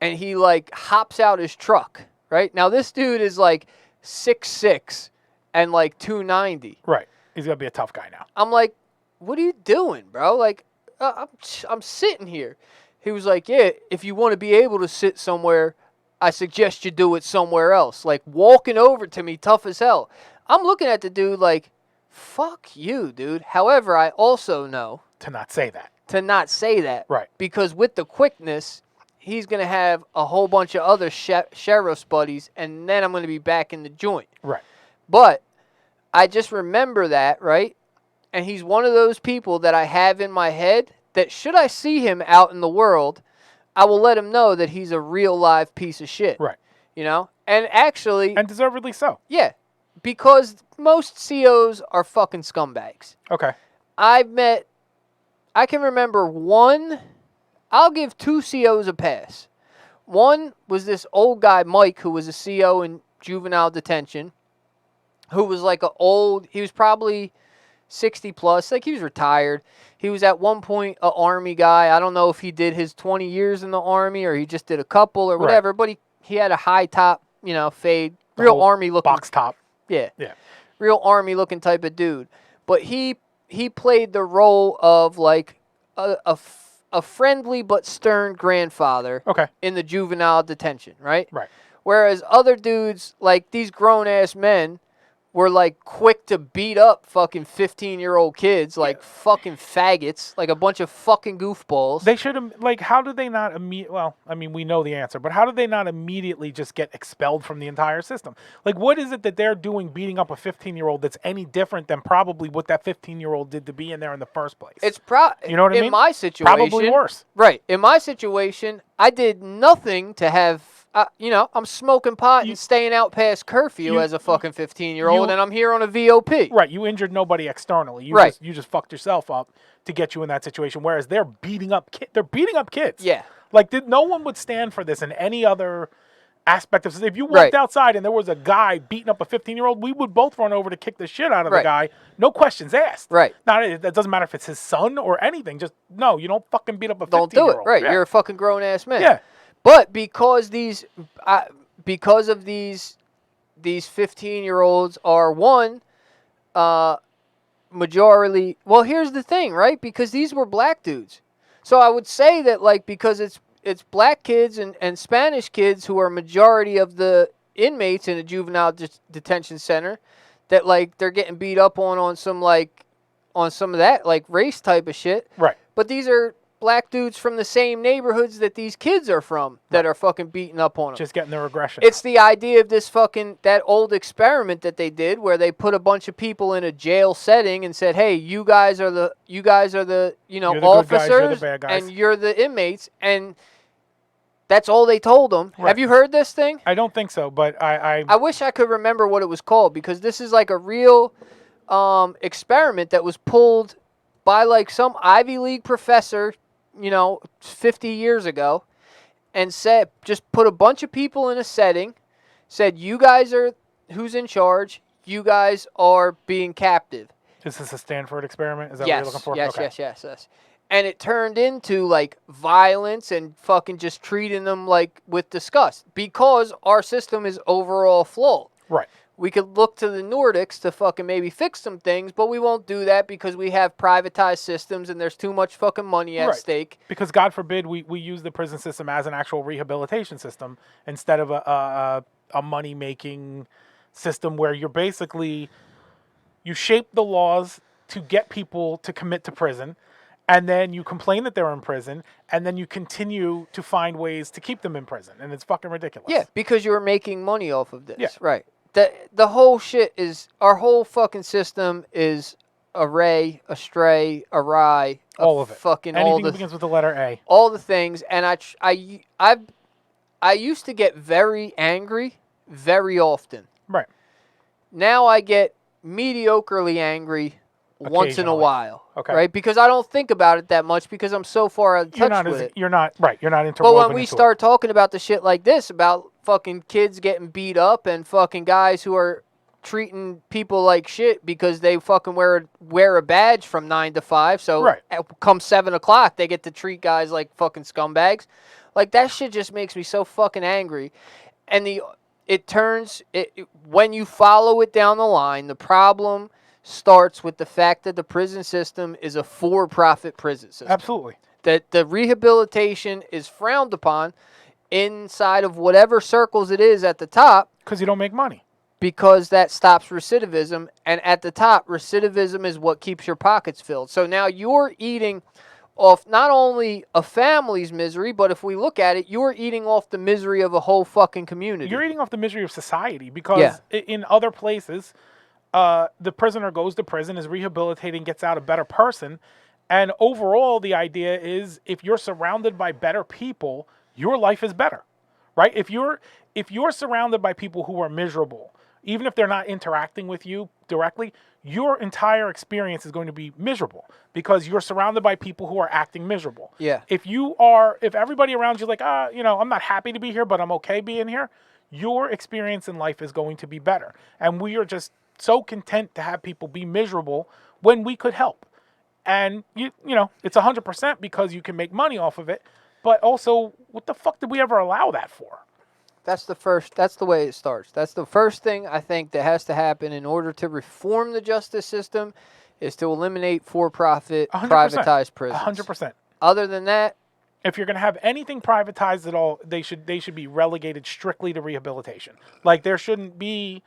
And he like hops out his truck, right? Now this dude is like 6'6" and like 290. Right. He's gonna be a tough guy now. I'm like, what are you doing, bro? Like, I'm sitting here. He was like, yeah, if you want to be able to sit somewhere, I suggest you do it somewhere else. Like walking over to me, tough as hell. I'm looking at the dude like, fuck you, dude. However, I also know To not say that. to not say that. Right. Because with the quickness, he's going to have a whole bunch of other sheriff's buddies, and then I'm going to be back in the joint. Right. But I just remember that, right? And he's one of those people that I have in my head that should I see him out in the world, I will let him know that he's a real live piece of shit. Right. You know? And actually, And deservedly so. yeah, because most COs are fucking scumbags. Okay. I can remember one. I'll give 2 COs a pass. One was this old guy, Mike, who was a CO in juvenile detention, who was like he was probably 60 plus, like he was retired. He was at one point an Army guy. I don't know if he did his 20 years in the Army or he just did a couple or whatever, but he had a high top, fade, The real whole Army looking. box top. Yeah. Yeah. Real Army looking type of dude. But he played the role of like a friendly but stern grandfather Okay. in the juvenile detention, right? Right. Whereas other dudes, like these grown-ass men, were like quick to beat up fucking 15-year-old kids like fucking faggots, like a bunch of fucking goofballs. They should have, like, how did they not well, I mean, we know the answer, but how did they not immediately just get expelled from the entire system? Like, what is it that they're doing beating up a 15-year-old that's any different than probably what that 15-year-old did to be in there in the first place? It's You know what I mean? In my situation, Probably worse. Right. In my situation, I did nothing to have, I'm smoking pot and staying out past curfew as a fucking 15-year-old, and I'm here on a VOP. Right. You injured nobody externally. You Right. you just fucked yourself up to get you in that situation. Whereas they're beating up kids. Yeah. Like, no one would stand for this in any other aspect of. If you walked outside and there was a guy beating up a 15-year-old, we would both run over to kick the shit out of the guy. No questions asked. Right. Not that doesn't matter if it's his son or anything. Just no, you don't fucking beat up a 15-year-old. Don't do it. Right. Yeah. You're a fucking grown-ass man. Yeah. But because these 15-year-olds are majority. Well, here's the thing, right? Because these were black dudes. So I would say that, like, because it's black kids and Spanish kids who are majority of the inmates in a juvenile detention center, that like they're getting beat up on some of that like race type of shit. Right. But these are black dudes from the same neighborhoods that these kids are from that are fucking beating up on them. Just getting their aggression. It's the idea of that old experiment that they did where they put a bunch of people in a jail setting and said, "Hey, you guys are the You're the good guys, officers you're the bad guys." and you're the inmates." And That's all they told him. Right. Have you heard this thing? I don't think so, but I wish I could remember what it was called, because this is like a real experiment that was pulled by like some Ivy League professor, 50 years ago, and said, just put a bunch of people in a setting, said, you guys are who's in charge, you guys are being captive. Is this a Stanford experiment? Is that what you're looking for? Yes, Okay. yes. And it turned into like violence and fucking just treating them like with disgust, because our system is overall flawed. Right. We could look to the Nordics to fucking maybe fix some things, but we won't do that because we have privatized systems and there's too much fucking money at stake. Because God forbid we use the prison system as an actual rehabilitation system instead of a money-making system where you're basically, you shape the laws to get people to commit to prison, and then you complain that they're in prison, and then you continue to find ways to keep them in prison, and it's fucking ridiculous. Yeah, because you're making money off of this. Yeah. Right. The whole shit is, our whole fucking system is array, astray, awry. All of it. Fucking Anything all the, that begins with the letter A. all the things. And I used to get very angry very often. Right. Now I get mediocrely angry once in a Occasionally. while. Okay. Right? Because I don't think about it that much because I'm so far out of touch with it. You're not interwoven But when we into it. start talking about the shit like this, about fucking kids getting beat up and fucking guys who are treating people like shit because they fucking wear a badge from 9 to 5, so Right. come 7 o'clock they get to treat guys like fucking scumbags. Like, that shit just makes me so fucking angry. And when you follow it down the line, the problem starts with the fact that the prison system is a for-profit prison system. Absolutely. That the rehabilitation is frowned upon inside of whatever circles it is at the top, Because you don't make money. because that stops recidivism. And at the top, recidivism is what keeps your pockets filled. So now you're eating off not only a family's misery, but if we look at it, you're eating off the misery of a whole fucking community. You're eating off the misery of society because in other places, the prisoner goes to prison, is rehabilitating, gets out a better person. And overall, the idea is if you're surrounded by better people, your life is better, right? If you're surrounded by people who are miserable, even if they're not interacting with you directly, your entire experience is going to be miserable because you're surrounded by people who are acting miserable. Yeah. If everybody around you like, I'm not happy to be here, but I'm okay being here, your experience in life is going to be better. And we are just so content to have people be miserable when we could help. And it's 100% because you can make money off of it, but also, what the fuck did we ever allow that for? That's the way it starts. That's the first thing I think that has to happen in order to reform the justice system, is to eliminate for-profit, 100%. privatized prisons. 100%. Other than that, If you're going to have anything privatized at all, they should be relegated strictly to rehabilitation. Like there should be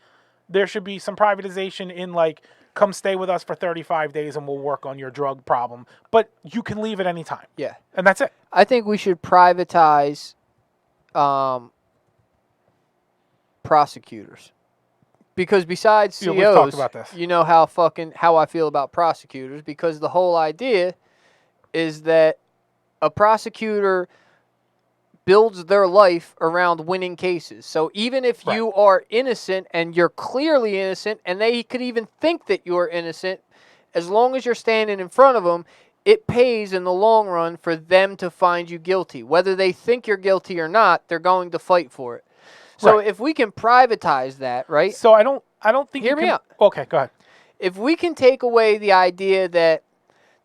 some privatization in like, come stay with us for 35 days and we'll work on your drug problem. But you can leave at any time. yeah. And that's it. I think we should privatize prosecutors. Because besides COs, We've talked about this. you know how I feel about prosecutors, because the whole idea is that a prosecutor builds their life around winning cases. So even if you are innocent and you're clearly innocent, and they could even think that you're innocent, as long as you're standing in front of them, it pays in the long run for them to find you guilty. Whether they think you're guilty or not, they're going to fight for it. So if we can privatize that, right? So I don't think Hear me out. Okay, go ahead. If we can take away the idea that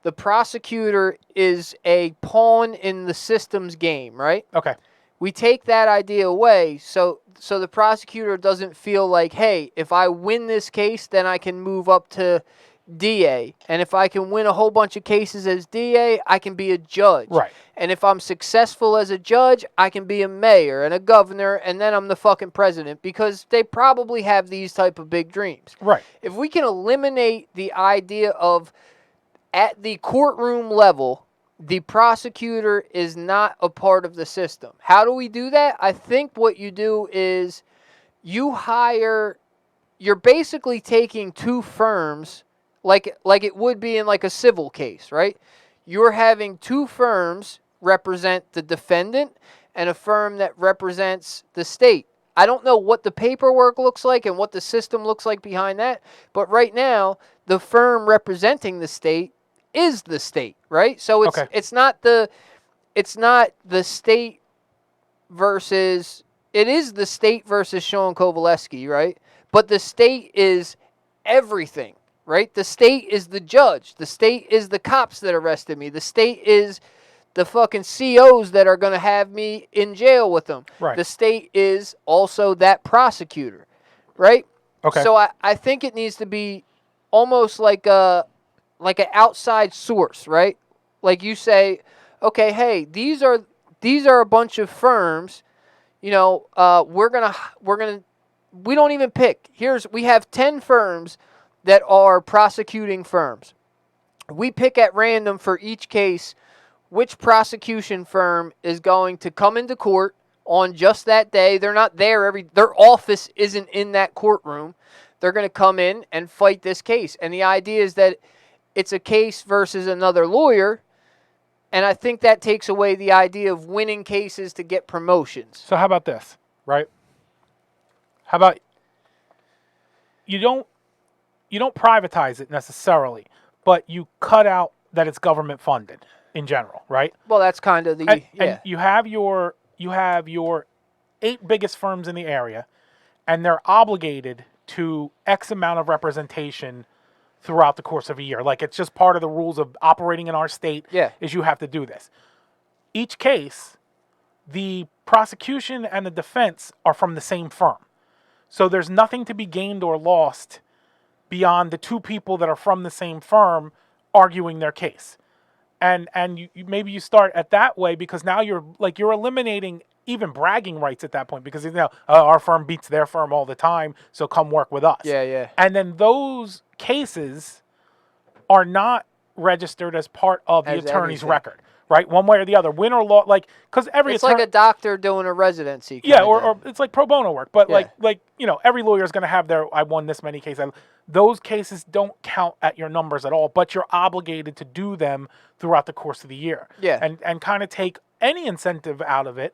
the prosecutor is a pawn in the system's game, right? Okay. We take that idea away, so the prosecutor doesn't feel like, hey, if I win this case, then I can move up to DA. And if I can win a whole bunch of cases as DA, I can be a judge. Right. And if I'm successful as a judge, I can be a mayor and a governor, and then I'm the fucking president, because they probably have these type of big dreams. Right. If we can eliminate the idea of, at the courtroom level, the prosecutor is not a part of the system. How do we do that? I think what you do is you're basically taking two firms, like it would be in like a civil case, right? You're having two firms represent the defendant, and a firm that represents the state. I don't know what the paperwork looks like and what the system looks like behind that, but right now, the firm representing the state is the state, right? So Okay. it's not the state versus it is the state versus Sean Kovaleski, right? But the state is everything, right? The state is the judge. The state is the cops that arrested me. The state is the fucking COs that are going to have me in jail with them. Right. The state is also that prosecutor, right? Okay. So I think it needs to be almost like an outside source, right? Like you say, okay, hey, these are a bunch of firms. You know, we don't even pick. We have 10 firms that are prosecuting firms. We pick at random for each case which prosecution firm is going to come into court on just that day. They're not there their office isn't in that courtroom. They're going to come in and fight this case. And the idea is that it's a case versus another lawyer. And I think that takes away the idea of winning cases to get promotions. So how about this, right? How about you don't privatize it necessarily, but you cut out that it's government funded in general, right? Well, that's kind of the And you have your 8 biggest firms in the area, and they're obligated to X amount of representation throughout the course of a year. Like, it's just part of the rules of operating in our state. Yeah. Is you have to do this. Each case, the prosecution and the defense are from the same firm. So there's nothing to be gained or lost beyond the 2 people that are from the same firm arguing their case. And maybe you start at that way, because now you're eliminating even bragging rights at that point, because our firm beats their firm all the time, so come work with us. Yeah. And then those cases are not registered as part of the As attorney's everything. record, right? One way or the other, win or loss, because every It's like a doctor doing a residency. yeah, kinda. or it's like pro bono work, but Yeah. every lawyer is going to have I won this many cases. Those cases don't count at your numbers at all, but you're obligated to do them throughout the course of the year. Yeah. And kind of take any incentive out of it.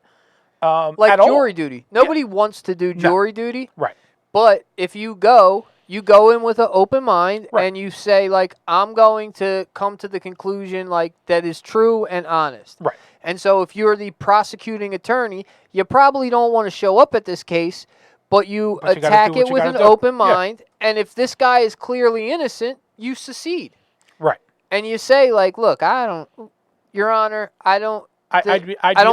Like at all. jury duty. Nobody wants to do jury duty. Right. But if you go in with an open mind, Right. and you say, like, I'm going to come to the conclusion, like, that is true and honest. Right. And so if you're the prosecuting attorney, you probably don't want to show up at this case, but you But you gotta attack do what it you with gotta an do. open Yeah. mind. And if this guy is clearly innocent, you secede. Right. And you say, like, look, Your Honor, I don't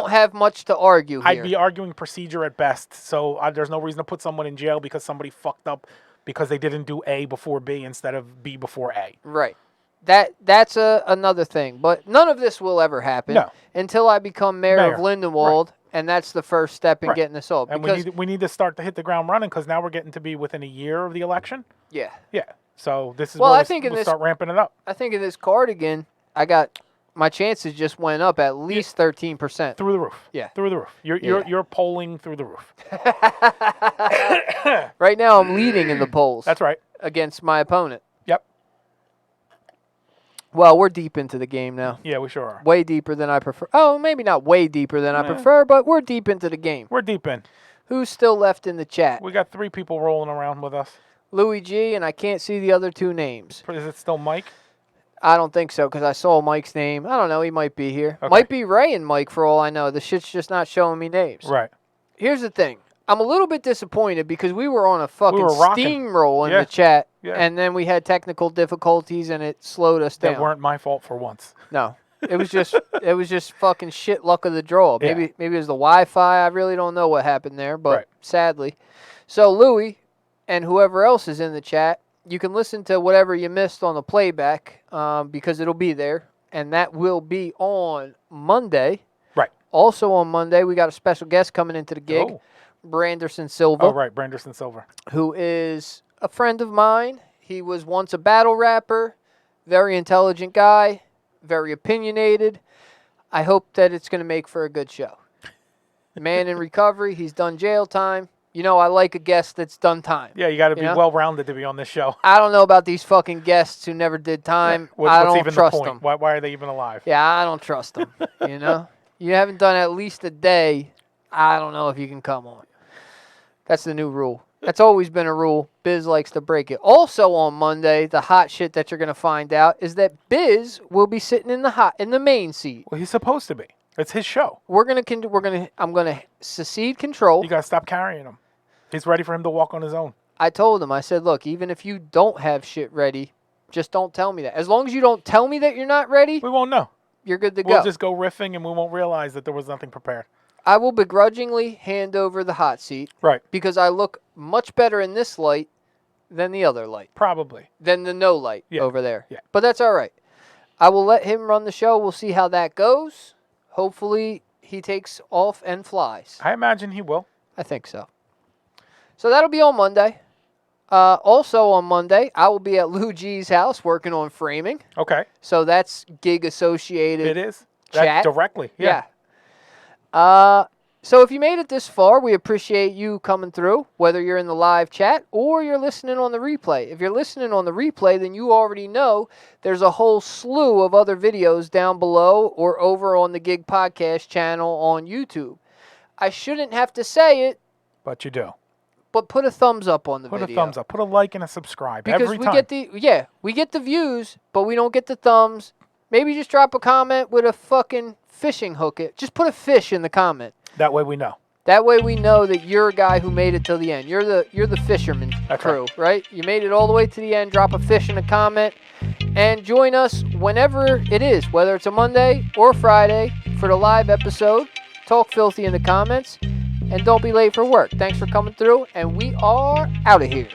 have much to argue here. I'd be arguing procedure at best. So there's no reason to put someone in jail because somebody fucked up because they didn't do A before B instead of B before A. Right. That's another thing. But none of this will ever happen until I become mayor of Lindenwold, and that's the first step in getting this solved. And we need to start to hit the ground running, because now we're getting to be within a year of the election. Yeah. Yeah. So this is Well, where I think we'll start ramping it up. I think in this cardigan, my chances just went up at least 13%. Through the roof. Yeah. Through the roof. You're polling through the roof. Right now, I'm leading in the polls. That's right. Against my opponent. Yep. Well, we're deep into the game now. Yeah, we sure are. Way deeper than I prefer. Oh, maybe not way deeper than I prefer, but we're deep into the game. We're deep in. Who's still left in the chat? We got 3 people rolling around with us. Louis G, and I can't see the other 2 names. Is it still Mike? I don't think so, because I saw Mike's name. I don't know. He might be here. Okay. Might be Ray and Mike, for all I know. The shit's just not showing me names. Right. Here's the thing. I'm a little bit disappointed because we were on a fucking rocking. steamroll in the chat, Yeah. and then we had technical difficulties, and it slowed us down. That weren't my fault for once. No. It was just fucking shit luck of the draw. Maybe it was the Wi-Fi. I really don't know what happened there, but sadly. So Louis and whoever else is in the chat, you can listen to whatever you missed on the playback because it'll be there, and that will be on Monday. Right. Also on Monday, we got a special guest coming into the gig, Branderson Silva. Oh, right, Branderson Silva. Who is a friend of mine. He was once a battle rapper, very intelligent guy, very opinionated. I hope that it's going to make for a good show. Man in recovery, he's done jail time. You know, I like a guest that's done time. Yeah, you got to be well-rounded to be on this show. I don't know about these fucking guests who never did time. I don't even trust the point? them. Why are they even alive? Yeah, I don't trust them. You know? You haven't done at least a day I don't know if you can come on. That's the new rule. That's always been a rule. Biz likes to break it. Also on Monday, the hot shit that you're gonna find out is that Biz will be sitting in the main seat. Well, he's supposed to be. It's his show. I'm gonna secede control. You gotta stop carrying him. He's ready for him to walk on his own. I told him, I said, look, even if you don't have shit ready, just don't tell me that. As long as you don't tell me that you're not ready, We won't know. you're good to We'll go. just go riffing and we won't realize that there was nothing prepared. I will begrudgingly hand over the hot seat Right. because I look much better in this light than the other light, Probably. than the no light Yeah, over there. yeah. But that's all right. I will let him run the show. We'll see how that goes. Hopefully he takes off and flies. I imagine he will. I think so. So that'll be on Monday. Also on Monday, I will be at Lou G's house working on framing. Okay. So that's gig associated. It is. Chat? Directly. Yeah. So if you made it this far, we appreciate you coming through, whether you're in the live chat or you're listening on the replay. If you're listening on the replay, then you already know there's a whole slew of other videos down below or over on the GiG podcast channel on YouTube. I shouldn't have to say it, But you do. but put a thumbs up on the Put video. a thumbs up. Put a like and a subscribe. Because every we time. get the views, but we don't get the thumbs. Maybe just drop a comment with a fucking fishing hook. Just put a fish in the comment. That way we know. That way we know that you're a guy who made it till the end. You're the fisherman That's crew, right? You made it all the way to the end. Drop a fish in a comment and join us whenever it is, whether it's a Monday or Friday for the live episode. Talk filthy in the comments and don't be late for work. Thanks for coming through and we are out of here.